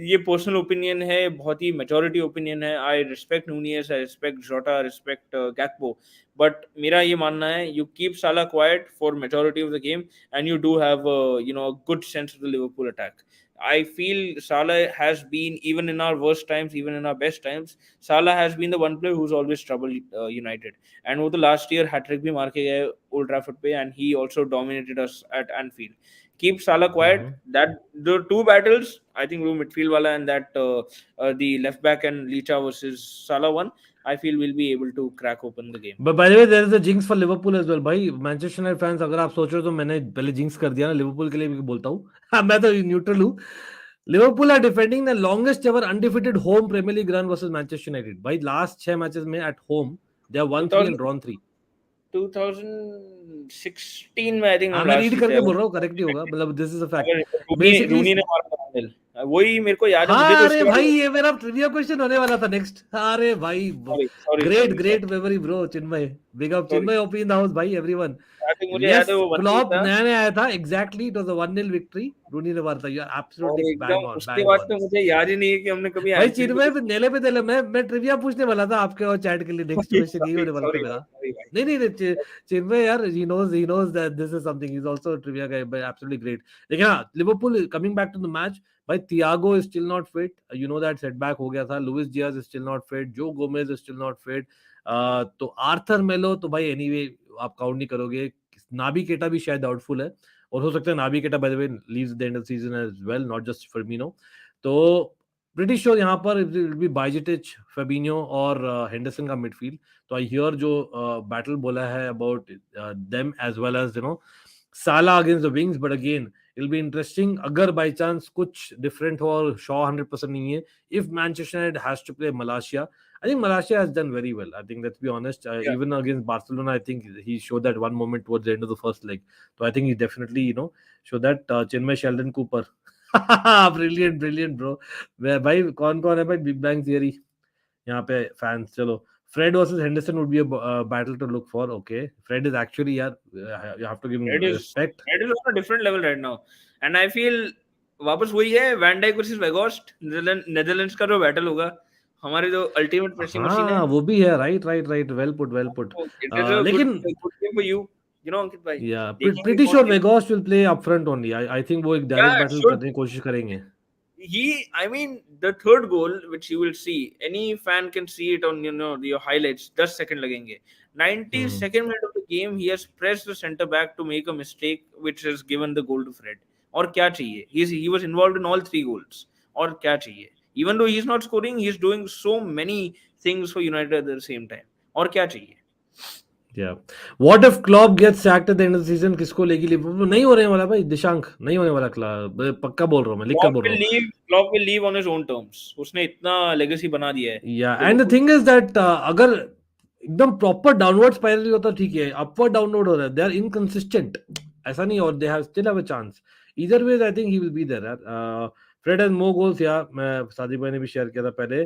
B: ये पर्सनल ओपिनियन है, बहुत ही मेजॉरिटी ओपिनियन है। I respect Nunez, I respect जोटा, रिस्पेक्ट गैक्पो, बट मेरा ये मानना है यू कीप साला quiet for majority of the game and you do have, you know, a good sense of the Liverpool attack. I feel Salah has been, even in our worst times, even in our best times, Salah has been the one player who's always troubled United. And वो तो last year hat-trick भी मार के गए Old Trafford पे, and he also dominated us at Anfield. Keep Salah quiet. That the two battles, I think, room midfield wala and that the left back and Licha versus Salah one, I feel we'll be able to crack open the game.
A: But by the way, there is a jinx for Liverpool as well भाई। मैनचेस्टर यूनाइटेड फैंस अगर आप सोच रहे हो तो मैंने पहले जिंक्स कर दिया ना, लिवरपूल के लिए भी बोलता हूँ। हाँ, मैं तो न्यूट्रल हूँ। Liverpool are defending the longest ever undefeated home premier league run versus Manchester United भाई। लास्ट 6 मैचेस में at home they have won 3 and drawn 3।
B: 2016 में आई थिंक
A: हाँ,
B: हम
A: मैं
B: लास्ट
A: रीड
B: जीते
A: करके
B: हैं।
A: बोल रहा हूँ, करेक्ट ही होगा, मतलब दिस इज अ फैक्ट
B: अगर रूनी
A: बेसिकली।
B: रूनी ने मारा था 1-0, वही मेरे को याद है, मुझे
A: हाँ
B: तो
A: अरे
B: उसके बाद,
A: भाई, ये मेरा ट्रिविया क्वेश्चन होने वाला था नेक्स्ट। अरे भाई,
B: sorry sorry
A: great
B: sorry
A: great
B: sorry
A: memory bro Chinmay. Big up
B: sorry,
A: Chinmay OP in the house भाई, एवरीवन।
B: आई थिंक मुझे याद है
A: यस,
B: वो 1-0
A: क्लॉप
B: था।
A: नया नया आया था, exactly it was a 1-0 victory, Rooney ने मारा था। यू आर
B: और
A: एब्सोल्युटली
B: एकदम उसके
A: बैंग
B: बाद
A: ऑन।
B: तो मुझे याद ही नहीं है कि हमने कभी
A: भाई
B: एनफील्ड
A: चिन्मय
B: पे
A: नेले पे मैं ट्रिविया पूछने वाला था आपके और चैट के लिए, नेक्स्ट
B: सॉरी
A: क्वेश्चन यही
B: सॉरी
A: होने वाला था
B: सॉरी
A: मेरा।
B: भाई, सॉरी भाई।
A: नहीं नहीं नहीं, चिन्मय यार, he knows that this is something, he's also a trivia guy, but absolutely great। लेकिन हाँ, Liverpool coming back to the match भाई, Thiago is still not fit, you know that setback हो गया था। Luis Diaz is still not fit, Joe Gomez is still not fit. तो आर्थर मेलो तो भाई एनीवे आप काउंट नहीं करोगे। नाबी केटा भी शायद डाउटफुल है, और हो सकता है Naby Keita by the way leaves the end of season as well, not just Firmino. तो प्रीटी श्योर यहाँ पर it will be Bajcetic, Fabinho और हेंडरसन का मिडफील्ड। तो आई हियर जो बैटल बोला है about them as well as, you know, साला against the wings, but again it be interesting अगर बाय चांस कुछ डिफरेंट हो और शॉ 100% नहीं है। If Manchester United has to play Malaysia, I think Malaysia has done very well. I think, let's be honest,
B: Yeah.
A: even against Barcelona, I think he showed that one moment towards the end of the first leg. So I think he definitely, you know, showed that Chinmay Sheldon Cooper. Brilliant, brilliant, bro। भाई कौन कौन है भाई बिग बैंग थियरी यहाँ पे फैंस? चलो Fred versus Henderson would be a battle to look for. Okay, Fred is actually, yeah, you have to give him respect.
B: Fred is on a different level right now, and I feel वापस वही है वैन डाइक वर्सेस वेगोस्ट नेदरलैंड्स का जो बैटल होगा हमारे जो अल्टीमेट प्रेसिंग मशीन है
A: हाँ वो भी है, right, well put
B: it is a
A: लेकिन
B: good game for you know Ankit भाई
A: या
B: देखेंगे
A: प्रीटी
B: कौन
A: sure Vegas will play up front only. I think वो एक डायरेक्ट बैटल
B: शुड
A: करने की कोशिश करेंगे।
B: I mean, the third goal, which you will see, any fan can see it on, your highlights, 10 second lagenge. 92nd minute of the game, he has pressed the center back to make a mistake, which has given the goal to Fred. Or kya chahiye? He was involved in all 3 goals. Or kya chahiye? Even though he's not scoring, he's doing so many things for United at the same time. Or kya chahiye?
A: Yeah. What if Klopp gets sacked at the end of the season? किसको लेगी लिवरपूल? नहीं होने वाला भाई, दिशांक नहीं होने वाला। पक्का बोल रहा हूँ मैं, लिख कर बोल रहा हूँ।
B: Klopp will leave on his own terms. उसने इतना legacy बना दिया है।
A: Yeah, and the thing is that अगर एकदम प्रॉपर डाउनवर्ड स्पाइरल होता ठीक है, अपवर्ड डाउनवर्ड हो रहा है, दे आर इनकंसिस्टेंट, ऐसा नहीं, और they have still have a chance. Either ways I think he will be there यार। फ्रेड हैज मोर गोल्स, या मैं सादी भाई ने भी शेयर किया था पहले,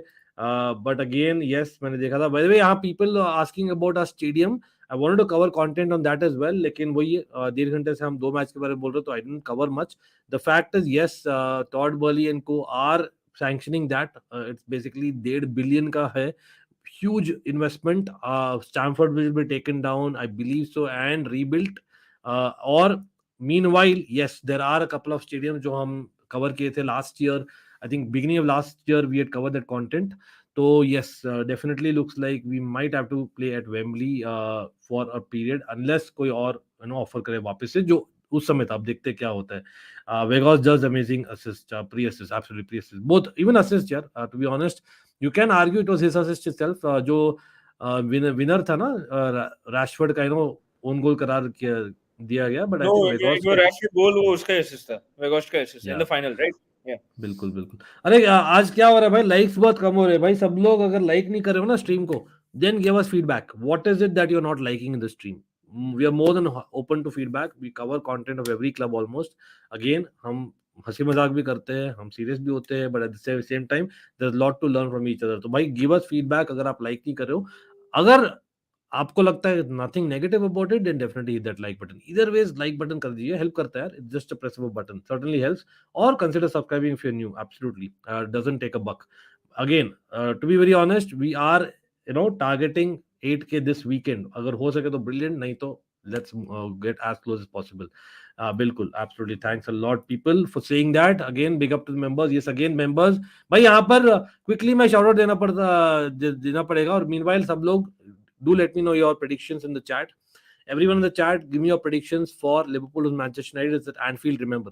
A: बट अगेन यस मैंने देखा था। बाय द वे यहाँ people asking about our stadium, I wanted to cover content on that as well, लेकिन वही 1.5 घंटे से हम 2 मैच के बारे में बोल रहे, तो I didn't cover much. The fact is yes, Todd Boehly and co are sanctioning that. It's basically 1.5 billion का है, huge investment. Stamford will be taken down, I believe so, and rebuilt. Or meanwhile, yes, there are a couple of stadiums जो हम cover किए थे last year. I think beginning of last year we had covered that content. So yes, definitely looks like we might have to play at Wembley for a period, unless कोई और ऑफर करे वापस से, जो उस समय था। अब देखते क्या होता है। Vegas does amazing assist, pre-assist, absolutely pre-assist, both, even assist यार, to be honest you can argue it was his assist itself, जो winner था ना, रैशफोर्ड का ओन गोल करार दिया गया, बट आई थिंक वेगोस
B: जो रैशफोर्ड गोल वो उसका असिस्ट था, वेगोस का assist in the final, right?
A: बिल्कुल। अरे आज क्या हो रहा है भाई, लाइक्स बहुत कम हो रहे हैं भाई। सब लोग अगर लाइक नहीं कर रहे हो ना स्ट्रीम को, then give us feedback, what is it that you are not liking in the stream. we are more than open to feedback. We cover content of every club almost. Again, हम हंसी मजाक भी करते हैं, हम सीरियस भी होते हैं, but at the same time there's a lot to learn from each other. तो भाई give us feedback अगर आप like नहीं कर रहे हो। अगर आपको लगता है nothing negative about it, then definitely hit that like button. Either ways like button कर दीजिए, help करता है यार, it's just a press of a button, certainly helps. Or consider subscribing if you're new, absolutely, doesn't take a buck. Again, to be very honest, we are targeting 8K this weekend. अगर हो सके तो brilliant, नहीं तो let's get as close as possible. बिल्कुल, absolutely, thanks a lot people for saying that. Again, big up to the members. Yes, again members, भाई यहाँ पर quickly मैं shout out देना पड़ेगा। और meanwhile सब लोग do let me know your predictions in the chat. Everyone in the chat, give me your predictions for Liverpool and Manchester United at Anfield. Remember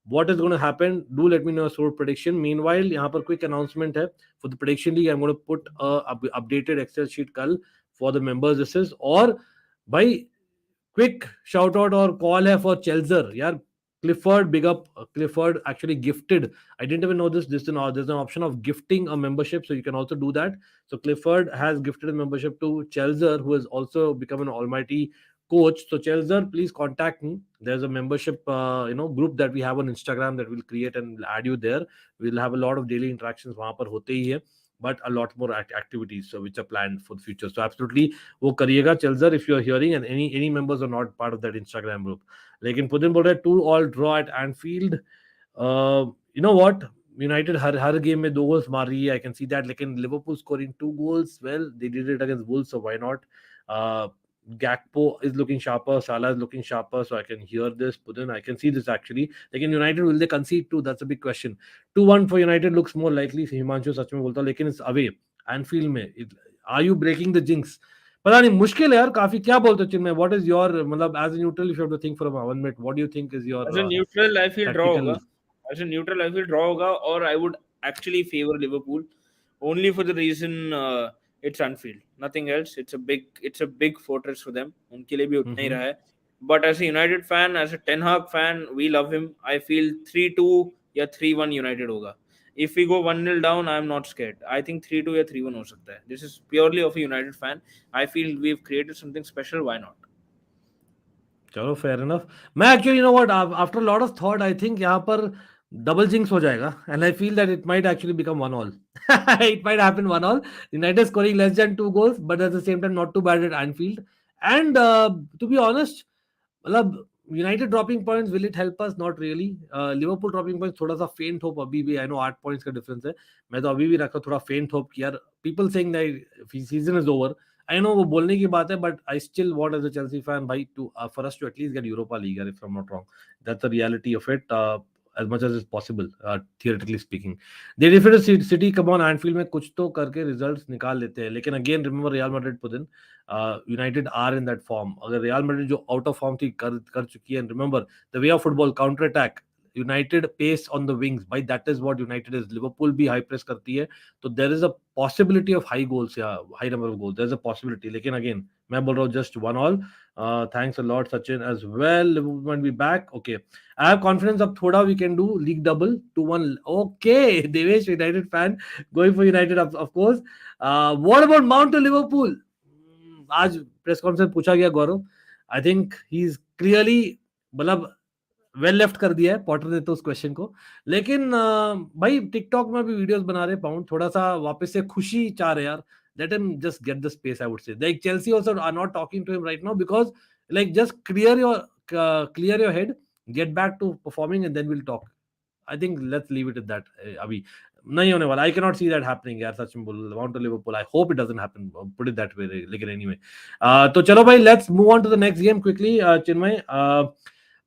A: what is going to happen, do let me know your score prediction. Meanwhile यहाँ पर quick announcement है for the prediction league. I'm going to put a updated Excel sheet कल for the members. This is, और भाई quick shout out और call है for Chelsea यार, Clifford, big up. Clifford actually gifted, I didn't even know this, there's an option of gifting a membership, so you can also do that. So Clifford has gifted a membership to Chelsea, who has also become an almighty coach. So Chelsea, please contact me. There's a membership group that we have on Instagram that we'll create and we'll add you there. We'll have a lot of daily interactions वहां पर होते ही है, but a lot more activities which are planned for the future. So absolutely वो करिएगा Chelsea if you're hearing, and any members are not part of that Instagram group. लेकिन पुतिन बोल रहे 2-2 draw at Anfield. You know what, United her game में 2 goals मार रही है, I can see that. लेकिन Liverpool scoring 2 goals, well, they did it against Wolves, so why not? Gakpo is looking sharper, Salah is looking sharper, so I can hear this. Putin, I can see this actually. लेकिन United, will they concede too? That's a big question. 2-1 for United looks more likely. Himanshu सच में बोलता हूँ, लेकिन it's away Anfield में. Are you breaking the jinx? पता नहीं, मुश्किल है यार काफी। क्या बोलते हो चिन्मय, व्हाट इज योर, मतलब as a neutral, if you have to think for 1 minute, what do you think is your?
B: As a neutral I feel draw होगा, as a neutral I feel draw होगा, और I would actually favour Liverpool only for the reason it's Anfield, nothing else. It's a big fortress for them, उनके लिए भी उतना ही रहा है. But as a United fan, as a Ten Hag fan, we love him. I feel 3-2 या 3-1 United होगा. If we go 1-0 down, I'm not scared. I think 3-2 या 3-1 हो सकता है. This is purely of a United fan. I feel we've created something special. Why not?
A: चलो, fair enough. मैं actually, you know what, after a lot of thought, I think यहाँ पर double jinx हो जाएगा, and I feel that it might actually become 1-1. It might happen 1-1. United scoring less than 2 goals, but at the same time not too bad at Anfield. And to be honest, मतलब United dropping points will it help us? Not really. Liverpool dropping points थोड़ा सा फेंट होप अभी भी. आई नो 8 पॉइंट्स का डिफरेंस है. मैं तो अभी भी रखा थोड़ा फेंट होप कि यार people saying that season is over. I know वो बोलने की बात है, but I still want as a Chelsea fan भाई to for us to at least get Europa League, if I am not wrong. That's the reality of it. as much as is possible, theoretically speaking. They defeated City, come on, Anfield में कुछ तो करके results निकाल लेते हैं. लेकिन again remember Real Madrid put in, United are in that form. अगर Real Madrid जो out of form थी कर चुकी है, and remember the way of football, counter attack, United pace on the wings, भाई that is what United is. Liverpool भी high press करती है, तो there is a possibility of high goals, या high number of goals, there is a possibility. लेकिन again मैं बोल रहा हूँ just 1-1. Thanks a lot Sachin as well. Liverpool might be back. Okay, I have confidence अब थोड़ा we can do league double 2-1. Okay, Devesh United fan going for United of course. What about Mount to Liverpool? आज प्रेस कॉन्फ्रेंस पूछा गया Gaurav. I think he is clearly मतलब वेल लेफ्ट कर दिया है पॉटर ने तो उस क्वेश्चन को. लेकिन भाई टिकटॉक में भी वीडियोस बना रहे पाउंड, थोड़ा सा वापस से खुशी चाह रहे यार. Let him just get the space. I would say like Chelsea also are not talking to him right now because like just clear your head, get back to performing and then will talk. I think let's leave it at that. अभी नहीं होने वाला. I can not see that happening यार. सच में बोल want to Liverpool. I hope it doesn't happen, put it that वे. लेकिन एनीवे तो चलो भाई let's move on to the next game quickly. Chinmay,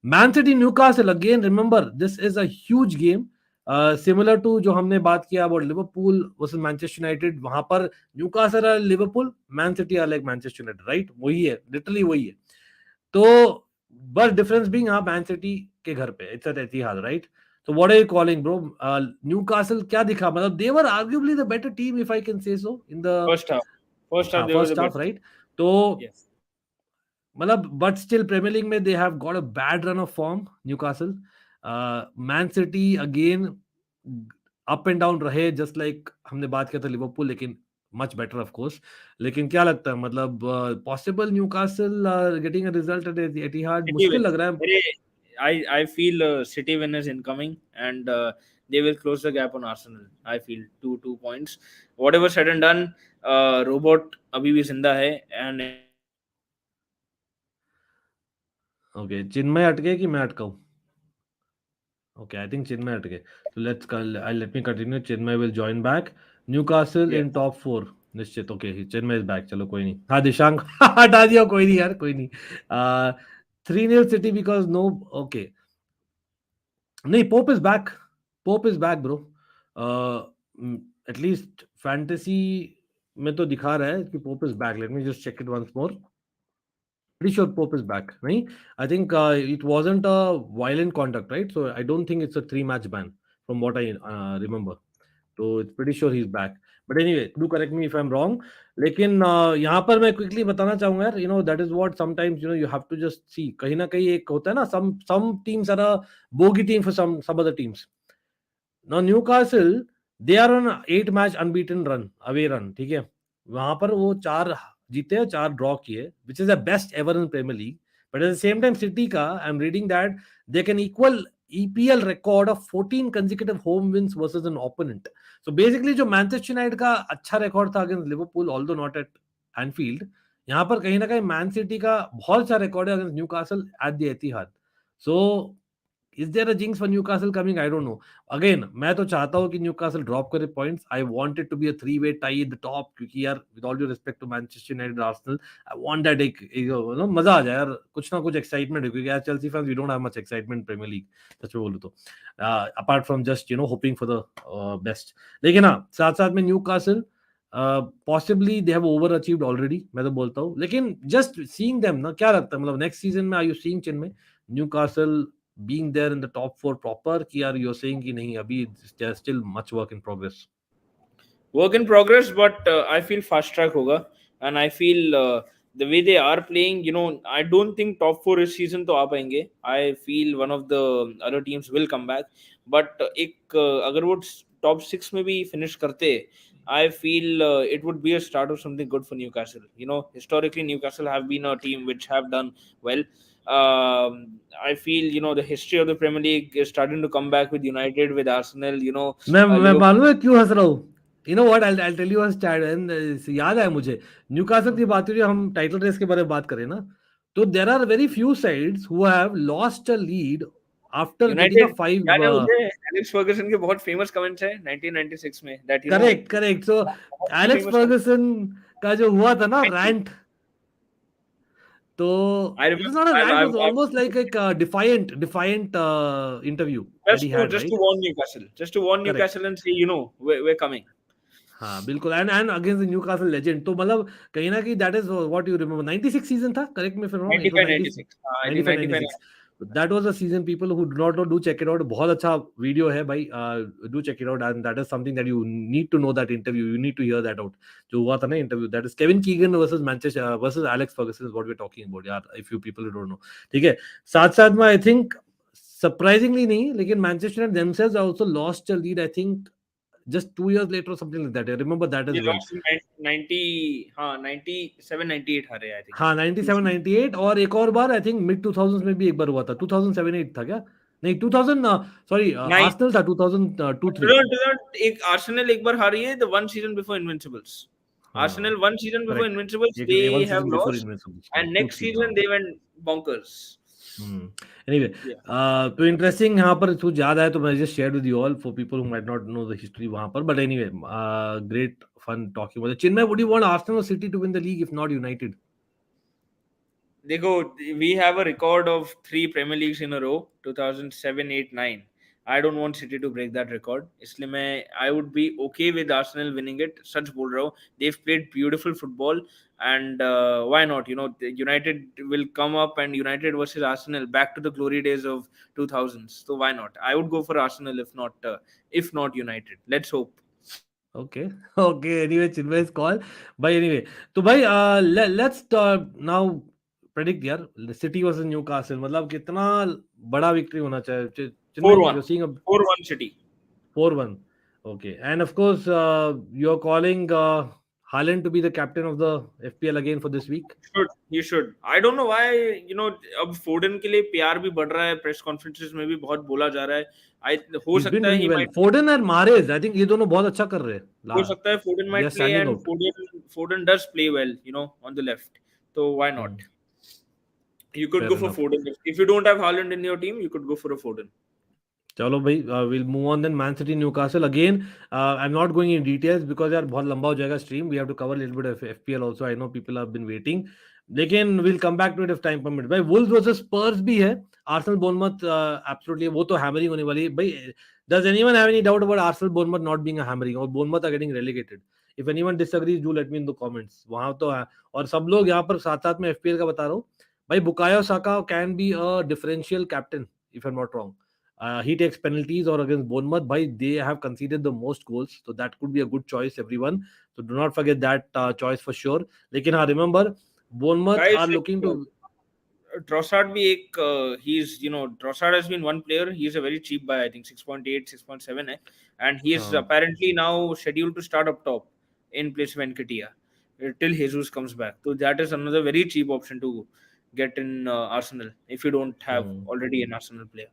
A: Man City Newcastle again. Remember, this is a huge game. Similar to जो हमने बात किया about Liverpool versus Manchester United. वहां पर Newcastle और Liverpool, Man City are like Manchester United, right? वही है, literally वही है. तो बस डिफरेंस भी यहाँ Man City के घर पे. It's at Etihad, right? So what are you calling, bro? Newcastle क्या दिखा? मतलब they were arguably the better team, if I can say so, in the
B: First half. They were the
A: first half,
B: better.
A: right? तो
B: Yes.
A: मतलब बट स्टिल प्रीमियर लीग में they have got a bad run of form. Newcastle, man city again up and down रहे, जस्ट लाइक हमने बात किया था लिवरपूल, लेकिन मच बेटर ऑफ कोर्स. लेकिन क्या लगता है मतलब possible Newcastle getting a result at Etihad?
B: City
A: मुश्किल
B: win.
A: लग रहा है.
B: I feel City win is incoming, and they will close the gap on Arsenal. I feel 2 points. Whatever said and done, robot अभी भी जिंदा है, and
A: ओके, चिन्मय अटके कि मैं अटकाऊं? Okay, I think Chinmay अटके. So let me continue. Chinmay will join back. Newcastle
B: yes.
A: in top 4 निश्चित. Okay, Chinmay is back. चलो कोई नहीं. हाँ दिशांक हटा दिया. कोई नहीं यार, कोई नहीं. 3-0 City because no. Okay, नहीं, Pope is back. Pope is back, bro. At least fantasy में तो दिखा रहा है कि Pope is back. Let me just check it once more. Pretty sure Pope is back. Right? I think it wasn't a violent conduct, right? So I don't think it's a 3-match ban from what I remember. So it's pretty sure he's back. But anyway, do correct me if I'm wrong. लेकिन यहाँ पर मैं quickly बताना चाहूंगा यार, that is what sometimes you have to just see. कहीं ना कहीं एक होता है ना, some teams are a bogey team for some other teams. Now Newcastle, they are on 8-match unbeaten run, away run, ठीक है. वहां पर वो 4 जीते हैं, 4 ड्रॉ किए, which is the best ever in Premier League. But at the same time, City का, I'm reading that they can equal EPL record of 14 consecutive home wins versus an opponent. So basically जो मैनचेस्टर यूनाइटेड का अच्छा रिकॉर्ड था against Liverpool, although not at Enfield, यहाँ पर कहीं ना कहीं मैन सिटी का बहुत अच्छा रिकॉर्ड है against Newcastle at the Etihad. So is there a jinx for Newcastle coming? I don't know. Again, मैं तो चाहता हूँ कि Newcastle drop करे points. I want it to be a 3-way tie at the top, क्योंकि यार with all due respect to Manchester United, Arsenal, I want that एक मजा आ जाए यार, कुछ ना कुछ excitement है, क्योंकि यार Chelsea fans, we don't have much excitement in Premier League, सच में बोलूँ तो, apart from just hoping for the best. लेकिन हाँ, साथ साथ में Newcastle possibly they have overachieved already, मैं तो बोलता हूँ. लेकिन just seeing them ना, क्या लगता है मतलब next season में, are you seeing Chinmay Newcastle being there in the top 4 proper, कि यार you're saying कि नहीं अभी there's still much work in progress?
B: Work in progress, but I feel fast track होगा, and I feel the way they are playing, I don't think top 4 इस season तो आ पाएंगे. I feel one of the other teams will come back, but अगर वो top 6 में भी finish करते, I feel it would be a start of something good for Newcastle. Historically Newcastle have been a team which have done well. I feel the history of the Premier League is starting to come back with United, with Arsenal.
A: मैं
B: Liverpool.
A: मालूम है क्यों हंस रहा हूँ. You know what? I'll tell you a stat. And याद है मुझे न्यूकासल की बात हुई, हम टाइटल रेस के बारे में बात करें ना, तो there are very few sides who have lost a lead after getting a
B: United
A: five.
B: याद है मुझे, एलेक्स फर्गसन के बहुत फेमस कमेंट्स है 1996 में, दैट
A: करेक्ट. So
B: बहुत ही
A: एलेक्स
B: फेमस कमेंट.
A: फर्गसन का जो हुआ था ना रैंट, तो
B: I
A: it was not a
B: remember
A: rant, it was
B: I
A: almost like a defiant interview that he
B: just to
A: had,
B: just
A: right?
B: To warn Newcastle, just to warn
A: Correct.
B: Newcastle and say we're coming.
A: हाँ बिल्कुल. And against the Newcastle legend, तो मतलब कहीं ना कहीं that is what you remember. 96 season था, correct me if I am wrong, it was
B: 95
A: 90.
B: 96, I think
A: 95
B: 95.
A: 96. That was a season. People who do not know, do check it out. बहुत अच्छा वीडियो है भाई, do check it out. And that is something that you need to know, that interview you need to hear that out. जो हुआ था ना interview, that is Kevin Keegan versus Manchester versus Alex Ferguson, is what we are talking about यार, if you people don't know. ठीक है. साथ साथ में आई थिंक सरप्राइजिंगली नहीं, लेकिन Manchester themselves also lost a lead, I think just 2 years later or something like that. I remember that as
B: They
A: well.
B: lost in 90, हाँ 97 98 हारे, आई थिंक.
A: हाँ 97 98, और एक और बार आई थिंक मिड 2000s में भी एक बार हुआ था. 2007 8 था क्या? नहीं 2000, सॉरी
B: नाइन
A: आर्सेनल था 2002 3.
B: एक आर्सेनल एक बार हारी है, the one season before Invincibles.
A: हाँ
B: Arsenal one season before
A: correct.
B: Invincibles
A: एक
B: they
A: one
B: have
A: season before
B: lost,
A: Invincibles,
B: and
A: correct 2
B: next
A: 3. हाँ.
B: season they went bonkers.
A: Anyway,
B: Yeah.
A: तो इंटरेस्टिंग यहाँ पर कुछ याद आया तो मैं just share with you all for people who might not know the history वहां पर. But anyway, great fun talking about. Chinmay, would you want Arsenal और City to win the league if not United?
B: देखो, we have a record of 3 Premier Leagues in a row, 2007 8 9. I don't want City to break that record, इसलिए I would be okay with Arsenal winning it. सच बोल रहा हूँ, they've played beautiful football, and why not? United will come up, and United versus Arsenal, back to the glory days of 2000s. So why not? I would go for Arsenal if not United. Let's hope.
A: Okay. Okay. Anyway, Chinmay is call भाई. एनीवे, तो भाई लेट्स नाउ प्रेडिक्ट यार, सिटी वर्सेस न्यूकासल. मतलब कितना बड़ा विक्ट्री होना चाहिए. Chinmay,
B: 4-1,
A: you are seeing a
B: 4-1 City.
A: 4-1. Okay. And of course you are calling Haaland to be the captain of the FPL again for this week.
B: You should. I don't know why, अब फोर्डन के लिए प्यार भी बढ़ रहा है, प्रेस कॉन्फ्रेंसेस में भी बहुत बोला जा रहा है. हो
A: He's been
B: सकता है
A: doing
B: he
A: well.
B: might,
A: Foden and Mahrez, I think ये दोनों बहुत अच्छा कर रहे हैं.
B: हो सकता है Foden
A: They
B: might
A: are
B: play,
A: standing
B: and
A: out.
B: Foden does play well, on the left. So why not? You could
A: Fair
B: go for
A: enough.
B: Foden. If you don't have Haaland in your team, you could go for a Foden.
A: चलो भाई, we'll move on then. Man City Newcastle again. I'm not going in details because यार बहुत लंबा हो जाएगा stream. We have to cover a little bit of FPL also. I know people have been waiting. लेकिन we'll come back to it if time permit. भाई Wolves versus Spurs भी है. Arsenal Bournemouth, absolutely वो तो hammering होने वाली है भाई. Does anyone have any doubt about Arsenal Bournemouth not being a hammering, or Bournemouth are getting relegated? If anyone disagrees, do let me in the comments. वहाँ तो है. और सब लोग यहाँ पर साथ साथ में FPL का बता रहा हूँ भाई. Bukayo Saka can be a differential captain if I'm not wrong. He takes penalties, or against Bournemouth, by they have conceded the most goals, so that could be a good choice, everyone. So do not forget that choice for sure. लेकिन हाँ, remember Bournemouth
B: Guys,
A: are looking to.
B: Trossard भी एक, Trossard has been one player. He is a very cheap buy, I think 6.8 6.7 है, and he is
A: हाँ.
B: apparently now scheduled to start up top in place of Nketiah till Jesus comes back. So that is another very cheap option to get in Arsenal if you don't have already an Arsenal player.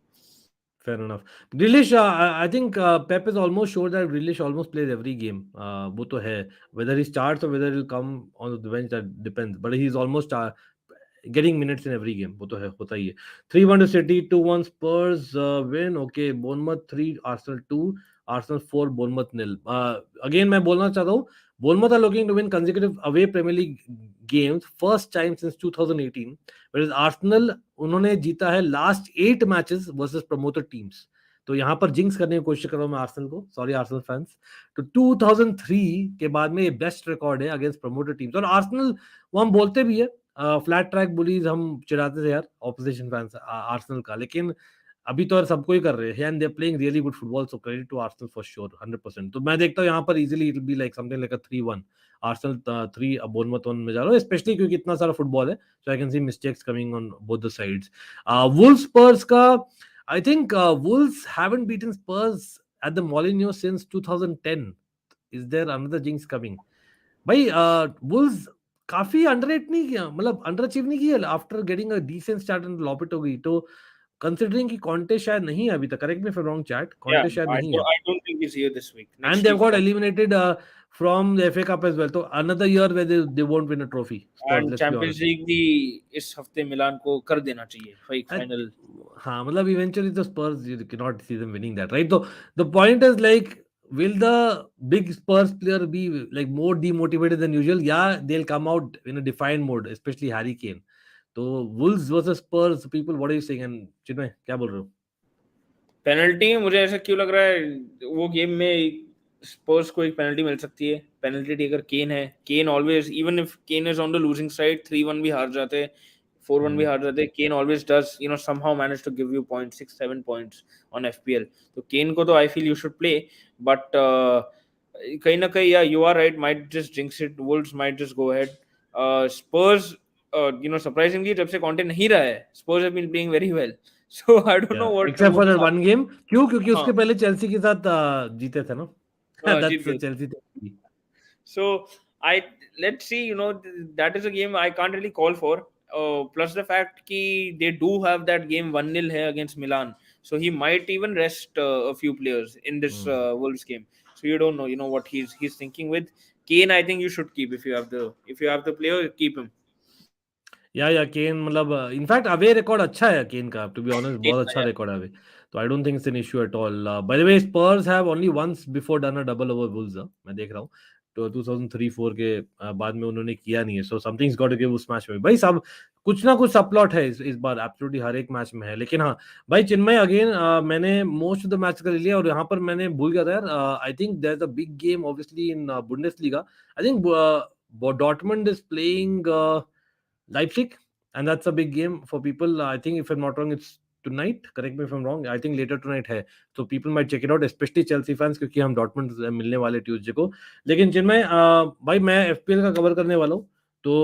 A: Fair enough. Grealish, I think Pep is almost sure that Grealish almost plays every game. वो तो है. Whether he starts or whether he'll come on the bench, that depends. But he's almost getting minutes in every game. वो तो है, होता ही है. 3-1 to City, 2-1 Spurs win. Okay, Bournemouth 3, Arsenal 2, Arsenal 4, Bournemouth 0. Again, मैं बोलना चाहता हूँ, Bournemouth are looking to win consecutive away Premier League games, first time since 2018. Whereas Arsenal, उन्होंने जीता है last 8 matches versus promoted teams. तो यहाँ पर जिंक्स करने की कोशिश कर रहा हूँ मैं आर्सेनल को. Sorry Arsenal fans. तो 2003 के बाद में ये बेस्ट रिकॉर्ड है अगेंस्ट प्रमोटेड टीम्स. और आर्सेनल, वो हम बोलते भी है, फ्लैट ट्रैक बुलीज हम चिढ़ाते थे यार ऑपोजिशन फैंस आर्सेनल का, लेकिन अभी तो सबको ही कर रहे हैं. And they are playing really good football, so credit to Arsenal for sure 100%. तो मैं देखता हूँ यहाँ पर easily it will be like something like a 3-1. Arsenal 3, Bournemouth 1 में जा रहा हूँ, स्पेशली क्योंकि इतना सारा फुटबॉल है. So I can see mistakes coming on both the sides. Wolves Spurs का, I think Wolves haven't beaten Spurs at the Molineux since 2010. Is there another jinx coming? भाई वुल्व्स काफी अंडररेट नहीं किया, मतलब अंडर अचीव नहीं किया after getting a decent start and lop it हो गई। तो कंसिडरिंग कि कॉन्टे शायद नहीं है अभी तक, correct me if I am wrong chat,
B: Yeah,
A: Conte शायद नहीं है,
B: I don't think he's here this week.
A: And
B: Next
A: they have
B: week,
A: got eliminated from the FA Cup as well, तो another year where they won't win a trophy Spurs,
B: and
A: let's be
B: Champions
A: honest.
B: League भी इस हफ्ते मिलान को कर देना चाहिए फाइनल।
A: हाँ, मतलब इवेंचुअली तो Spurs you can not see them winning that, right? तो the point is like, will the big Spurs player be like more demotivated than usual? Yeah, they'll come out in a defined mode, especially Harry Kane. तो Wolves versus Spurs, people, what are you saying? And चिन्मय क्या बोल रहे हो?
B: पेनल्टी, मुझे ऐसा क्यों लग रहा है वो गेम में स्पर्स को एक पेनल्टी मिल सकती है। पेनल्टी टेकर केन है। Kane always, even if Kane is on the losing side, 3-1 भी हार जाते, 4-1 भी हार जाते, Kane always does somehow manage to give you points, 6-7 points on FPL. तो केन को तो I feel you should play, but कहीं ना कहीं या you are right, might just jinx it, Wolves might just go ahead. Spurs surprisingly जब से कॉन्टे नहीं रहा है, स्पर्स have been playing very well. So I don't know what
A: Except for that
B: क्या।
A: one game, क्यों? क्योंकि
B: हाँ,
A: उसके पहले चेल्सी के साथ जीते थे ना।
B: जीत
A: That's
B: गए।
A: Chelsea.
B: So I let's see, that is a game I can't really call for. Plus the fact कि they do have that game 1-0 है against Milan, so he might even rest a few players in this Wolves game. So you don't know, what he's thinking with Kane. I think you should keep, if you have the player, keep him.
A: या केन, मतलब इनफैक्ट अवे रिकॉर्ड अच्छा है केन का, टू बी ऑनेस्ट
B: Kane,
A: बहुत अच्छा
B: yeah.
A: रिकॉर्ड है अवे, तो I don't think it's an issue at all. By the way, Spurs have only once before done a double over Wolves, मैं देख रहा हूँ, तो 2003-4 के बाद में उन्होंने किया नहीं है, सो समथिंग्स गॉट टू गिव उस मैच में भाई। सब कुछ ना कुछ सबप्लॉट है इस बार, एब्सोल्युटली हर एक मैच में है। लेकिन हाँ भाई चिन्मय, अगेन मैंने मोस्ट ऑफ द मैच कर लिया, और यहाँ पर मैंने भूल गया था यार, I think there is a big game obviously in Bundesliga. I think Dortmund is playing Leipzig, and that's a big game for people. I think if I'm not wrong, it's tonight. Correct me if I'm wrong. I think later tonight है, so people might check it out, especially Chelsea fans, क्योंकि हम डॉर्टमुंड से मिलने वाले ट्यूसडे को। लेकिन जिनमें भाई मैं एफपीएल का कवर करने वाला हूँ, तो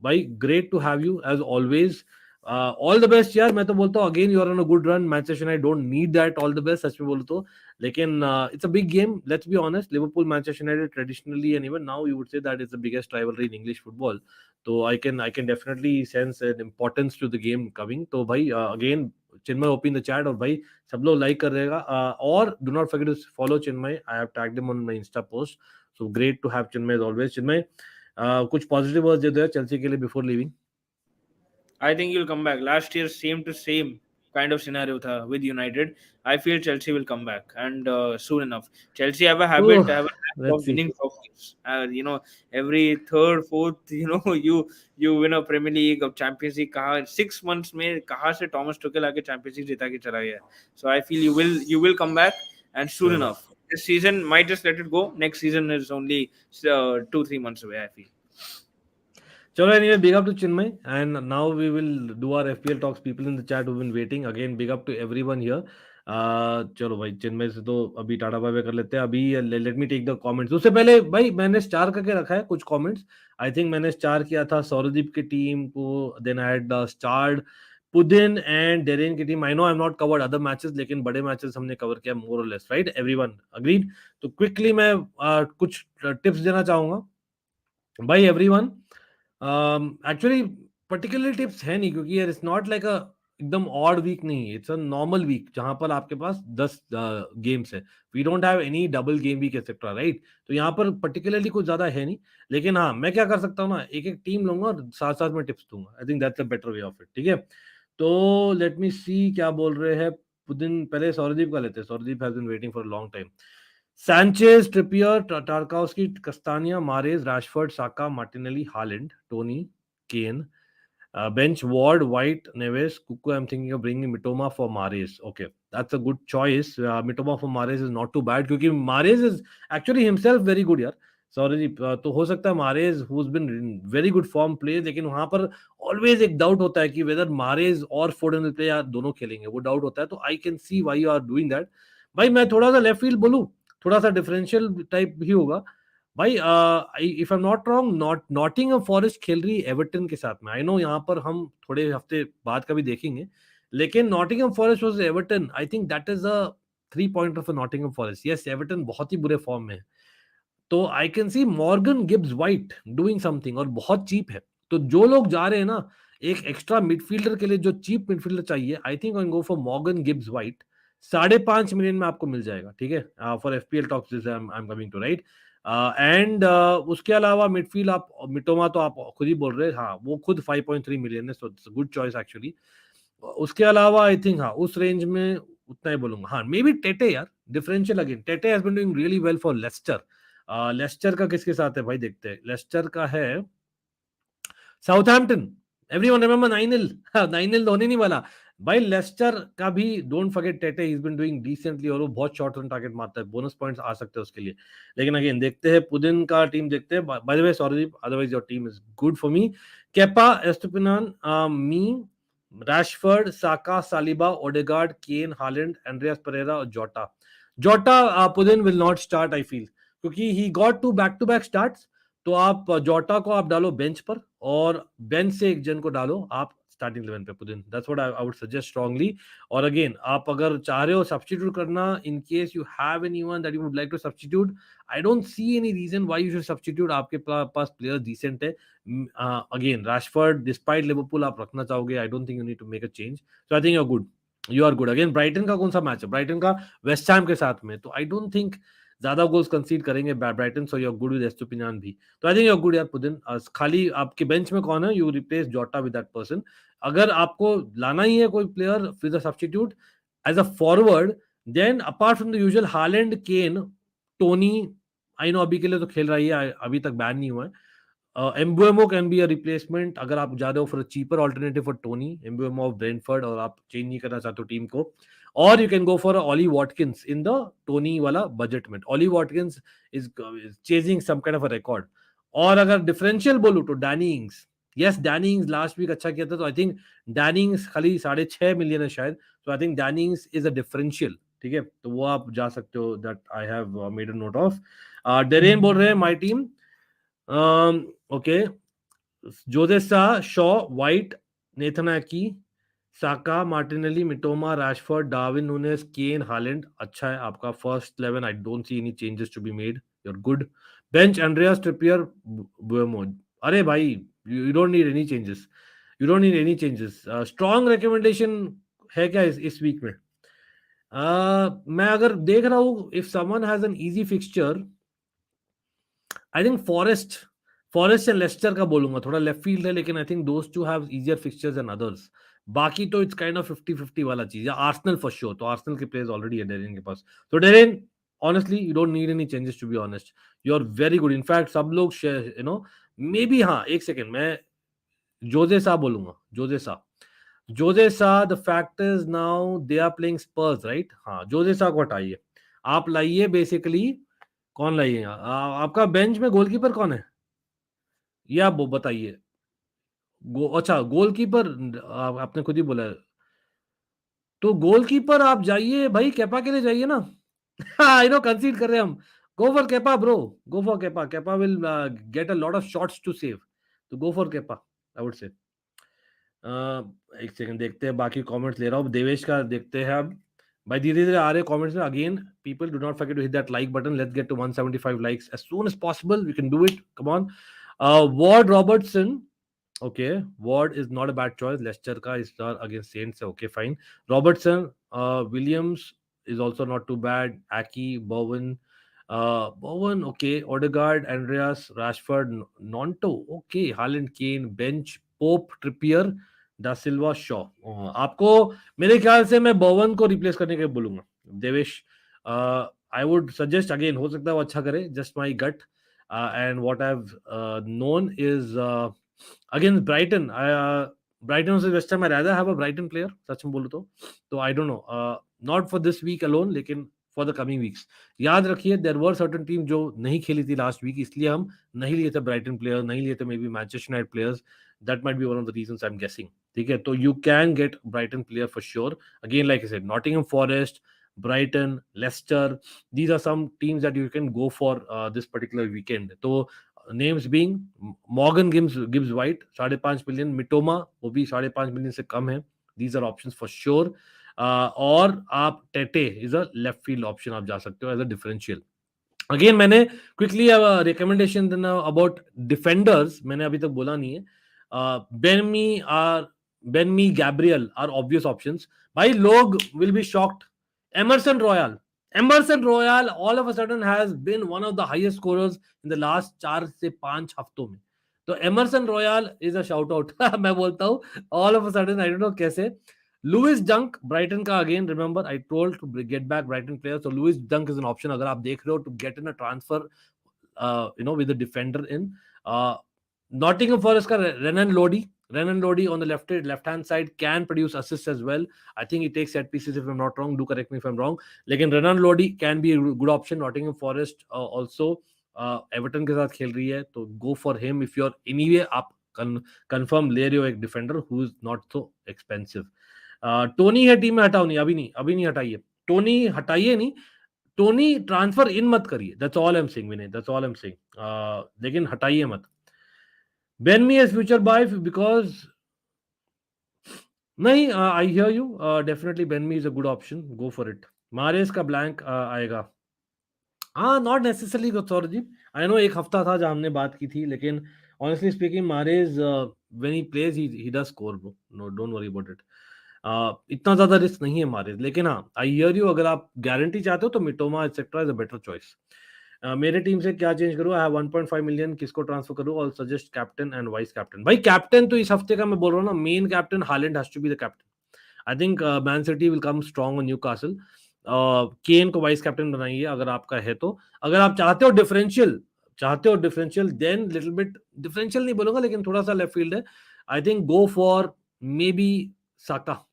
A: भाई great to have you as always. All the best यार, मैं तो बोलता हूँ again you are on a good run, Manchester United don't need that all the best, सच में बोलूँ तो। लेकिन it's a big game, let's be honest, Liverpool Manchester United traditionally and even now you would say that is the biggest rivalry in English football. तो I can definitely sense an importance to the game coming. तो भाई again Chinmay open the chat, और भाई सब लोग लाइक कर रहेगा, और do not forget to follow Chinmay, I have tagged him on my insta post. So great to have Chinmay as always. Chinmay कुछ पॉजिटिव वर्ड्स दे दो यार चेल्सी के लिए before leaving.
B: I think you'll come back. Last year, same to same kind of scenario tha with United. I feel Chelsea will come back, and soon enough. Chelsea have a habit, have a habit
A: let's
B: of
A: see.
B: winning trophies. Every third, fourth, you win a Premier League or Champions League. 6 months में कहाँ से Thomas Tuchel आके Champions League जिता के चला गया? So I feel you will come back, and soon enough. This season might just let it go. Next season is only 2-3 months away, I feel.
A: चलो anyway, big up to Chinmay, and now we will do our FPL talks. People in the chat who've been waiting, again big up to everyone here. चलो भाई चिन्मय से तो अभी टाटा बाय बाय कर लेते हैं। अभी let me take the comments. उससे पहले भाई मैंने स्टार करके रखा है कुछ कमेंट्स। आई थिंक मैंने स्टार किया था सौरदीप की टीम को, then I had starred Pudin and Derin की team. I know I am not covered other matches, लेकिन बड़े मैचेस हमने कवर किया मोर और लेस, राइट? Everyone agreed? तो क्विकली मैं कुछ टिप्स देना चाहूंगा भाई एवरीवन। एक्चुअली पर्टिकुलर टिप्स है नहीं, क्योंकि यार इट्स नॉट लाइक अ एकदम ऑड वीक नहीं, इट्स अ नॉर्मल वीक जहां पर आपके पास 10 गेम्स है। We don't have any double game week etcetera, right? तो यहाँ पर पर्टिकुलरली कुछ ज्यादा है नहीं। लेकिन हाँ, मैं क्या कर सकता हूँ ना, एक एक टीम लूंगा और साथ साथ में टिप्स दूंगा। I think that's a better way of it, ठीक है? तो लेट मी सी क्या बोल रहे हैं। दिन पहले सौरदीप का लेते हैं। Sourdeep has been waiting for a long time. Sanchez, Trippier, Tarkowski, Castagna, Mahrez, Rashford, Saka, Martinelli, Haaland, Tony, Kane. Bench Ward, White, Neves, Kuku. I'm thinking of bringing Mitoma for Mahrez. Okay, that's a good choice. Mitoma for Mahrez is not too bad, क्योंकि Mahrez is actually himself very good यार। सॉरी, तो हो सकता है Mahrez who's been in very good form play, लेकिन वहां पर ऑलवेज एक डाउट होता है कि वेदर Mahrez और फोर्डन विल प्ले या दोनों खेलेंगे, वो डाउट होता है। तो I can see why you are doing that. भाई मैं थोड़ा सा लेफ्ट फील्ड बोलूं, थोड़ा सा डिफरेंशियल टाइप भी होगा भाई। If I am not wrong, Nottingham forest खेल रही है एवर्टन के साथ में। आई नो यहाँ पर हम थोड़े हफ्ते बाद का भी देखेंगे, लेकिन Nottingham forest versus Everton, I think that is a 3 pointer for Nottingham forest. Yes, Everton बहुत ही बुरे फॉर्म में है। तो I can C Morgan Gibbs white doing something, और बहुत चीप है। तो जो लोग जा रहे हैं ना एक एक्स्ट्रा मिडफील्डर के लिए, जो चीप मिडफील्डर चाहिए, I think I go for Morgan Gibbs White. 5.5 million में आपको मिल जाएगा, ठीक है, for FPL talks this I am coming to right. And उसके अलावा मिडफील्ड आप मिटोमा तो आप खुद ही बोल रहे हैं, हाँ वो खुद 5.3 मिलियन है, so it's good choice actually. उसके अलावा आई थिंक हाँ उस रेंज में उतना ही बोलूंगा। हाँ मे बी टेटे यार, differential again, Tete has been doing really well for Leicester. Leicester का किसके साथ है भाई, देखते हैं। लेस्टर का है साउथहैम्पटन, एवरीवन रिमेंबर 9-0, 9-0 होने नहीं वाला भाई। लेस्टर का भी don't forget Tete, he is been doing decently, और वो बहुत शॉर्ट रन टारगेट मारता है, बोनस पॉइंट्स आ सकते हैं उसके लिए। लेकिन अगेन देखते हैं पुदिन का टीम, देखते हैं। By the way sorry, otherwise your team is good for me. Kepa, Estupinan, Mee, Rashford, Saka, Saliba, Odegaard, Kane, Haaland, Andreas Pereira और Jota. Jota Pudin will not start I feel, क्योंकि he got two back starts. तो आप जोटा को आप डालो बेंच पर, और बेंच से एक जन को डालो आप स्टार्टिंग 11 पे Pudin, that's what I would suggest strongly. और अगेन आप अगर चाह रहे हो सब्स्टिट्यूट करना, in case you have anyone that you would like to substitute, I don't see any reason why you should substitute, आपके पास प्लेयर डिसेंट है। अगेन रैशफोर्ड डिस्पाइट लिवरपूल आप रखना चाहोगे, I don't think you need to make a change, so I think you are good, you are good. Again Brighton का कौन सा मैच है, ब्राइटन का वेस्ट हैम के साथ में, तो आई डोंट थिंक ज्यादा गोल्स कंसीड करेंगे Brighton, so you are good with Estupinan भी, तो I think you are good यार पुदिन। खाली आपके बेंच में कौन है, you replace Jota with that person. अगर आपको लाना ही है कोई player with a substitute as a forward, then apart from the usual Haaland, Kane, Toney, I know अभी के लिए तो खेल रही है, अभी तक बैन नहीं हुआ है। Mbeumo can be a replacement अगर आप जा रहे हो for a cheaper alternative for Toney, Mbeumo of Brentford, और आप चेंज नहीं करना चाहते हो टीम को। और you can go for Ollie Watkins in the Toney वाला बजट में। Ollie Watkins is chasing some kind of a record. और अगर डिफरेंशियल बोलूं तो Danny Ings, yes Danny Ings last week अच्छा किया था, तो आई थिंक डैनी इंग्स खाली 6.5 मिलियन है शायद, तो I think Danny इंग्स is a differential, ठीक है, तो वो आप जा सकते हो, that I have made a note of. Darren बोल रहे हैं माय टीम, ओके, जोसे सा, Shaw, White, Nathan Aké, Saka, Martinelli, Mitoma, Rashford, Darwin Nunez, Kane, Haaland. अच्छा है आपका first 11, I don't see any changes to be made, you are good. Bench Andreas, Trippier, Mbeumo. अरे भाई you don't need any changes, you don't need any changes. Strong recommendation है क्या इस वीक में? मैं अगर देख रहा हूँ, if someone has an easy fixture, I think Forest या लेस्टर का बोलूंगा, थोड़ा लेफ्ट फील्ड है, लेकिन I think those two have easier fixtures and others. बाकी तो इट्स काइंड ऑफ 50-50 वाला चीज है। आर्सेनल फॉर श्योर, तो आर्सेनल के प्लेयर्स ऑलरेडी है डेरेन के पास, तो Darren honestly you don't need any changes to be honest, you are very good. In fact सब लोग यू नो मे बी, हाँ एक सेकेंड, मैं जोजे सा बोलूंगा, Jose Sa, the fact is now they are playing Spurs right, हाँ जोजे सा को हटाइए, आप लाइए बेसिकली, कौन लाइए आपका बेंच में गोलकीपर कौन है, ये आप बताइए। अच्छा गोलकीपर आपने खुद ही बोला है, तो गोलकीपर आप जाइए भाई, केपा के लिए जाइए ना। आई नो कंसीड कर रहे हैं हम, go for Kepa bro, go for Kepa, Kepa will get a lot of shots to save, तो go for Kepa I would say. एक सेकंड देखते हैं, बाकी कमेंट्स ले रहा हूँ, देवेश का देखते हैं अब भाई, धीरे धीरे आ रहे कमेंट्स में। Again people do not forget to hit that like button, let's get to 175 likes as soon as possible, we can do it, come on. Ward Robertson, okay, Ward is not a bad choice, Leicester ka is against Saints, okay fine. Robertson, Williams is also not too bad, Aki, Bowen, okay, Odegaard, Andreas, Rashford, Nonto, okay, Haaland, Kane, bench, Pope, Trippier, Da Silva, Shaw। आपको मेरे ख्याल से मैं बोवन को रिप्लेस करने के बोलूंगा, Devesh. I would suggest, again हो सकता है वो अच्छा करे, just my gut, and what I have known is against Brighton, Brighton versus West Ham, I rather have a Brighton player, सच में बोलूं तो I don't know, not for this week alone, लेकिन for the coming weeks। याद रखिए there were certain team जो नहीं खेली थी last week, इसलिए हम नहीं लिए थे Brighton player, नहीं लिए थे maybe Manchester United players, that might be one of the reasons I'm guessing, ठीक है, तो you can get Brighton player for sure। Again like I said, Nottingham Forest, Brighton, Leicester, these are some teams that you can go for this particular weekend। तो names being Morgan Gibbs White 5.5 million, Mitoma वो भी 5.5 मिलियन से कम है, these are options for sure. और आप Tete is a left field option, आप जा सकते हो एज अ डिफरेंशियल। अगेन मैंने क्विकली रिकमेंडेशन देना अबाउट डिफेंडर्स, मैंने अभी तक बोला नहीं है. Ben Mee Gabriel are obvious options. भाई लोग will be shocked. Emerson Royal all of a sudden has been one of the highest scorers in the last 4 से 5 हफ्तों में. तो Emerson Royal is a shout out. मैं बोलता हूँ all of a sudden, I don't know कैसे. लुइस डंक ब्राइटन का, again remember I told to get back Brighton player, so Lewis Dunk is an option अगर आप देख रहे हो to get in a transfer with a defender in. Nottingham Forest का Renan Lodi on the left hand side can produce assists as well. I think he takes set pieces if I'm not wrong. Do correct me if I'm wrong. लेकिन Renan Lodi can be a good option. Nottingham Forest also Everton के साथ खेल रही है, तो go for him if you're anyway आप confirm ले रहे हो एक defender who is not so expensive. Tony है टीम में, हटाओ नहीं, अभी नहीं हटाइए. टोनी हटाइए नहीं, टोनी ट्रांसफर इन मत करिए. That's all I am saying Vinay, that's all I am saying. लेकिन हटाइए मत. Ben Mee as future buy because नहीं, I hear you. Definitely Ben Mee is a good option, go for it. Mahrez का ब्लैंक आएगा. हाँ, not necessarily Sourdeep. I know एक हफ्ता था जहां हमने बात की थी, लेकिन honestly speaking Mahrez when he plays he does score bro. No, don't worry about it. इतना ज्यादा रिस्क नहीं है मारेज. लेकिन हाँ, आई हियर यू, अगर आप गारंटी चाहते हो तो Mitoma etcetera is a better choice. मेरे टीम से क्या चेंज करूँ? आई हैव 1.5 मिलियन, किसको ट्रांसफर करूँ? और suggest captain and vice captain. भाई कैप्टन तो इस हफ्ते का मैं बोल रहा हूँ ना, main captain Haaland has to be the captain. I think Man City will come strong on Newcastle. Kane को वाइस कैप्टन बनाइए अगर आपका है तो. अगर आप चाहते हो differential then little bit, differential नहीं बोलूंगा लेकिन थोड़ा सा लेफ्ट फील्ड है. I think go for maybe Saka,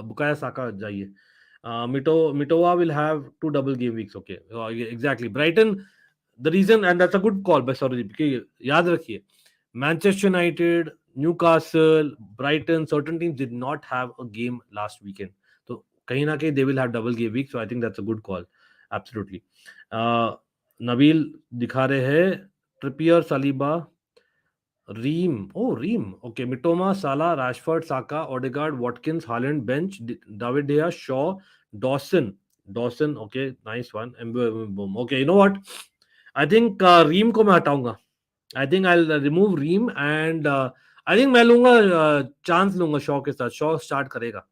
A: Bukayo Saka जाइए. Mitova will have 2 double game weeks. Okay, exactly. Brighton, the reason, and that's a good call by Saurabh, because याद रखिए, Manchester United, Newcastle, Brighton, certain teams did not have a game last weekend. So कहीं ना कहीं they will have double game week. So I think that's a good call. Absolutely. Nabeel दिखा रहे हैं Trippier, Saliba, Ream. Okay, Mitoma, Salah, Rashford, Saka, Odegaard, Watkins, Haaland, bench, David De Gea, Shaw, Dawson. Okay, nice one. Boom. Okay, you know what? I think Reem को मैं हटाऊंगा. I think I'll remove Reem and I think मैं लूंगा चांस लूंगा शॉ के साथ. शॉ स्टार्ट करेगा.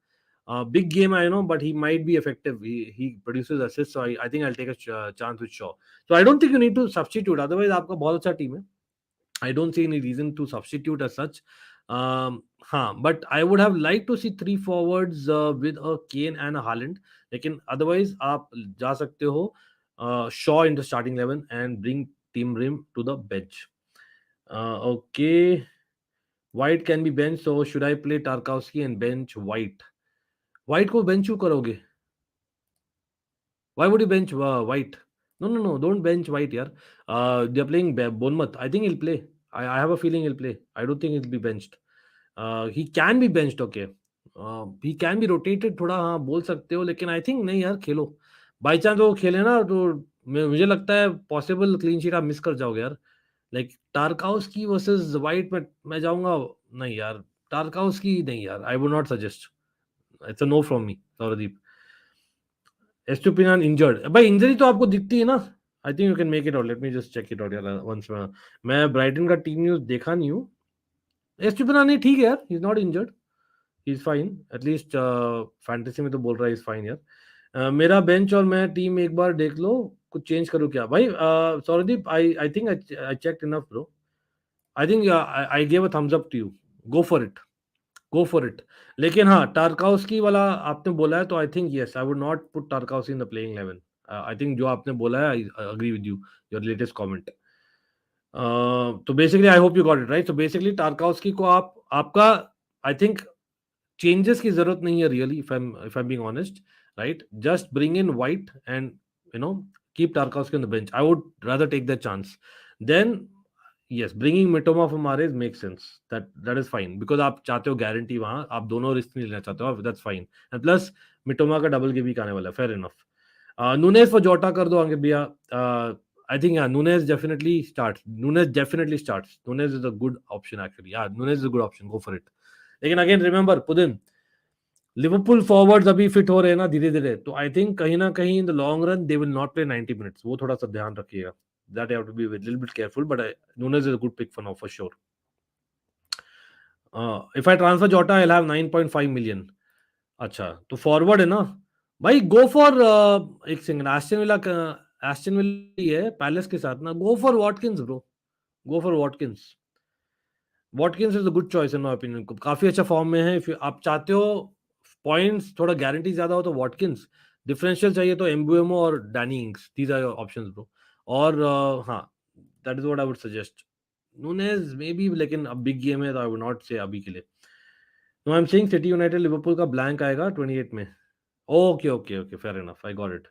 A: Big game, I know, but he might be effective. He produces assists, so I think I'll take a chance with Shaw. So I don't think you need to substitute. Otherwise, आपका बहुत अच्छा टीम है. I don't see any reason to substitute as such. But I would have liked to see 3 forwards with a Kane and a Haaland. लेकिन otherwise आप जा सकते हो Shaw into starting 11 and bring Tim Rim to the bench. Okay, White can be benched. So should I play Tarkowski and bench White? White को bench क्यों करोगे? Why would you bench White? No, don't bench White, yaar. They're playing Bournemouth. I think he'll play. I have a feeling he'll play. I don't think he'll be benched. He can be benched, okay. He can be rotated थोड़ा, हाँ बोल सकते हो, लेकिन आई थिंक नहीं यार, खेलो. बाई चांस वो खेले ना तो मुझे लगता है पॉसिबल क्लीन शीट आप मिस कर जाओगे यार. लाइक टारकाउस्की वर्सेस वाइट में मैं जाऊंगा. नहीं यार, टारकाउस्की नहीं यार, I would not suggest. It's a no from me, Sourdeep. Estupinan injured. भाई इंजरी तो आपको दिखती है ना. I think you can make it out. Let me just check it out यार वंस. मैं ब्राइटन का टीम न्यूज़ देखा नहीं हूँ. एस्टुपिनान नहीं, ठीक है यार, he is not injured, he is fine. At least fantasy में तो बोल रहा है इज फाइन यार. मेरा बेंच और मैं टीम एक बार देख लो, कुछ चेंज करूँ क्या? भाई Sourdeep, I think I checked enough bro. I think I gave a thumbs up to you. Go for it. लेकिन हाँ, टारकाउस्की वाला आपने बोला है तो I think yes, I would not put Tarkowski in the playing 11. I think जो आपने बोला है, I agree with you, your latest comment. तो basically I hope you got it right. तो बेसिकली टारकाउस्की को आपका आई थिंक चेंजेस की जरूरत नहीं है really, if I am being honest, right. Just bring in white and keep Tarkowski on the bench. I would rather take that chance. Then yes, bringing Mitoma from Mahrez makes sense. That is fine because आप चाहते हो गारंटी, वहां आप दोनों रिस्क नहीं लेना चाहते हो. That's fine. And plus Mitoma का डबल गेम वीक आने वाला है. Fair enough. Nunes for Jota कर दो आगे भैया. I think yeah, Nunes definitely starts. Nunes is a good option actually. Yeah, Nunes is a good option. Go for it. लेकिन again remember, Pudin, Liverpool forwards अभी फिट हो रहे हैं ना धीरे धीरे, तो आई थिंक कहीं ना कहीं in the long run they will not play 90 minutes, वो थोड़ा सा ध्यान रखिएगा. That have to be little bit careful, but Nunez is a good pick for now for sure. If I transfer Jota I have 9.5 million. अच्छा, तो फॉरवर्ड है ना भाई, गो फॉर एक सेकंड, एस्टन विला है पैलेस के साथ ना, go for Watkins bro, go for Watkins. Watkins is a good choice in my opinion, काफी अच्छा फॉर्म में है. If आप चाहते हो पॉइंट्स थोड़ा गारंटी ज्यादा हो तो वॉटकिंस, डिफरेंशियल चाहिए तो एम्बुएमो और Danny Ings, these are your options bro. और हाँ, that is what I would suggest. Nunez maybe, लेकिन अब बिग गेम है तो आई वुड नॉट से अभी के लिए. No, I am saying City United Liverpool का ब्लैंक आएगा 28 में. Okay okay okay, fair enough, I got it.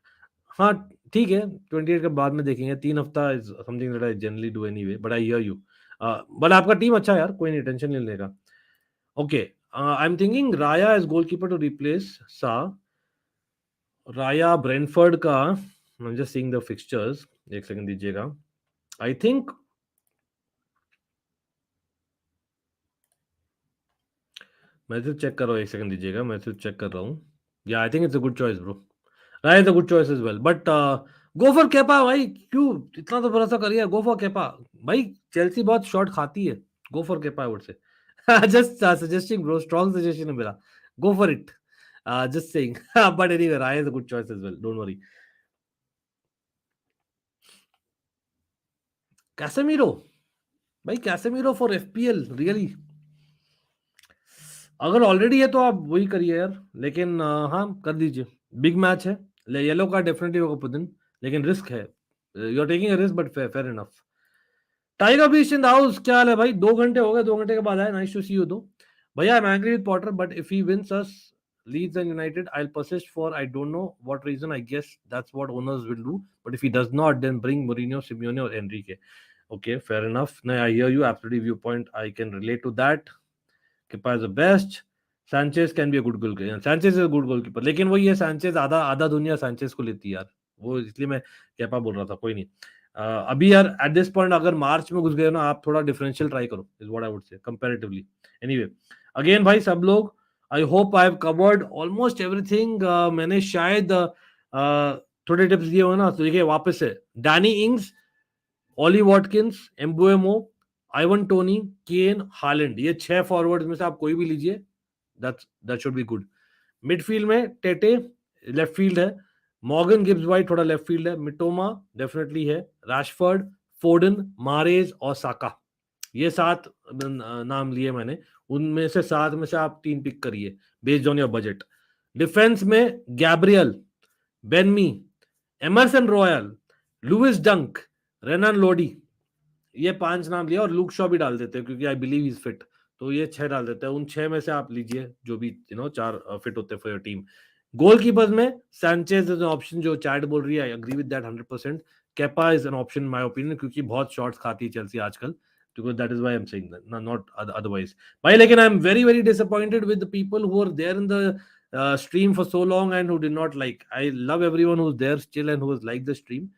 A: हाँ, ठीक है, 28 के बाद में देखेंगे. 3 हफ्ता is something that I generally do anyway, but I hear you. But आपका टीम अच्छा है यार, कोई नहीं, टेंशन नहीं लेगा. Okay, I am thinking Raya as goalkeeper to replace सा. राया ब्रेंटफोर्ड का, आई am just seeing the fixtures, एक सेकंड दीजिएगा. आई थिंक मैं सिर्फ चेक कर रहा हूँ, एक सेकंड दीजिएगा, मैं सिर्फ चेक कर रहा हूँ. या I think it's a good choice bro. Raya is a good choice as well, but go for Kepa भाई. क्यों इतना तो भरोसा करिए, गो फॉर केपा भाई. चेल्सी बहुत शॉट खाती है, go for Kepa I would say. Just suggesting bro, strong suggestion है मेरा. Go for it, just saying. But anyway, Raya is a good choice as well, don't worry. Casemiro भाई, कैसेमीरो फॉर एफपीएल रियली. अगर ऑलरेडी है तो आप वही करिए यार, लेकिन हाँ, कर दीजिए. बिग मैच है, येलो कार्ड डेफिनेटली होगा पुतिन, लेकिन रिस्क है. You are taking a risk, but fair enough. Tiger Beach in the house, क्या हाल है भाई? 2 घंटे हो गए, 2 घंटे के बाद आए. नाइस टू सी यू दो. भैया, I am angry with Potter, but if he wins us Leeds and United, I'll persist for I don't know what reason. I guess that's what owners will do. But if he does not, then bring Mourinho, Simeone, or Enrique. Okay, fair enough. Now I hear you. Absolutely viewpoint. I can relate to that. Kepa is the best. Sanchez can be a good goalkeeper. Sanchez is a good goalkeeper. लेकिन वो ये Sanchez आधा आधा दुनिया Sanchez को लेती है यार. वो इसलिए मैं केपा बोल रहा था. कोई नहीं. अभी यार एट दिस पॉइंट अगर मार्च में घुस गए ना आप, थोड़ा डिफरेंशियल ट्राई करो, इज व्हाट आई वुड से कंपैरेटिवली. एनीवे, अगेन भाई सब लोग, आई hope I have covered almost everything. मैंने शायद थोड़े टिप्स दिए हो ना, तो देखिए वापस से डैनी इंग्स, ओली वॉटकिंस, एम्बुएमो, आइवन टोनी, केन, हालैंड, ये 6 फॉरवर्ड्स में से आप कोई भी लीजिए, that should be good. Midfield में टेटे लेफ्ट फील्ड है, मॉर्गन गिब्स वाइट थोड़ा लेफ्ट फील्ड है, मिटोमा डेफिनेटली है, रैशफोर्ड, फोर्डन, मारेज और साका. ये 7 नाम लिए मैंने, उनमें से 7 में से आप 3 पिक करिए based on your budget. Defence में गैब्रियल, बेनमी, एमरसन रॉयल, लुइस डंक, रेनान लोडी, ये 5 नाम लिया, और लूक शॉ भी डाल देते हैं क्योंकि आई बिलीव इज फिट. तो ये 6 डाल देते हैं. उन 6 में से आप लीजिए जो भी 4 फिट होते हैं फॉर योर टीम. गोलकीपर्स में सैंचेज इज एन ऑप्शन, जो चैट बोल रही है, I agree with that 100%. Kepa is an option my opinion, क्योंकि बहुत शॉट्स खाती है चेल्सी आजकल, because that is why I'm saying that, not otherwise. Bhai, लेकिन I'm very very disappointed with the people who are there in the stream for so long and who did not like. I love everyone who's there still and who has liked the stream.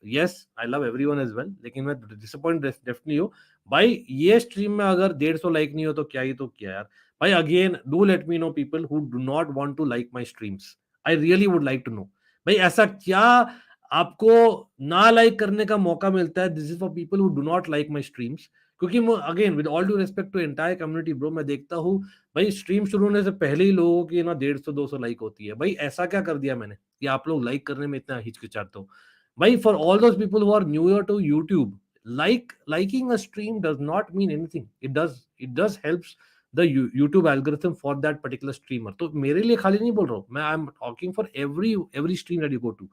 A: Yes, I love everyone as well, लेकिन मैं disappointed definitely हूँ. भाई ये स्ट्रीम में अगर 150 लाइक नहीं हो तो क्या ही तो क्या यार. भाई again do let me know people who do not want to like my streams. I really would like to know भाई ऐसा क्या आपको ना लाइक करने का मौका मिलता है. This is for people who do not like my streams. क्योंकि again with all due respect to entire community bro, मैं देखता हूँ भाई स्ट्रीम शुरू होने से पहले ही लोगों की ना 150-200 लाइक होती है. भाई ऐसा क्या कर दिया मैंने कि आप लोग लाइक करने में इतना हिचकिचाते हो. भाई for all those people who are newer to YouTube, liking a stream does not mean anything. It does helps the YouTube algorithm for that particular streamer. तो मेरे लिए खाली नहीं बोल रहा हूँ मैं, I am talking for every stream that you go to.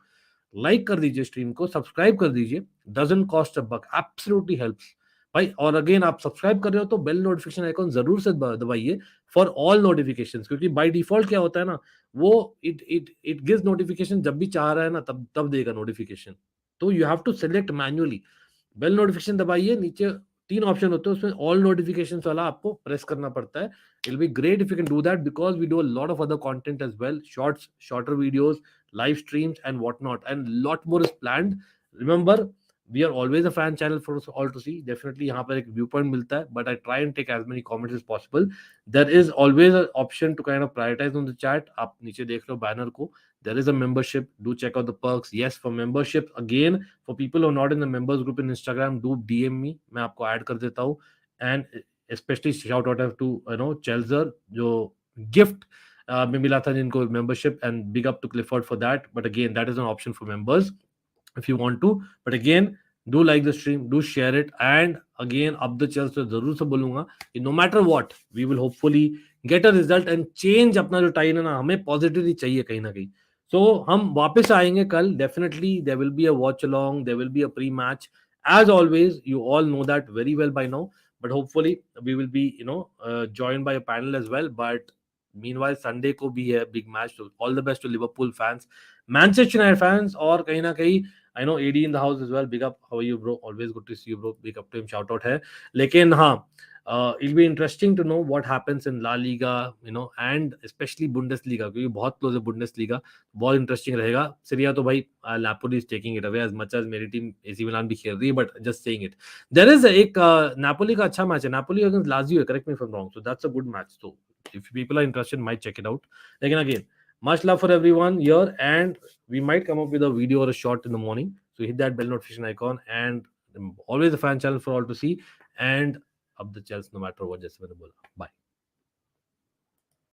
A: Like कर दीजिए स्ट्रीम को, सब्सक्राइब कर दीजिए, doesn't cost a buck, absolutely helps भाई. और अगेन आप सब्सक्राइब कर रहे हो तो बेल नोटिफिकेशन आइकॉन जरूर से दबाइए फॉर ऑल नोटिफिकेशंस, क्योंकि बाय डिफॉल्ट क्या होता है ना, वो इट गिव्स नोटिफिकेशन जब भी चाह रहा है ना, तब देगा नोटिफिकेशन. तो you have to select manually. Bell notification दबाइए, नीचे 3 ऑप्शन होते हैं, उसमें ऑल नोटिफिकेशंस वाला आपको प्रेस करना पड़ता है. It will be great if you can do that, because we do a lot of other content as well, shorter videos, live streams and whatnot, and lot more is planned. Remember, we are always a fan channel for us all to see. Definitely यहाँ पर एक viewpoint मिलता है, but I try and take as many comments as possible. There is always an option to kind of prioritize on the chat. आप नीचे देख लो banner को. There is a membership. Do check out the perks. Yes, for membership, again, for people who are not in the members group in Instagram, do DM me. मैं आपको add कर देता हूँ. And especially shout out to Chelzer जो gift में मिला था जिनको membership, and big up to Clifford for that. But again, that is an option for members if you want to. But again, do like the stream, do share it, and again, up the chels तो जरूर से बोलूंगा कि no matter what, we will hopefully get a result and change अपना जो टाइन है ना, हमें पॉजिटिवली चाहिए कहीं ना कहीं. So हम वापस आएंगे कल. Definitely there will be a watch along, there will be a pre-match. As always, you all know that very well by now. But hopefully we will be joined by a panel as well. But meanwhile, Sunday को भी है big match. So all the best to Liverpool fans, Manchester United fans, और कहीं ना कहीं I know AD in the house as well. Big up. How are you, bro? Always good to see you, bro. Big up to him. Shout out है. लेकिन हाँ, it'll be interesting to know what happens in La Liga, and especially Bundesliga, क्योंकि बहुत close है Bundesliga. बहुत interesting रहेगा. Serie A तो भाई Napoli is taking it away as much as मेरी team AC Milan भी खेल रही है, but just saying it. There is एक Napoli का अच्छा match है. Napoli against Lazio, correct me if I'm wrong. So that's a good match. So if people are interested, might check it out. Again, much love for everyone here, and we might come up with a video or a short in the morning. So hit that bell notification icon, and always a fan channel for all to see, and up the chels no matter what. Just bye.